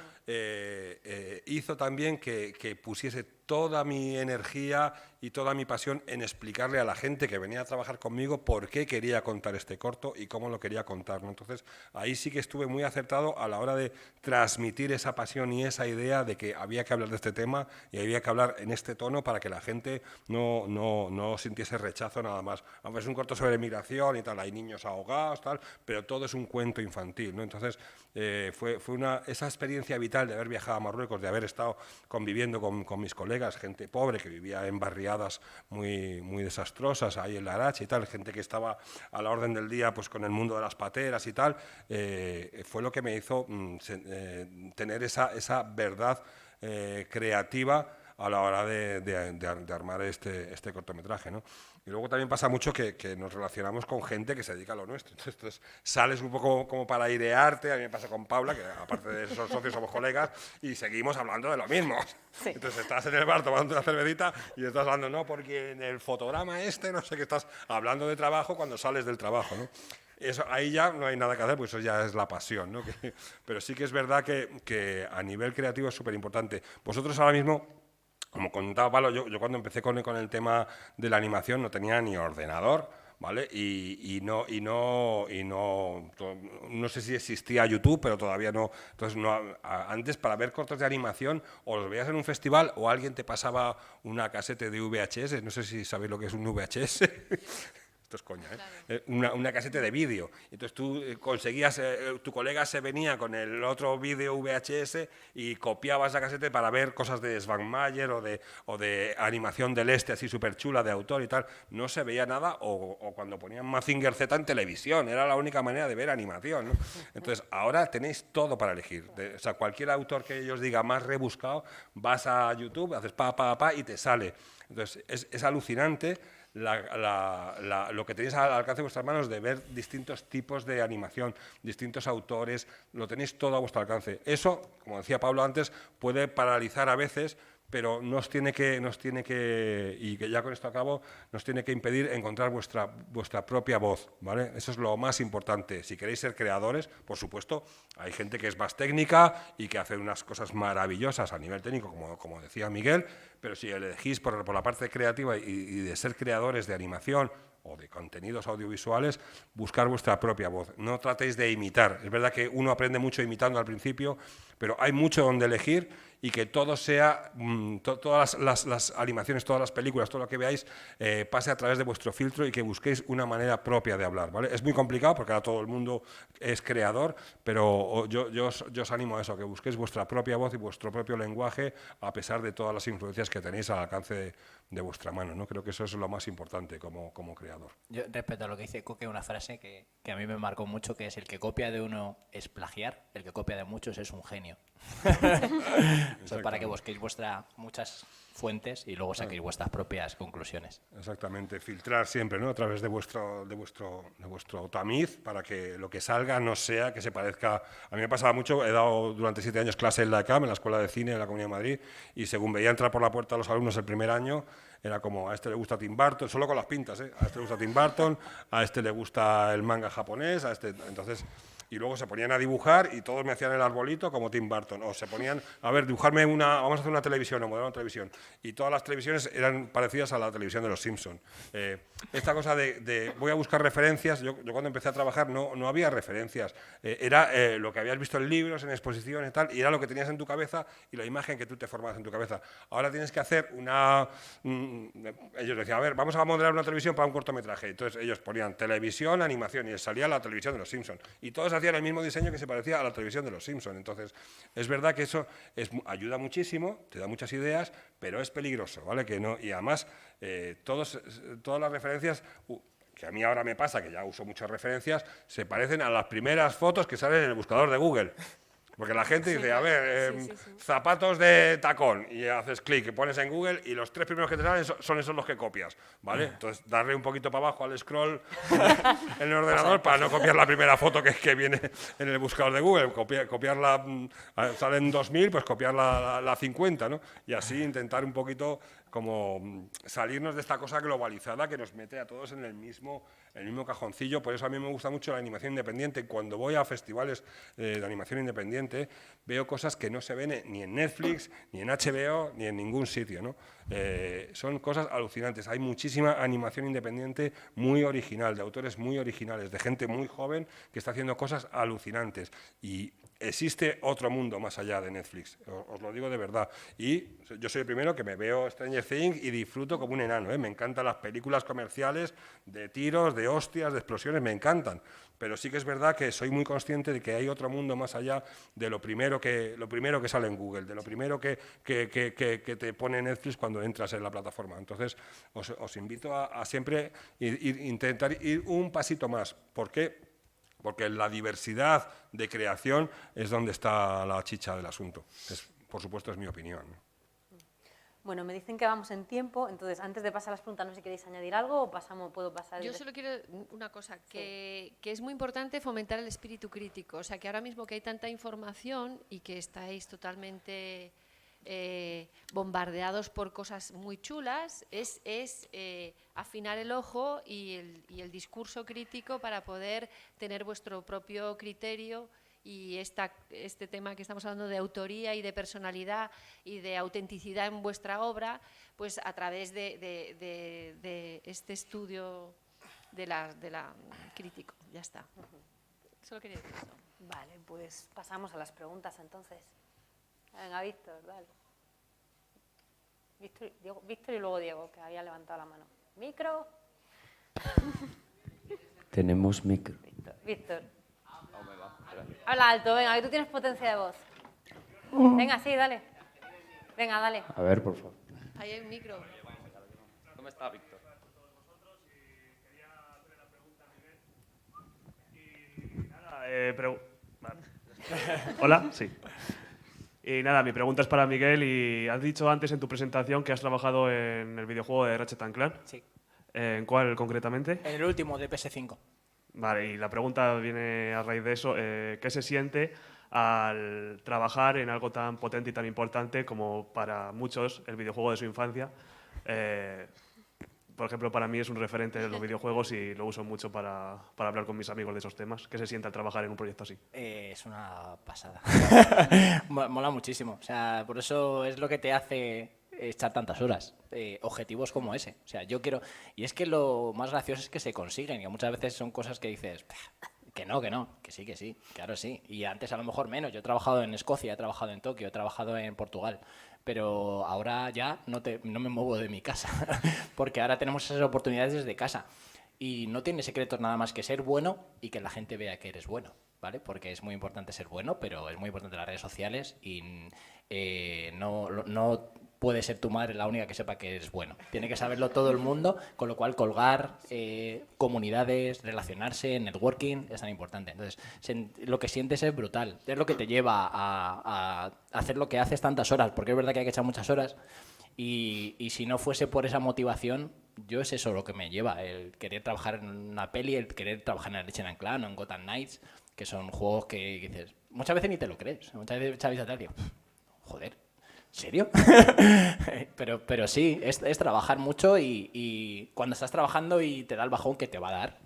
hizo también que pusiese toda mi energía y toda mi pasión en explicarle a la gente que venía a trabajar conmigo por qué quería contar este corto y cómo lo quería contar, ¿no? Entonces, ahí sí que estuve muy acertado a la hora de transmitir esa pasión y esa idea de que había que hablar de este tema y había que hablar en este tono para que la gente no sintiese rechazo nada más. Aunque es un corto sobre migración y tal, hay niños ahogados, tal, pero todo es un cuento infantil, ¿no? Entonces, fue esa experiencia vital de haber viajado a Marruecos, de haber estado conviviendo con mis colegas, gente pobre que vivía en barriadas muy desastrosas, ahí en Larache y tal, gente que estaba a la orden del día pues con el mundo de las pateras y tal, fue lo que me hizo tener esa verdad creativa a la hora de armar este cortometraje, ¿no? Y luego también pasa mucho que nos relacionamos con gente que se dedica a lo nuestro. Entonces sales un poco como para airearte. A mí me pasa con Paula, que aparte de ser socios somos colegas, y seguimos hablando de lo mismo. Sí. Entonces estás en el bar tomando una cervecita y estás hablando, no, porque en el fotograma no sé qué, estás hablando de trabajo cuando sales del trabajo, ¿no? Eso, ahí ya no hay nada que hacer, pues eso ya es la pasión, ¿no? Pero sí que es verdad que a nivel creativo es súper importante. Vosotros ahora mismo... Como contaba Pablo, yo cuando empecé con el tema de la animación no tenía ni ordenador, ¿vale? Y no sé si existía YouTube, pero todavía no. Entonces, antes para ver cortos de animación o los veías en un festival o alguien te pasaba una casete de VHS, no sé si sabéis lo que es un VHS. Esto es coña, ¿eh? Claro. Una casete de vídeo. Entonces tú conseguías, tu colega se venía con el otro vídeo VHS y copiabas la casete para ver cosas de Svankmajer o de animación del este, así súper chula, de autor y tal. No se veía nada, o cuando ponían Mazinger Z en televisión, era la única manera de ver animación, ¿no? Entonces ahora tenéis todo para elegir. O sea, cualquier autor que ellos diga más rebuscado, vas a YouTube, haces pa y te sale. Entonces es alucinante lo que tenéis al alcance de vuestras manos de ver distintos tipos de animación, distintos autores, lo tenéis todo a vuestro alcance. Eso, como decía Pablo antes, puede paralizar a veces, pero nos tiene que, y que ya con esto acabo, nos tiene que impedir encontrar vuestra propia voz, ¿vale? Eso es lo más importante. Si queréis ser creadores, por supuesto, hay gente que es más técnica y que hace unas cosas maravillosas a nivel técnico, como decía Miguel, pero si elegís por la parte creativa y de ser creadores de animación o de contenidos audiovisuales, buscar vuestra propia voz. No tratéis de imitar. Es verdad que uno aprende mucho imitando al principio, pero hay mucho donde elegir y que todo sea, todas las animaciones, todas las películas, todo lo que veáis, pase a través de vuestro filtro y que busquéis una manera propia de hablar, ¿vale? Es muy complicado porque ahora todo el mundo es creador, pero yo os animo a eso, que busquéis vuestra propia voz y vuestro propio lenguaje a pesar de todas las influencias que tenéis al alcance de vuestra mano, ¿no? Creo que eso es lo más importante como creador. Yo, respecto a lo que dice Coque, una frase que a mí me marcó mucho, que es: el que copia de uno es plagiar, el que copia de muchos es un genio. Eso es para que busquéis muchas fuentes y luego saquéis vuestras propias conclusiones. Exactamente, filtrar siempre, ¿no? A través de vuestro tamiz para que lo que salga no sea que se parezca. A mí me pasaba mucho, he dado durante 7 años clase en la ECAM, en la Escuela de Cine de la Comunidad de Madrid, y según veía entrar por la puerta a los alumnos el primer año, era como: a este le gusta Tim Burton, solo con las pintas, ¿eh? A este le gusta Tim Burton, a este le gusta el manga japonés, a este... Entonces, y luego se ponían a dibujar y todos me hacían el arbolito como Tim Burton, o se ponían, a ver, dibujarme vamos a hacer una televisión o modelar una televisión, y todas las televisiones eran parecidas a la televisión de los Simpson. Esta cosa de voy a buscar referencias, yo cuando empecé a trabajar no había referencias, era lo que habías visto en libros, en exposiciones y tal, y era lo que tenías en tu cabeza y la imagen que tú te formabas en tu cabeza. Ahora tienes que hacer ellos decían: a ver, vamos a modelar una televisión para un cortometraje, entonces ellos ponían televisión, animación, y les salía la televisión de los Simpson, y todos hacían el mismo diseño que se parecía a la televisión de los Simpson. Entonces, es verdad que eso ayuda muchísimo, te da muchas ideas, pero es peligroso, ¿vale? Que no, y además, todas las referencias, que a mí ahora me pasa, que ya uso muchas referencias, se parecen a las primeras fotos que salen en el buscador de Google. Porque la gente dice: a ver, zapatos de tacón, y haces clic, y pones en Google, y los 3 primeros que te salen son esos los que copias, ¿vale? Entonces, darle un poquito para abajo al scroll en el ordenador para no copiar la primera foto que viene en el buscador de Google, copiarla, salen 2000, pues copiar la 50, ¿no? Y así intentar un poquito como salirnos de esta cosa globalizada que nos mete a todos en el mismo cajoncillo. Por eso a mí me gusta mucho la animación independiente. Cuando voy a festivales de animación independiente, veo cosas que no se ven ni en Netflix, ni en HBO, ni en ningún sitio, ¿no? Son cosas alucinantes. Hay muchísima animación independiente muy original, de autores muy originales, de gente muy joven que está haciendo cosas alucinantes. Y existe otro mundo más allá de Netflix, os lo digo de verdad. Y yo soy el primero que me veo Stranger Things y disfruto como un enano, ¿eh? Me encantan las películas comerciales de tiros, de hostias, de explosiones, me encantan. Pero sí que es verdad que soy muy consciente de que hay otro mundo más allá de lo primero que sale en Google, de lo primero que te pone Netflix cuando entras en la plataforma. Entonces, os invito a siempre intentar ir un pasito más. ¿Por qué? Porque la diversidad de creación es donde está la chicha del asunto. Por supuesto, es mi opinión. Bueno, me dicen que vamos en tiempo, entonces antes de pasar a las preguntas, no sé si queréis añadir algo o puedo pasar. Yo solo quiero una cosa, que es muy importante fomentar el espíritu crítico. O sea, que ahora mismo que hay tanta información y que estáis totalmente bombardeados por cosas muy chulas, es afinar el ojo y el discurso crítico para poder tener vuestro propio criterio. Y este tema que estamos hablando de autoría y de personalidad y de autenticidad en vuestra obra, pues a través de este estudio de la crítico. Ya está. Solo quería decir eso. Vale, pues pasamos a las preguntas entonces. Venga, Víctor, dale. Víctor y luego Diego, que había levantado la mano. ¿Micro? Tenemos micro. Víctor. Habla alto, venga, que tú tienes potencia de voz. Venga, sí, dale. Venga, dale. A ver, por favor. Ahí hay un micro. ¿Cómo está, Víctor? Hola, sí. Y nada, mi pregunta es para Miguel. Y has dicho antes en tu presentación que has trabajado en el videojuego de Ratchet & Clank. Sí. ¿En cuál concretamente? En el último de PS5. Vale, y la pregunta viene a raíz de eso. ¿Qué se siente al trabajar en algo tan potente y tan importante como para muchos el videojuego de su infancia? Por ejemplo, para mí es un referente de los videojuegos y lo uso mucho para hablar con mis amigos de esos temas. ¿Qué se siente al trabajar en un proyecto así? Es una pasada. Mola muchísimo. O sea, por eso es lo que te hace echar tantas horas. Objetivos como ese. O sea, yo quiero... Y es que lo más gracioso es que se consiguen. Y muchas veces son cosas que dices... Que no, que sí, claro sí. Y antes a lo mejor menos. Yo he trabajado en Escocia, he trabajado en Tokio, he trabajado en Portugal. Pero ahora ya no me muevo de mi casa. Porque ahora tenemos esas oportunidades desde casa. Y no tiene secretos nada más que ser bueno y que la gente vea que eres bueno, ¿vale? Porque es muy importante ser bueno, pero es muy importante las redes sociales y no puede ser tu madre la única que sepa que eres bueno. Tiene que saberlo todo el mundo, con lo cual colgar comunidades, relacionarse, networking, es tan importante. Entonces, lo que sientes es brutal. Es lo que te lleva a hacer lo que haces tantas horas, porque es verdad que hay que echar muchas horas. Y si no fuese por esa motivación, yo es eso lo que me lleva, el querer trabajar en una peli, el querer trabajar en Ratchet & Clank o en Gotham Knights, que son juegos que dices, muchas veces ni te lo crees, muchas veces Xavi tal, digo, joder, ¿en serio? pero sí, es trabajar mucho y cuando estás trabajando y te da el bajón que te va a dar,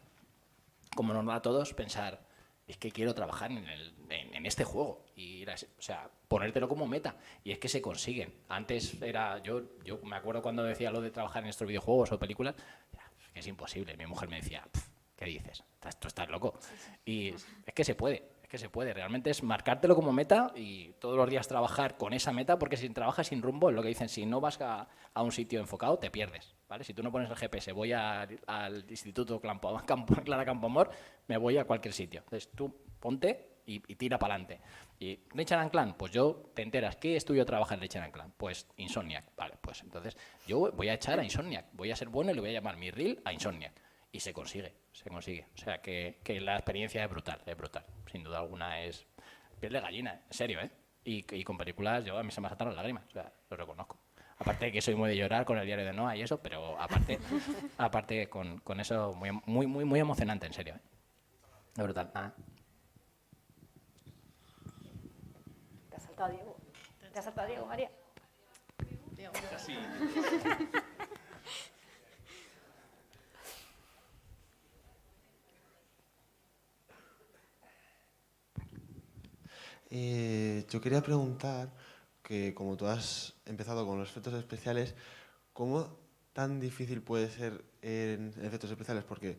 como nos da a todos, pensar, es que quiero trabajar en este juego y o sea, ponértelo como meta y es que se consiguen. Antes era yo me acuerdo cuando decía lo de trabajar en estos videojuegos o películas, que es imposible. Mi mujer me decía, ¿qué dices? Tú estás loco. Y es que se puede, realmente es marcártelo como meta y todos los días trabajar con esa meta, porque si trabajas sin rumbo, es lo que dicen, si no vas a un sitio enfocado, te pierdes, ¿vale? Si tú no pones el GPS, voy al Instituto Clara Campoamor, me voy a cualquier sitio. Entonces tú ponte y tira para adelante. Y Ratchet & Clank, pues yo te enteras, ¿qué estudio trabaja en Ratchet & Clank? Pues Insomniac, vale, pues entonces yo voy a echar a Insomniac, voy a ser bueno y le voy a llamar mi reel a Insomniac. Y se consigue. O sea, que la experiencia es brutal. Sin duda alguna es piel de gallina, en serio, ¿eh? Y con películas, a mí se me saltaron las lágrimas, o sea, lo reconozco. Aparte de que soy muy de llorar con el diario de Noah y eso, pero aparte con eso, muy emocionante, en serio, ¿eh? Es brutal. Te has saltado Diego, María. Casi. Yo quería preguntar que como tú has empezado con los efectos especiales, ¿cómo tan difícil puede ser en efectos especiales? Porque,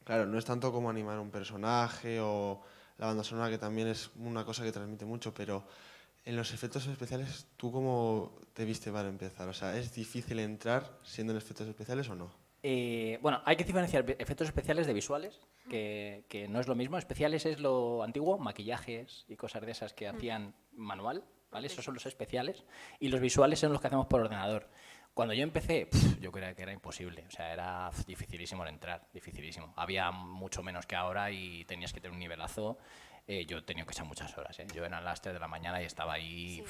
claro, no es tanto como animar un personaje o la banda sonora, que también es una cosa que transmite mucho, pero en los efectos especiales, ¿tú cómo te viste para empezar? O sea, ¿es difícil entrar siendo en efectos especiales o no? Bueno, hay que diferenciar efectos especiales de visuales, que no es lo mismo. Especiales es lo antiguo, maquillajes y cosas de esas que hacían manual, ¿vale? Esos son los especiales. Y los visuales son los que hacemos por ordenador. Cuando yo empecé, yo creía que era imposible. O sea, era dificilísimo entrar, dificilísimo. Había mucho menos que ahora y tenías que tener un nivelazo. Yo he tenido que echar muchas horas, ¿eh? Yo era a las 3 de la mañana y estaba ahí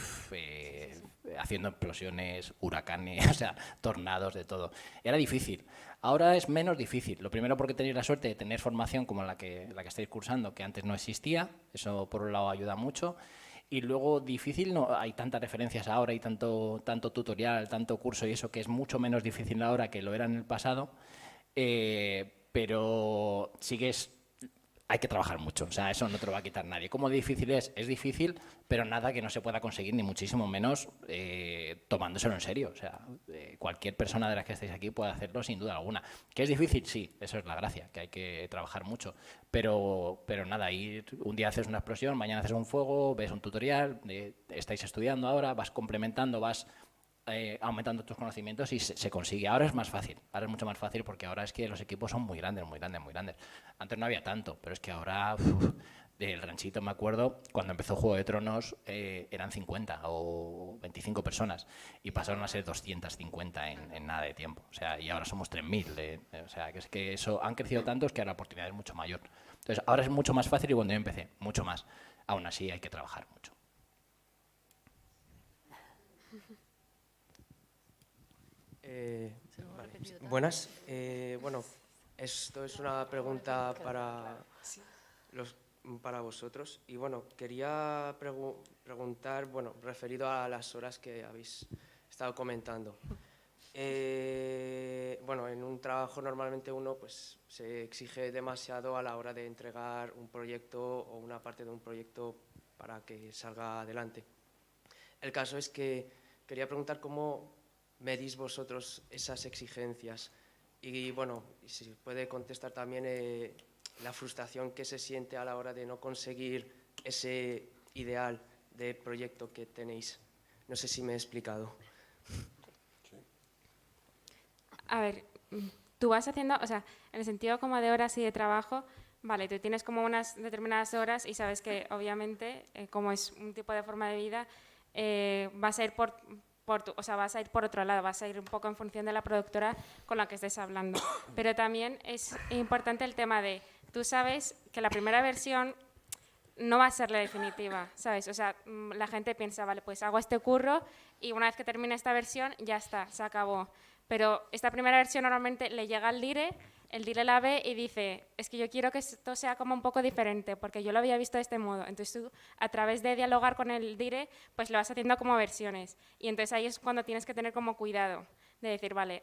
haciendo explosiones, huracanes, o sea, tornados, de todo. Era difícil. Ahora es menos difícil. Lo primero porque tenéis la suerte de tener formación como la que estáis cursando, que antes no existía. Eso por un lado ayuda mucho. Y luego difícil, no hay tantas referencias ahora y tanto tutorial, tanto curso y eso, que es mucho menos difícil ahora que lo era en el pasado. Pero sigues... Hay que trabajar mucho, o sea, eso no te lo va a quitar nadie. ¿Cómo difícil es? Es difícil, pero nada que no se pueda conseguir, ni muchísimo menos tomándoselo en serio. O sea, cualquier persona de las que estáis aquí puede hacerlo sin duda alguna. ¿Que es difícil? Sí, eso es la gracia, que hay que trabajar mucho. Pero nada, ahí un día haces una explosión, mañana haces un fuego, ves un tutorial, estáis estudiando ahora, vas complementando, vas... aumentando tus conocimientos y se consigue. Ahora es más fácil, ahora es mucho más fácil porque ahora es que los equipos son muy grandes. Antes no había tanto, pero es que ahora del ranchito me acuerdo cuando empezó Juego de Tronos eran 50 o 25 personas y pasaron a ser 250 en nada de tiempo. O sea, y ahora somos 3.000. O sea, que es que eso han crecido tanto, es que ahora la oportunidad es mucho mayor. Entonces, ahora es mucho más fácil y cuando yo empecé, mucho más. Aún así hay que trabajar mucho. Buenas. Bueno, esto es una pregunta para vosotros. Y bueno, quería preguntar, bueno, referido a las horas que habéis estado comentando. Bueno, en un trabajo normalmente uno pues se exige demasiado a la hora de entregar un proyecto o una parte de un proyecto para que salga adelante. El caso es que quería preguntar cómo medís vosotros esas exigencias y bueno, si puede contestar también la frustración que se siente a la hora de no conseguir ese ideal de proyecto que tenéis. No sé si me he explicado. A ver, tú vas haciendo, o sea, en el sentido como de horas y de trabajo, vale, tú tienes como unas determinadas horas y sabes que obviamente, como es un tipo de forma de vida, vas a ir vas a ir por otro lado, vas a ir un poco en función de la productora con la que estés hablando. Pero también es importante el tema de, tú sabes que la primera versión no va a ser la definitiva, ¿sabes? O sea, la gente piensa, vale, pues hago este curro y una vez que termine esta versión, ya está, se acabó. Pero esta primera versión normalmente le llega al dire, el dire la ve y dice, es que yo quiero que esto sea como un poco diferente, porque yo lo había visto de este modo. Entonces tú, a través de dialogar con el dire, pues lo vas haciendo como versiones. Y entonces ahí es cuando tienes que tener como cuidado de decir, vale,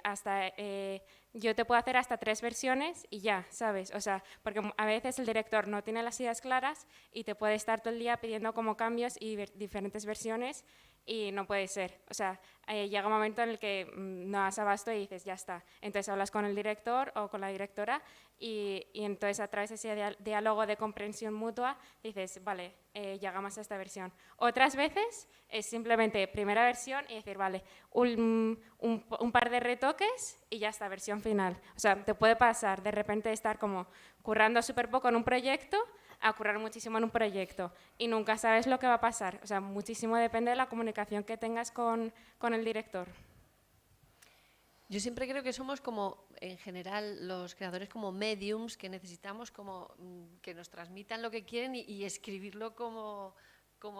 yo te puedo hacer hasta 3 versiones y ya, ¿sabes? O sea, porque a veces el director no tiene las ideas claras y te puede estar todo el día pidiendo como cambios y diferentes versiones y no puede ser. O sea, llega un momento en el que no das abasto y dices, ya está. Entonces hablas con el director o con la directora y entonces a través de ese diálogo de comprensión mutua dices, vale, llegamos a esta versión. Otras veces es simplemente primera versión y decir, vale, un par de retoques y ya está, versión final. O sea, te puede pasar de repente estar como currando súper poco en un proyecto a currar muchísimo en un proyecto y nunca sabes lo que va a pasar. O sea, muchísimo depende de la comunicación que tengas con el director. Yo siempre creo que somos como, en general, los creadores como mediums que necesitamos como que nos transmitan lo que quieren y escribirlo como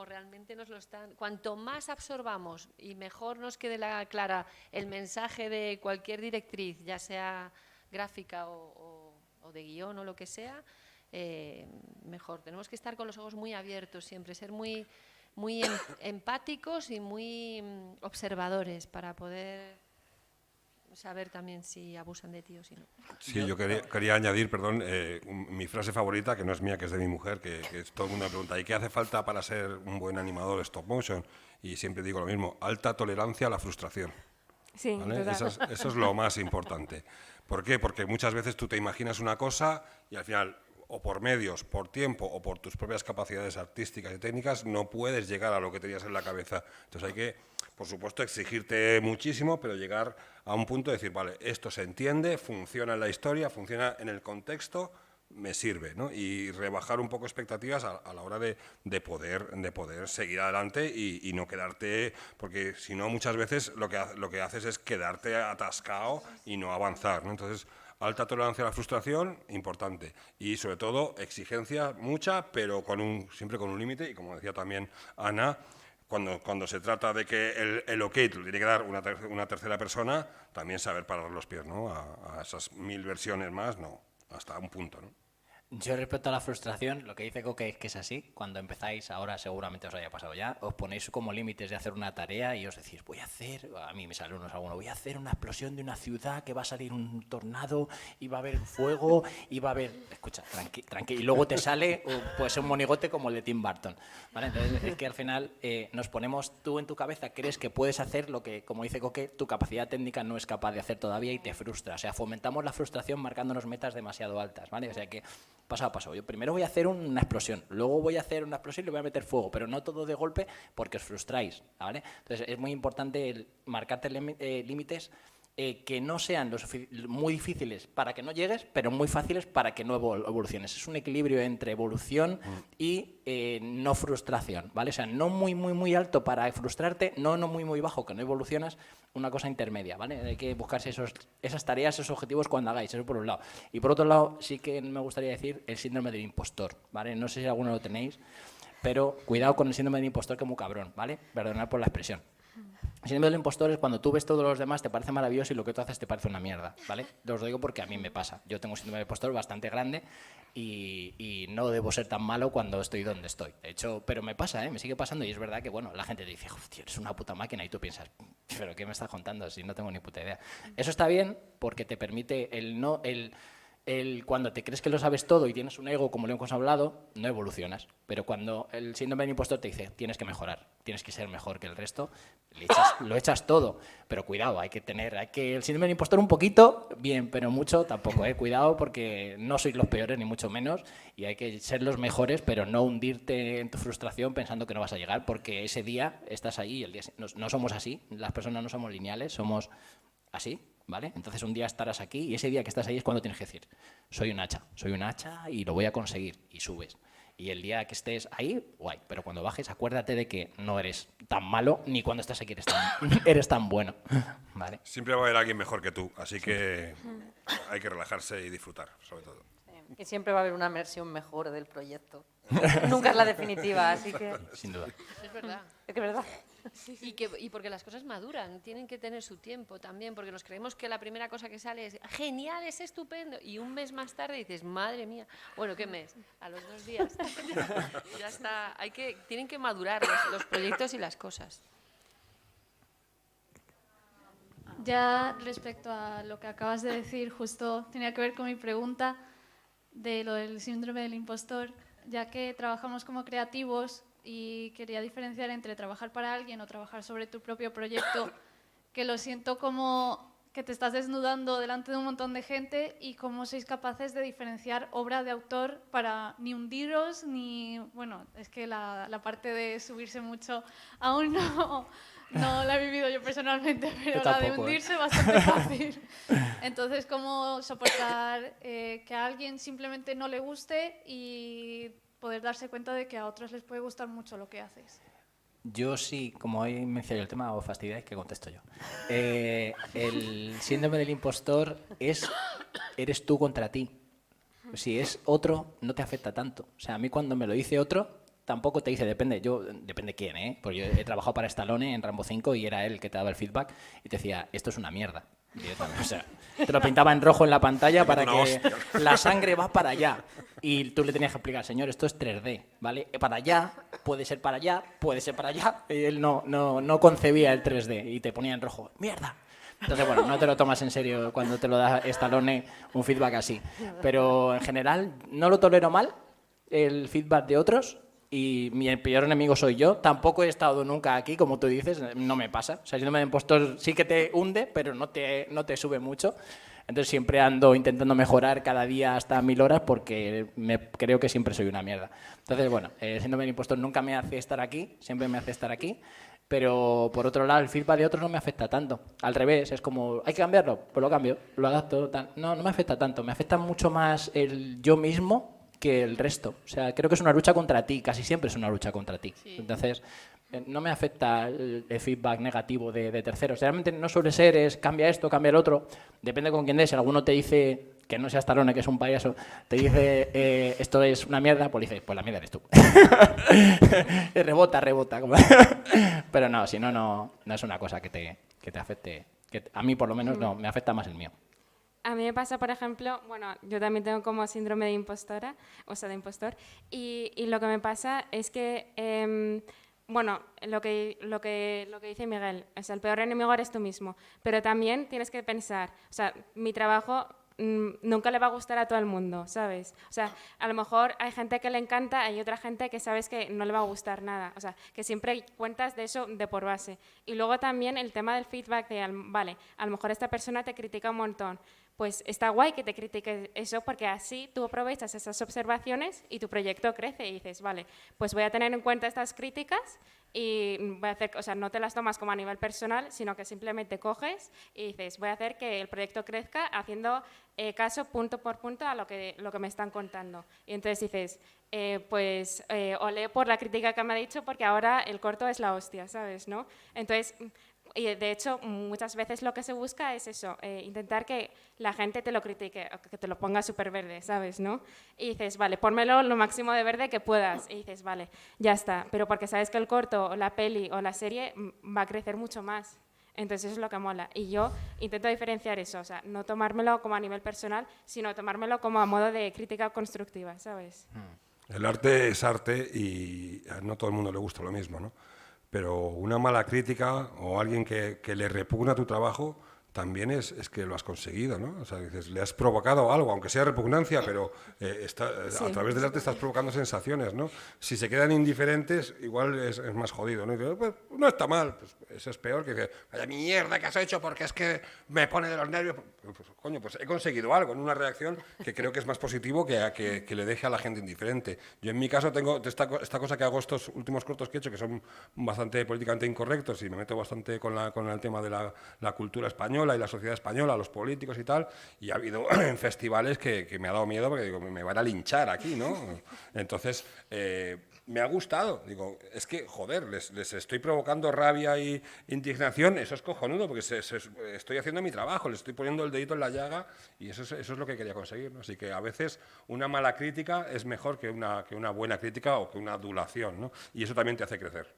realmente nos lo están. Cuanto más absorbamos y mejor nos quede clara el mensaje de cualquier directriz, ya sea gráfica o de guión o lo que sea, mejor. Tenemos que estar con los ojos muy abiertos siempre, ser muy empáticos y muy observadores para poder saber también si abusan de ti o si no. Sí, yo quería añadir, perdón, mi frase favorita, que no es mía, que es de mi mujer, que todo el mundo me pregunta, ¿y qué hace falta para ser un buen animador stop motion? Y siempre digo lo mismo, alta tolerancia a la frustración. Sí, ¿vale? total. Eso es lo más importante. ¿Por qué? Porque muchas veces tú te imaginas una cosa y al final, o por medios, por tiempo o por tus propias capacidades artísticas y técnicas, no puedes llegar a lo que tenías en la cabeza. Entonces hay que, por supuesto, exigirte muchísimo, pero llegar a un punto de decir, vale, esto se entiende, funciona en la historia, funciona en el contexto, me sirve, ¿no? Y rebajar un poco expectativas a la hora de poder seguir adelante y no quedarte, porque si no muchas veces lo que haces es quedarte atascado y no avanzar, ¿no? Entonces, alta tolerancia a la frustración, importante. Y sobre todo, exigencia mucha, pero siempre con un límite. Y como decía también Ana, cuando se trata de que el ok te lo tiene que dar una tercera persona, también saber parar los pies, ¿no? A esas 1000 versiones más, no, hasta un punto, ¿no? Yo respecto a la frustración, lo que dice Coque es que es así. Cuando empezáis, ahora seguramente os haya pasado ya, os ponéis como límites de hacer una tarea y os decís, a mí mis alumnos algunos, voy a hacer una explosión de una ciudad, que va a salir un tornado y va a haber fuego y va a haber... Escucha, tranqui, y luego te sale pues un monigote como el de Tim Burton, ¿vale? Entonces es que al final nos ponemos, tú en tu cabeza crees que puedes hacer lo que, como dice Coque, tu capacidad técnica no es capaz de hacer todavía y te frustra. O sea, fomentamos la frustración marcándonos metas demasiado altas, ¿vale? O sea que paso a paso. Yo primero voy a hacer una explosión, luego voy a hacer una explosión y le voy a meter fuego, pero no todo de golpe porque os frustráis, ¿vale? Entonces es muy importante marcarte límites que no sean muy difíciles para que no llegues, pero muy fáciles para que no evoluciones. Es un equilibrio entre evolución y no frustración, ¿vale? O sea, no muy alto para frustrarte, no muy bajo que no evolucionas, una cosa intermedia, ¿vale? Hay que buscarse esas tareas, esos objetivos cuando hagáis, eso por un lado. Y por otro lado, sí que me gustaría decir el síndrome del impostor, ¿vale? No sé si alguno lo tenéis, pero cuidado con el síndrome del impostor, que es muy cabrón, ¿vale? Perdonad por la expresión. síndrome del impostor es cuando tú ves todos los demás, te parece maravilloso y lo que tú haces te parece una mierda, ¿vale? Os lo digo porque a mí me pasa. Yo tengo un síndrome del impostor bastante grande y no debo ser tan malo cuando estoy donde estoy. De hecho, pero me pasa, ¿eh? Me sigue pasando y es verdad que, bueno, la gente te dice, tío, eres una puta máquina y tú piensas, ¿pero qué me estás contando si no tengo ni puta idea? Eso está bien porque te permite cuando te crees que lo sabes todo y tienes un ego, como lo hemos hablado, no evolucionas. Pero cuando el síndrome del impostor te dice, tienes que mejorar, tienes que ser mejor que el resto, lo echas todo. Pero cuidado, el síndrome del impostor un poquito, bien, pero mucho tampoco, cuidado porque no sois los peores ni mucho menos y hay que ser los mejores, pero no hundirte en tu frustración pensando que no vas a llegar porque ese día estás ahí y el día no somos así, las personas no somos lineales, somos así. ¿Vale? Entonces un día estarás aquí y ese día que estás ahí es cuando tienes que decir, soy un hacha y lo voy a conseguir y subes. Y el día que estés ahí, guay, pero cuando bajes acuérdate de que no eres tan malo ni cuando estás aquí eres tan bueno. ¿Vale? Siempre va a haber alguien mejor que tú, así que hay que relajarse y disfrutar, sobre todo. Sí, y siempre va a haber una versión mejor del proyecto. Nunca es la definitiva, así que... Sin duda. Es verdad. Es que es verdad. Y porque las cosas maduran, tienen que tener su tiempo también, porque nos creemos que la primera cosa que sale es genial, es estupendo, y un mes más tarde dices, madre mía, bueno, ¿qué mes? A los 2 días. Ya está, tienen que madurar los proyectos y las cosas. Ya respecto a lo que acabas de decir, justo tenía que ver con mi pregunta de lo del síndrome del impostor, ya que trabajamos como creativos y quería diferenciar entre trabajar para alguien o trabajar sobre tu propio proyecto, que lo siento como que te estás desnudando delante de un montón de gente y cómo sois capaces de diferenciar obra de autor para ni hundiros ni... Bueno, es que la parte de subirse mucho aún no la he vivido yo personalmente, pero yo la de tampoco, hundirse bastante fácil. Entonces, ¿cómo soportar que a alguien simplemente no le guste y poder darse cuenta de que a otros les puede gustar mucho lo que haces? Yo sí, como hoy mencioné el tema, o fastidiáis que contesto yo. El síndrome del impostor eres tú contra ti. Si es otro, no te afecta tanto. O sea, a mí cuando me lo dice otro, tampoco te dice, depende quién, ¿eh? Porque yo he trabajado para Stallone en Rambo 5 y era él el que te daba el feedback y te decía, esto es una mierda. O sea, te lo pintaba en rojo en la pantalla para que la sangre va para allá. Y tú le tenías que explicar, señor, esto es 3D, ¿vale? Para allá, puede ser para allá, puede ser para allá. Y él no concebía el 3D y te ponía en rojo, ¡mierda! Entonces, bueno, no te lo tomas en serio cuando te lo da Stallone un feedback así. Pero en general no lo tolero mal, el feedback de otros. Y mi peor enemigo soy yo. Tampoco he estado nunca aquí, como tú dices, no me pasa. O sea, síndrome de impostor sí que te hunde, pero no te sube mucho. Entonces siempre ando intentando mejorar cada día hasta 1000 horas porque creo que siempre soy una mierda. Entonces, bueno, el síndrome del impostor nunca me hace estar aquí, siempre me hace estar aquí. Pero, por otro lado, el feedback de otros no me afecta tanto. Al revés, es como, ¿hay que cambiarlo? Pues lo cambio, lo adapto. Tal. No me afecta tanto. Me afecta mucho más el yo mismo que el resto. O sea, creo que es una lucha contra ti, casi siempre es una lucha contra ti. Sí. Entonces, no me afecta el feedback negativo de terceros. Realmente no suele ser, es cambia esto, cambia el otro. Depende con quién des. Si alguno te dice, que no sea Stallone, que es un payaso, te dice, esto es una mierda, pues le dices, pues la mierda eres tú. rebota. Pero no, si no es una cosa que te afecte. Que a mí, por lo menos, no, me afecta más el mío. A mí me pasa, por ejemplo, bueno, yo también tengo como síndrome de impostora, o sea, de impostor, y lo que me pasa es que, bueno, lo que dice Miguel, o sea, el peor enemigo eres tú mismo, pero también tienes que pensar, o sea, mi trabajo nunca le va a gustar a todo el mundo, ¿sabes? O sea, a lo mejor hay gente que le encanta, hay otra gente que sabes que no le va a gustar nada, o sea, que siempre cuentas de eso de por base. Y luego también el tema del feedback de, vale, a lo mejor esta persona te critica un montón, pues está guay que te critique eso porque así tú aprovechas esas observaciones y tu proyecto crece y dices, vale, pues voy a tener en cuenta estas críticas y voy a hacer, o sea, no te las tomas como a nivel personal, sino que simplemente coges y dices, voy a hacer que el proyecto crezca haciendo caso punto por punto a lo que me están contando. Y entonces dices, olé por la crítica que me ha dicho porque ahora el corto es la hostia, ¿sabes? ¿No? Entonces, Y de hecho, muchas veces lo que se busca es eso, intentar que la gente te lo critique, o que te lo ponga súper verde, ¿sabes? ¿No? Y dices, vale, pónmelo lo máximo de verde que puedas. Y dices, vale, ya está. Pero porque sabes que el corto, o la peli, o la serie va a crecer mucho más. Entonces eso es lo que mola. Y yo intento diferenciar eso, o sea, no tomármelo como a nivel personal, sino tomármelo como a modo de crítica constructiva, ¿sabes? El arte es arte y a no todo el mundo le gusta lo mismo, ¿no? Pero una mala crítica o alguien que le repugna tu trabajo también es que lo has conseguido, ¿no? O sea, dices, le has provocado algo, aunque sea repugnancia, pero a través del arte estás provocando sensaciones, ¿no? Si se quedan indiferentes, igual es más jodido, ¿no? Y dices, pues, no está mal, pues eso es peor que dices, vaya mierda que has hecho porque es que me pone de los nervios. Pues, coño, pues he conseguido algo, en una reacción que creo que es más positivo que le deje a la gente indiferente. Yo en mi caso tengo esta cosa que hago, estos últimos cortos que he hecho, que son bastante políticamente incorrectos y me meto bastante con el tema de la cultura española y la sociedad española, los políticos y tal, y ha habido en festivales que me ha dado miedo porque digo, me van a linchar aquí, ¿no? Entonces, me ha gustado, digo, es que, joder, les estoy provocando rabia y indignación, eso es cojonudo, porque estoy haciendo mi trabajo, les estoy poniendo el dedito en la llaga y eso es lo que quería conseguir, ¿no? Así que a veces una mala crítica es mejor que una buena crítica o que una adulación, ¿no? Y eso también te hace crecer.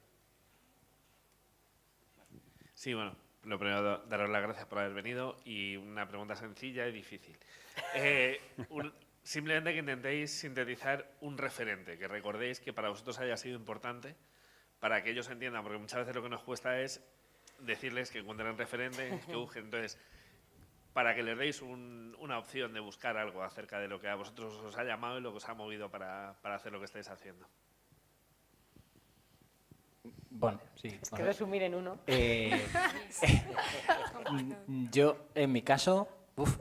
Sí, bueno, lo primero, daros las gracias por haber venido y una pregunta sencilla y difícil. Simplemente que intentéis sintetizar un referente, que recordéis que para vosotros haya sido importante, para que ellos entiendan, porque muchas veces lo que nos cuesta es decirles que encuentren referentes, que busquen. Entonces, para que les deis una opción de buscar algo acerca de lo que a vosotros os ha llamado y lo que os ha movido para hacer lo que estáis haciendo. Bueno, sí. Es que resumir en uno. Yo, en mi caso,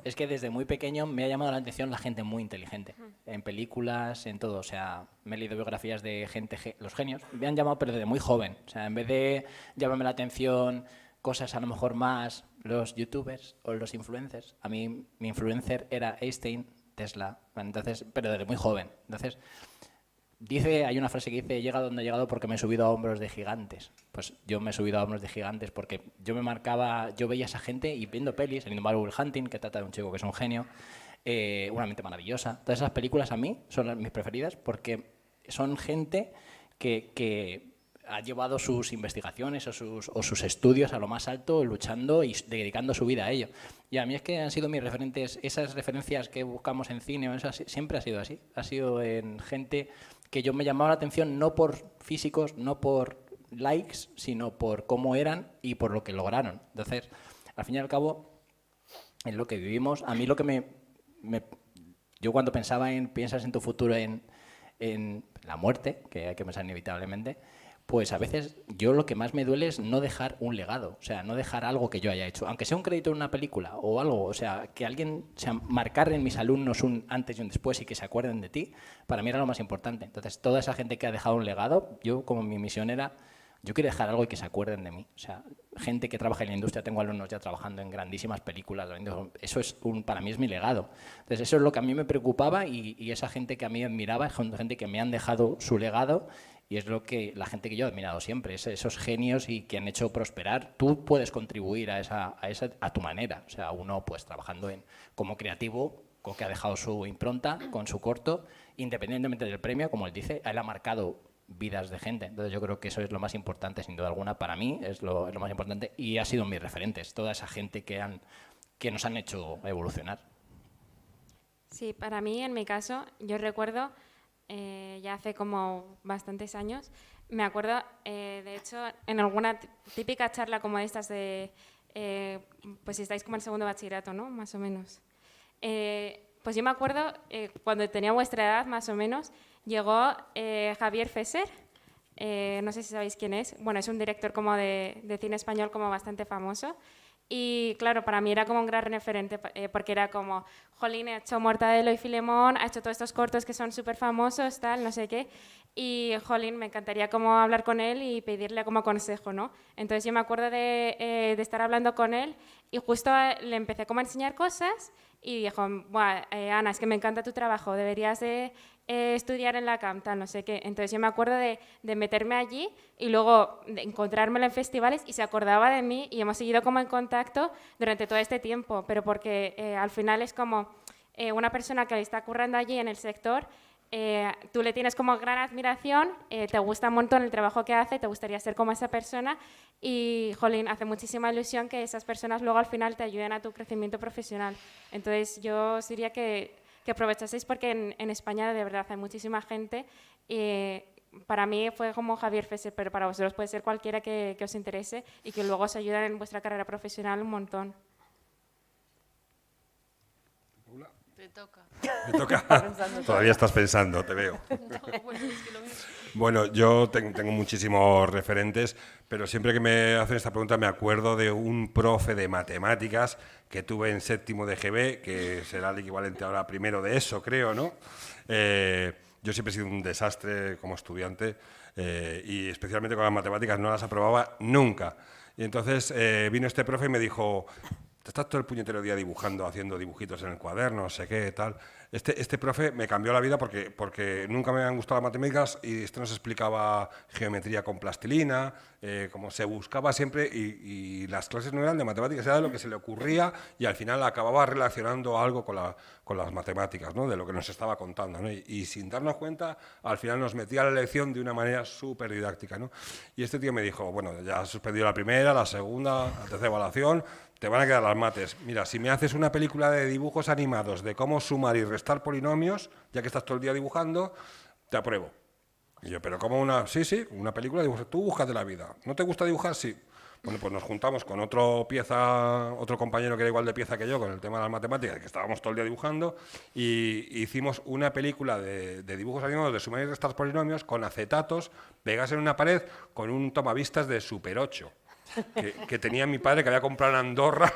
es que desde muy pequeño me ha llamado la atención la gente muy inteligente. En películas, en todo. O sea, me he leído biografías de gente, los genios. Me han llamado, pero desde muy joven. O sea, en vez de llamarme la atención cosas a lo mejor más los youtubers o los influencers. A mí, mi influencer era Einstein, Tesla. Entonces, pero desde muy joven. Entonces, hay una frase que dice, he llegado donde he llegado porque me he subido a hombros de gigantes. Pues yo me he subido a hombros de gigantes porque yo veía a esa gente y viendo pelis, el Indomable Hunting, que trata de un chico que es un genio, Una mente maravillosa. Todas esas películas a mí son mis preferidas porque son gente que ha llevado sus investigaciones o sus estudios a lo más alto, luchando y dedicando su vida a ello. Y a mí es que han sido mis referentes, esas referencias que buscamos en cine, siempre ha sido así. Ha sido en gente que yo me llamaba la atención no por físicos, no por likes, sino por cómo eran y por lo que lograron. Entonces, al fin y al cabo, en lo que vivimos, a mí lo que yo cuando piensas en tu futuro en la muerte, que hay que pensar inevitablemente, pues a veces yo lo que más me duele es no dejar un legado, o sea, no dejar algo que yo haya hecho, aunque sea un crédito en una película o algo, o sea, que alguien, o sea, marcar en mis alumnos un antes y un después y que se acuerden de ti, para mí era lo más importante. Entonces, toda esa gente que ha dejado un legado, yo como mi misión era, yo quiero dejar algo y que se acuerden de mí. O sea, gente que trabaja en la industria, tengo alumnos ya trabajando en grandísimas películas, eso es para mí es mi legado. Entonces, eso es lo que a mí me preocupaba y esa gente que a mí admiraba, es gente que me han dejado su legado. Y es la gente que yo he admirado siempre, esos genios y que han hecho prosperar. Tú puedes contribuir a tu manera. O sea, uno pues trabajando como creativo, con que ha dejado su impronta, con su corto, independientemente del premio, como él dice, él ha marcado vidas de gente. Entonces yo creo que eso es lo más importante, sin duda alguna, para mí es lo más importante y ha sido mis referentes, toda esa gente que nos han hecho evolucionar. Sí, para mí, en mi caso, yo recuerdo... ya hace como bastantes años, me acuerdo, de hecho, en alguna típica charla como estas de, pues si estáis como en segundo bachillerato, ¿no? Más o menos. Pues yo me acuerdo, cuando tenía vuestra edad, más o menos, llegó Javier Fesser, no sé si sabéis quién es, bueno, es un director como de cine español como bastante famoso. Y claro, para mí era como un gran referente, porque era como, jolín, ha hecho Mortadelo y Filemón, ha hecho todos estos cortos que son súper famosos, tal, no sé qué. y, jolín, me encantaría como hablar con él y pedirle como consejo, ¿no? Entonces yo me acuerdo de estar hablando con él y justo le empecé como a enseñar cosas y dijo, "Buah, Ana, es que me encanta tu trabajo, deberías de estudiar en la CAM, tal, no sé qué". Entonces yo me acuerdo de meterme allí y luego de encontrármelo en festivales y se acordaba de mí y hemos seguido como en contacto durante todo este tiempo, pero porque al final es como una persona que le está currando allí en el sector. Tú le tienes como gran admiración, te gusta un montón el trabajo que hace, te gustaría ser como esa persona y, jolín, hace muchísima ilusión que esas personas luego al final te ayuden a tu crecimiento profesional. Entonces yo os diría que aprovechaseis porque en España de verdad hay muchísima gente. Para mí fue como Javier Fesser, pero para vosotros puede ser cualquiera que os interese y que luego os ayuden en vuestra carrera profesional un montón. Te toca. Me toca. Todavía estás pensando, te veo. Bueno, yo tengo muchísimos referentes, pero siempre que me hacen esta pregunta me acuerdo de un profe de matemáticas que tuve en séptimo de GB, que será el equivalente ahora a primero de eso, creo, ¿no? Yo siempre he sido un desastre como estudiante y especialmente con las matemáticas no las aprobaba nunca. Y entonces vino este profe y me dijo: te estás todo el puñetero día dibujando, haciendo dibujitos en el cuaderno, no sé qué, tal. Este profe me cambió la vida porque nunca me han gustado las matemáticas y nos explicaba geometría con plastilina, como se buscaba siempre y las clases no eran de matemáticas, era de lo que se le ocurría y al final acababa relacionando algo con las matemáticas, ¿no? De lo que nos estaba contando, ¿no? Y sin darnos cuenta, al final nos metía la lección de una manera súper didáctica, ¿no? Y este tío me dijo: bueno, ya has suspendido la primera, la segunda, la tercera evaluación, te van a quedar las mates. Mira, si me haces una película de dibujos animados de cómo sumar y restar polinomios, ya que estás todo el día dibujando, te apruebo. Y yo, pero ¿cómo una...? Sí, una película de dibujos. Tú búscate la vida. ¿No te gusta dibujar? Sí. Bueno, pues nos juntamos con otro compañero que era igual de pieza que yo, con el tema de las matemáticas, que estábamos todo el día dibujando, y hicimos una película de dibujos animados de sumar y restar polinomios con acetatos pegados en una pared con un tomavistas de Super 8. Que tenía mi padre, que había comprado en Andorra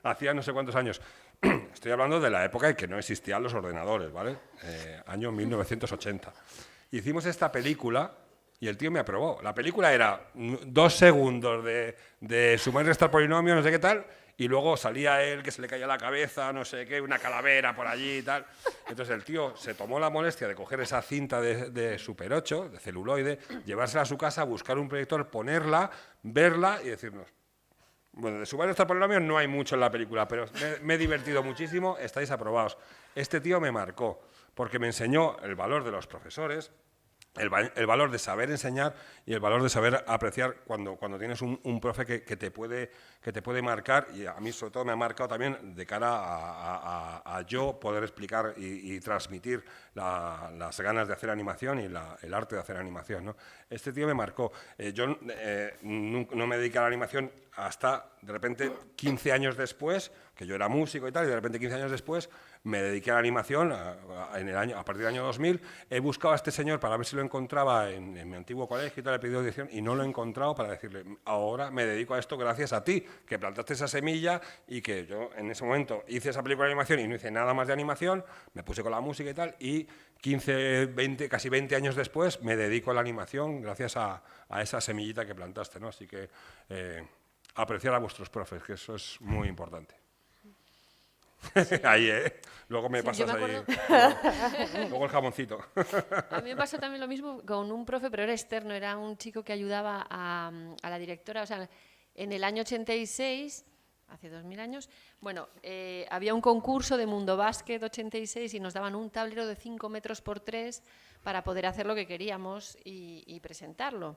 hacía no sé cuántos años. Estoy hablando de la época en que no existían los ordenadores, ¿vale? Año 1980. Hicimos esta película y el tío me aprobó. La película era 2 segundos de sumar y restar polinomios, no sé qué tal, y luego salía él, que se le caía la cabeza, no sé qué, una calavera por allí y tal. Entonces el tío se tomó la molestia de coger esa cinta de Super 8, de celuloide, llevársela a su casa, buscar un proyector, ponerla, verla y decirnos: bueno, de sumar y restar polinomios no hay mucho en la película, pero me he divertido muchísimo, estáis aprobados. Este tío me marcó, porque me enseñó el valor de los profesores, el valor de saber enseñar y el valor de saber apreciar cuando tienes un profe que te puede marcar, y a mí sobre todo me ha marcado también de cara a yo poder explicar y transmitir las ganas de hacer animación y el arte de hacer animación, ¿no? Este tío me marcó. Yo no me dediqué a la animación hasta, de repente, 15 años después, que yo era músico y tal, y de repente 15 años después me dediqué a la animación a partir del año 2000. He buscado a este señor para ver si lo encontraba en mi antiguo colegio y tal, le he pedido dirección y no lo he encontrado, para decirle: ahora me dedico a esto gracias a ti, que plantaste esa semilla y que yo en ese momento hice esa película de animación y no hice nada más de animación, me puse con la música y tal, y 15, 20, casi 20 años después me dedico a la animación gracias a esa semillita que plantaste, ¿no? Así que apreciar a vuestros profes, que eso es muy importante. Sí. Ahí, luego me pasas ahí. Luego el jamoncito. A mí me pasó también lo mismo con un profe, pero era externo, era un chico que ayudaba a la directora. O sea, en el año 86, hace 2000 años, bueno, había un concurso de Mundo Básquet 86 y nos daban un tablero de 5 metros por 3 para poder hacer lo que queríamos y presentarlo.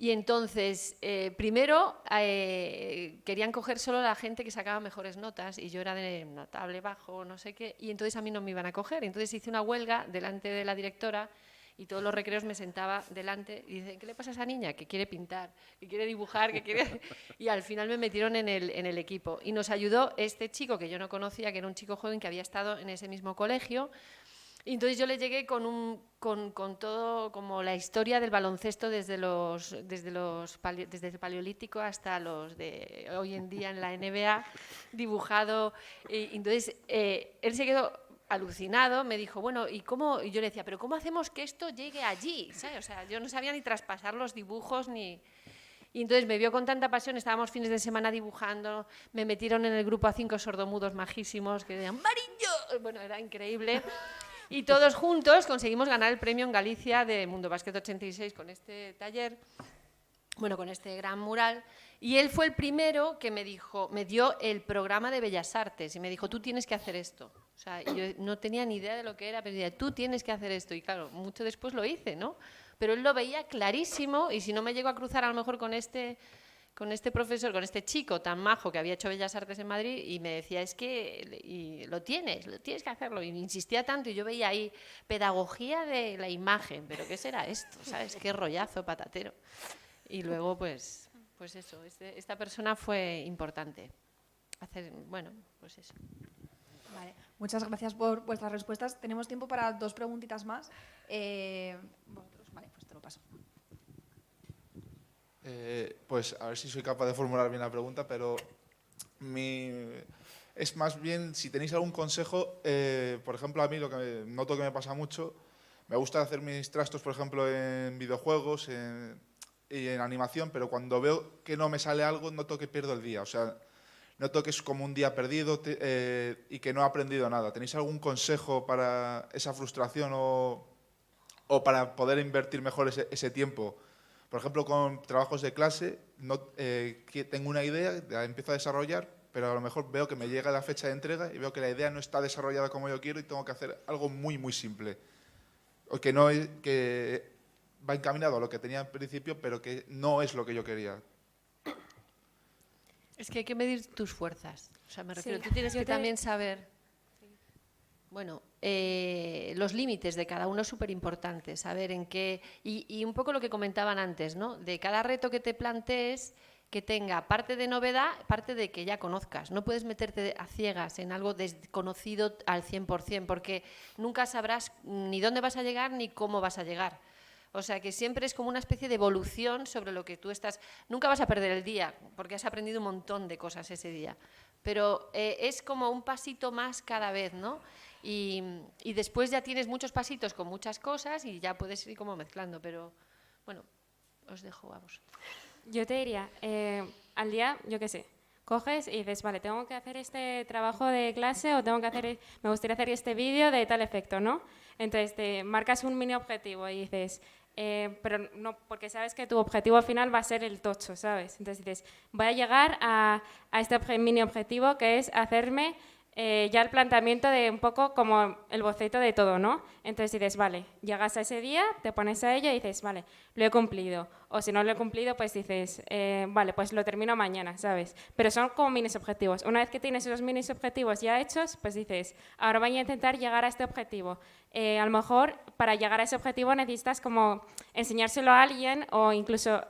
Y entonces, primero querían coger solo a la gente que sacaba mejores notas y yo era de notable bajo, no sé qué, y entonces a mí no me iban a coger. Entonces hice una huelga delante de la directora y todos los recreos me sentaba delante y dicen: ¿qué le pasa a esa niña? Que quiere pintar, que quiere dibujar, que quiere... Y al final me metieron en el equipo. Y nos ayudó este chico que yo no conocía, que era un chico joven que había estado en ese mismo colegio. Y entonces yo le llegué con todo, como la historia del baloncesto desde el paleolítico hasta los de hoy en día en la NBA, dibujado. Y entonces él se quedó alucinado, me dijo, bueno, ¿y cómo? Y yo le decía, pero ¿cómo hacemos que esto llegue allí? ¿Sabes? O sea, yo no sabía ni traspasar los dibujos ni... Y entonces me vio con tanta pasión, estábamos fines de semana dibujando, me metieron en el grupo a 5 sordomudos majísimos que decían ¡Mariño! Bueno, era increíble. Y todos juntos conseguimos ganar el premio en Galicia de Mundo Básquet 86 con este taller, bueno, con este gran mural. Y él fue el primero que me dio el programa de Bellas Artes y me dijo, tú tienes que hacer esto. O sea, yo no tenía ni idea de lo que era, pero decía, tú tienes que hacer esto. Y claro, mucho después lo hice, ¿no? Pero él lo veía clarísimo y si no me llego a cruzar a lo mejor con este profesor, con este chico tan majo que había hecho Bellas Artes en Madrid y me decía, es que lo tienes que hacerlo. Y insistía tanto y yo veía ahí pedagogía de la imagen, pero ¿qué será esto? ¿Sabes? Qué rollazo patatero. Y luego, pues eso, esta persona fue importante. Bueno, pues eso. Vale, muchas gracias por vuestras respuestas. Tenemos tiempo para 2 preguntitas más. Vale, pues te lo paso. Pues a ver si soy capaz de formular bien la pregunta, pero es más bien si tenéis algún consejo. Por ejemplo, a mí lo que noto que me pasa mucho, me gusta hacer mis trastos, por ejemplo, en videojuegos y en animación, pero cuando veo que no me sale algo, noto que pierdo el día. O sea, noto que es como un día perdido y que no he aprendido nada. ¿Tenéis algún consejo para esa frustración o para poder invertir mejor ese tiempo? Por ejemplo, con trabajos de clase, tengo una idea, la empiezo a desarrollar, pero a lo mejor veo que me llega la fecha de entrega y veo que la idea no está desarrollada como yo quiero y tengo que hacer algo muy, muy simple. O que va encaminado a lo que tenía en principio, pero que no es lo que yo quería. Es que hay que medir tus fuerzas. O sea, me refiero, tú tienes que también saber... Bueno, los límites de cada uno es súper importante, saber en qué... Y un poco lo que comentaban antes, ¿no? De cada reto que te plantees, que tenga parte de novedad, parte de que ya conozcas. No puedes meterte a ciegas en algo desconocido al 100%, porque nunca sabrás ni dónde vas a llegar ni cómo vas a llegar. O sea, que siempre es como una especie de evolución sobre lo que tú estás... Nunca vas a perder el día, porque has aprendido un montón de cosas ese día. Pero es como un pasito más cada vez, ¿no? Y después ya tienes muchos pasitos con muchas cosas y ya puedes ir como mezclando, pero bueno, os dejo, vamos. Yo te diría, al día, yo qué sé, coges y dices, vale, tengo que hacer este trabajo de clase o me gustaría hacer este vídeo de tal efecto, ¿no? Entonces te marcas un mini objetivo y dices, pero no, porque sabes que tu objetivo final va a ser el tocho, ¿sabes? Entonces dices, voy a llegar a este mini objetivo que es hacerme ya el planteamiento de un poco como el boceto de todo, ¿no? Entonces dices, vale, llegas a ese día, te pones a ello y dices, vale, lo he cumplido. O si no lo he cumplido, pues dices, vale, pues lo termino mañana, ¿sabes? Pero son como minis objetivos. Una vez que tienes esos minis objetivos ya hechos, pues dices, ahora voy a intentar llegar a este objetivo. A lo mejor para llegar a ese objetivo necesitas como enseñárselo a alguien o incluso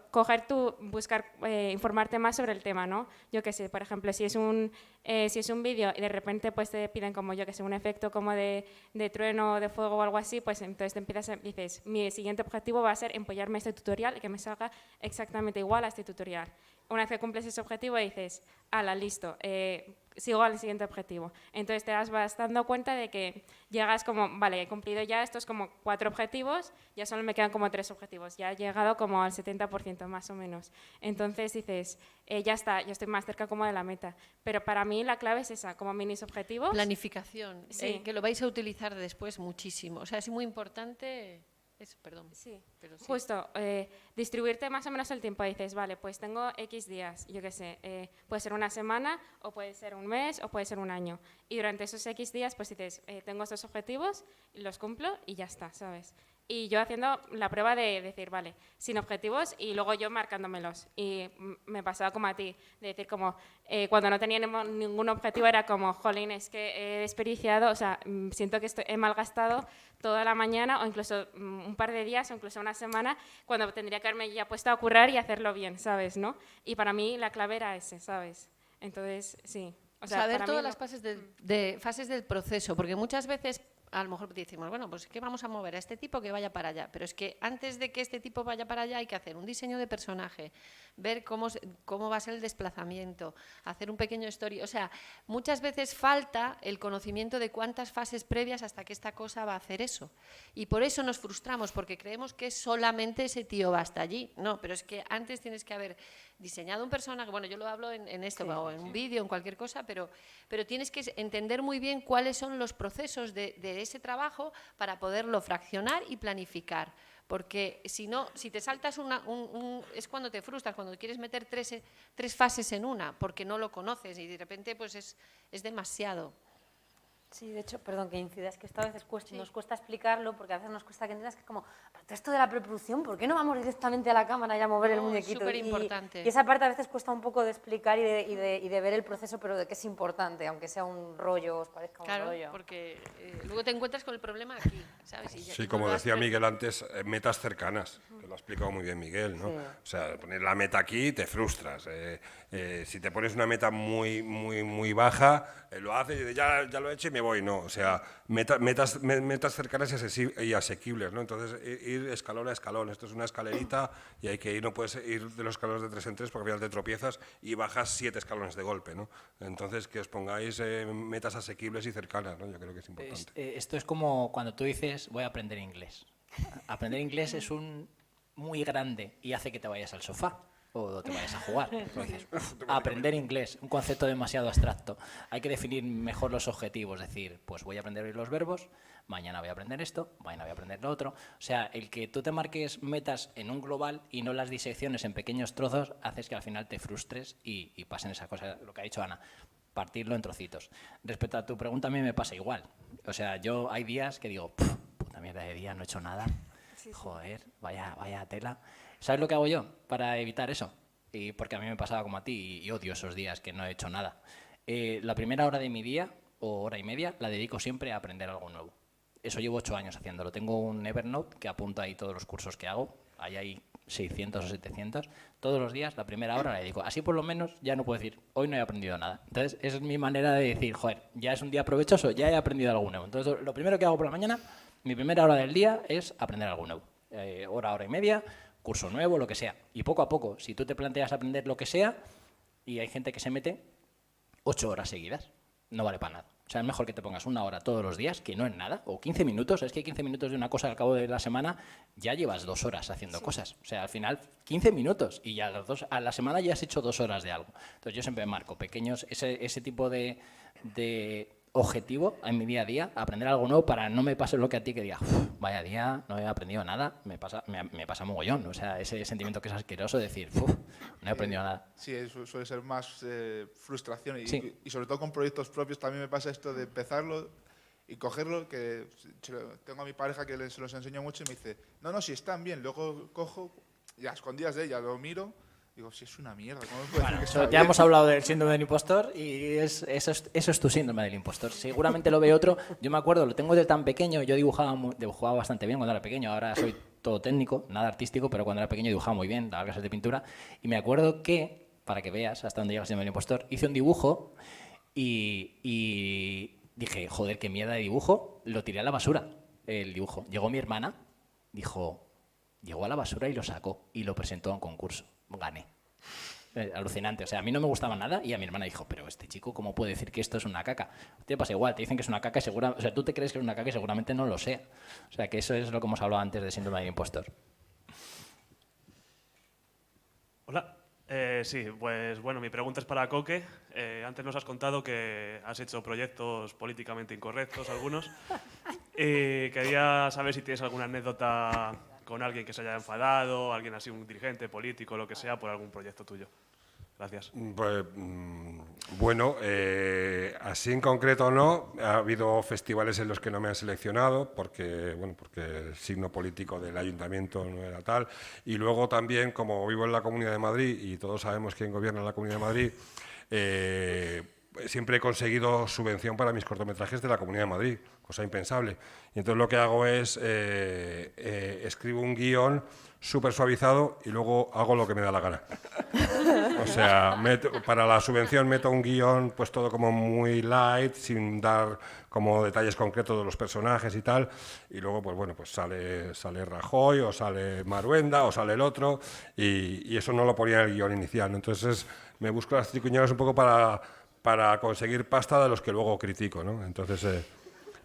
buscar informarte más sobre el tema, ¿no? Yo qué sé, por ejemplo, si es un vídeo y de repente pues te piden como, yo qué sé, un efecto como de trueno, de fuego o algo así, pues entonces dices, mi siguiente objetivo va a ser empollarme este tutorial y que me salga exactamente igual a este tutorial. Una vez que cumples ese objetivo dices, ala, listo, sigo al siguiente objetivo. Entonces te vas dando cuenta de que llegas como, vale, he cumplido ya estos como 4 objetivos, ya solo me quedan como 3 objetivos, ya he llegado como al 70% más o menos. Entonces dices, ya está, yo estoy más cerca como de la meta. Pero para mí la clave es esa, como minis objetivos. Planificación, sí. Que lo vais a utilizar después muchísimo. O sea, es muy importante... Eso, perdón. Sí, pero sí. Justo, distribuirte más o menos el tiempo. Dices, vale, pues tengo X días, yo qué sé, puede ser una semana, o puede ser un mes, o puede ser un año. Y durante esos X días, pues dices, tengo estos objetivos, los cumplo y ya está, ¿sabes? Y yo haciendo la prueba de decir, vale, sin objetivos y luego yo marcándomelos. Y me pasaba como a ti, de decir como, cuando no tenía ningún objetivo era como, jolín, es que he desperdiciado, o sea, siento que he malgastado toda la mañana o incluso un par de días o incluso una semana cuando tendría que haberme ya puesto a currar y hacerlo bien, ¿sabes? ¿No? Y para mí la clave era ese, ¿sabes? Entonces, sí. O sea, saber todas las fases del proceso, porque muchas veces a lo mejor decimos, bueno, pues ¿qué vamos a mover? A este tipo que vaya para allá. Pero es que antes de que este tipo vaya para allá hay que hacer un diseño de personaje, ver cómo va a ser el desplazamiento, hacer un pequeño story. O sea, muchas veces falta el conocimiento de cuántas fases previas hasta que esta cosa va a hacer eso. Y por eso nos frustramos, porque creemos que solamente ese tío va hasta allí. No, pero es que antes tienes que haber diseñado un personaje, bueno, yo lo hablo en esto, sí, o en un vídeo, en cualquier cosa, pero tienes que entender muy bien cuáles son los procesos de ese trabajo para poderlo fraccionar y planificar. Porque si no, si te saltas es cuando te frustras, cuando quieres meter tres fases en una, porque no lo conoces y de repente pues es demasiado. Sí, de hecho, perdón que incida, es que esto a veces nos cuesta explicarlo, porque a veces nos cuesta que entiendas que es como, pero esto de la preproducción, ¿por qué no vamos directamente a la cámara y a mover el muñequito? Es súper importante. Y esa parte a veces cuesta un poco de explicar y de ver el proceso, pero de que es importante, aunque sea un rollo, os parezca un rollo. Claro, porque luego te encuentras con el problema aquí, ¿sabes? Sí, como decía Miguel antes, metas cercanas, que lo ha explicado muy bien Miguel, ¿no? Sí. O sea, poner la meta aquí te frustras. Si te pones una meta muy baja, lo haces y ya lo he hecho y me voy, no. O sea, metas cercanas y asequibles, ¿no? Entonces, ir escalón a escalón. Esto es una escalerita y hay que ir, no puedes ir de los escalones de 3 en 3 porque al final te tropiezas y bajas 7 escalones de golpe, ¿no? Entonces, que os pongáis metas asequibles y cercanas, ¿no? Yo creo que es importante. Esto es como cuando tú dices, voy a aprender inglés. Aprender inglés es muy grande y hace que te vayas al sofá o te vayas a jugar. Dices, aprender inglés, un concepto demasiado abstracto. Hay que definir mejor los objetivos, es decir, pues voy a aprender hoy los verbos, mañana voy a aprender esto, mañana voy a aprender lo otro. O sea, el que tú te marques metas en un global y no las disecciones en pequeños trozos, haces que al final te frustres y pasen esas cosas, lo que ha dicho Ana, partirlo en trocitos. Respecto a tu pregunta, a mí me pasa igual. O sea, yo hay días que digo, puta mierda de día, no he hecho nada. Joder, vaya tela. ¿Sabes lo que hago yo para evitar eso? Y porque a mí me pasaba como a ti y odio esos días que no he hecho nada. La primera hora de mi día, o hora y media, la dedico siempre a aprender algo nuevo. Eso llevo 8 años haciéndolo. Tengo un Evernote que apunta ahí todos los cursos que hago. Ahí hay 600 o 700. Todos los días, la primera hora la dedico. Así por lo menos ya no puedo decir, hoy no he aprendido nada. Entonces, esa es mi manera de decir, joder, ya es un día provechoso, ya he aprendido algo nuevo. Entonces, lo primero que hago por la mañana, mi primera hora del día es aprender algo nuevo. Hora y media, curso nuevo, lo que sea. Y poco a poco, si tú te planteas aprender lo que sea, y hay gente que se mete 8 horas seguidas, no vale para nada. O sea, es mejor que te pongas 1 hora todos los días, que no es nada, o 15 minutos. Es que 15 minutos de una cosa al cabo de la semana ya llevas 2 horas haciendo cosas. O sea, al final 15 minutos y ya a la semana ya has hecho 2 horas de algo. Entonces yo siempre me marco pequeños, ese tipo de objetivo en mi día a día, aprender algo nuevo para no me pase lo que a ti que diga, vaya día, no he aprendido nada, me pasa mogollón. O sea, ese sentimiento que es asqueroso de decir, no he aprendido nada. Sí, eso suele ser más frustración y sobre todo con proyectos propios también me pasa esto de empezarlo y cogerlo, que tengo a mi pareja que se los enseño mucho y me dice, no, si están bien, luego cojo y a escondidas de ella lo miro. Digo, si es una mierda, ¿cómo puede bueno, decir que ya hemos hablado del síndrome del impostor y eso es tu síndrome del impostor. Seguramente lo ve otro. Yo me acuerdo, lo tengo desde tan pequeño, yo dibujaba bastante bien cuando era pequeño, ahora soy todo técnico, nada artístico, pero cuando era pequeño dibujaba muy bien, daba clases de pintura. Y me acuerdo que, para que veas hasta dónde llega el síndrome del impostor, hice un dibujo y dije, joder, qué mierda de dibujo, lo tiré a la basura, el dibujo. Llegó mi hermana, llegó a la basura y lo sacó y lo presentó a un concurso. Gané. Alucinante. O sea, a mí no me gustaba nada y a mi hermana dijo, pero este chico, ¿cómo puede decir que esto es una caca? Te pasa igual, te dicen que es una caca y o sea, tú te crees que es una caca y seguramente no lo sea. O sea, que eso es lo que hemos hablado antes de síndrome del impostor. Hola. Sí, pues bueno, mi pregunta es para Coque. Antes nos has contado que has hecho proyectos políticamente incorrectos, algunos. Quería saber si tienes alguna anécdota con alguien que se haya enfadado, alguien así, un dirigente político, lo que sea, por algún proyecto tuyo. Gracias. Pues, bueno, así en concreto no. Ha habido festivales en los que no me han seleccionado porque el signo político del ayuntamiento no era tal. Y luego también, como vivo en la Comunidad de Madrid y todos sabemos quién gobierna la Comunidad de Madrid, siempre he conseguido subvención para mis cortometrajes de la Comunidad de Madrid, cosa impensable. Y entonces lo que hago es escribo un guión súper suavizado y luego hago lo que me da la gana. O sea, para la subvención meto un guión pues todo como muy light, sin dar como detalles concretos de los personajes y tal, y luego pues bueno, pues sale Rajoy o sale Maruenda o sale el otro, y eso no lo ponía en el guión inicial, ¿no? Entonces me busco las triquiñuelas un poco para conseguir pasta de los que luego critico, ¿no? Entonces,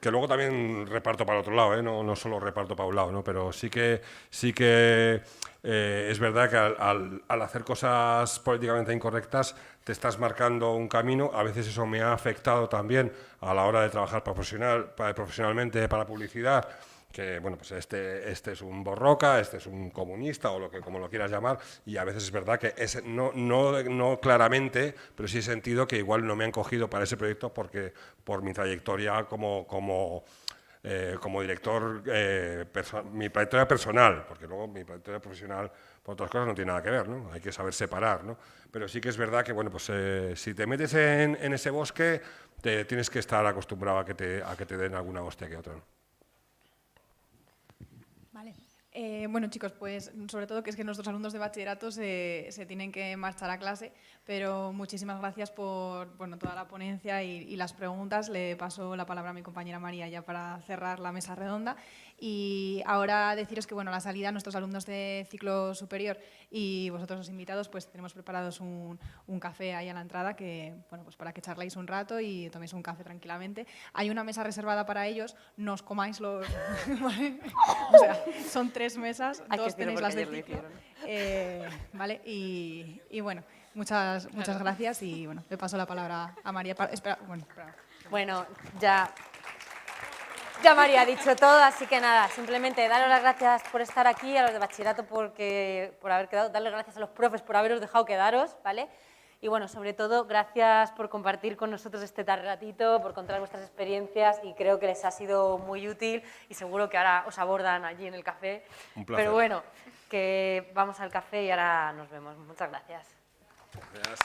que luego también reparto para el otro lado, ¿eh? No solo reparto para un lado, ¿no? Pero sí que es verdad que al hacer cosas políticamente incorrectas te estás marcando un camino. A veces eso me ha afectado también a la hora de trabajar profesionalmente para publicidad, que bueno, pues este es un borroca, este es un comunista o como lo quieras llamar, y a veces es verdad que no claramente, pero sí he sentido que igual no me han cogido para ese proyecto porque por mi trayectoria como director, mi trayectoria personal, porque luego mi trayectoria profesional por otras cosas no tiene nada que ver, ¿no? Hay que saber separar, ¿no? Pero sí que es verdad que bueno, pues si te metes en ese bosque, tienes que estar acostumbrado a que te den alguna hostia que otra, ¿no? Vale. Bueno, chicos, pues sobre todo que es que nuestros alumnos de bachillerato se tienen que marchar a clase, pero muchísimas gracias por toda la ponencia y las preguntas. Le paso la palabra a mi compañera María ya para cerrar la mesa redonda. Y ahora deciros que a la salida nuestros alumnos de ciclo superior y vosotros los invitados, pues tenemos preparados un café ahí a la entrada que, pues para que charléis un rato y toméis un café tranquilamente. Hay una mesa reservada para ellos, no os comáis los... ¿vale? O sea, son 3 mesas, 2 tenéis las de ciclo. ¿Vale? Y bueno, muchas gracias y le paso la palabra a María. Bueno, ya María ha dicho todo, así que nada, simplemente daros las gracias por estar aquí, a los de bachillerato por haber quedado, darles gracias a los profes por haberos dejado quedaros, ¿vale? Y bueno, sobre todo, gracias por compartir con nosotros este tal ratito, por contar vuestras experiencias y creo que les ha sido muy útil y seguro que ahora os abordan allí en el café. Un placer. Pero bueno, que vamos al café y ahora nos vemos. Muchas gracias. Gracias.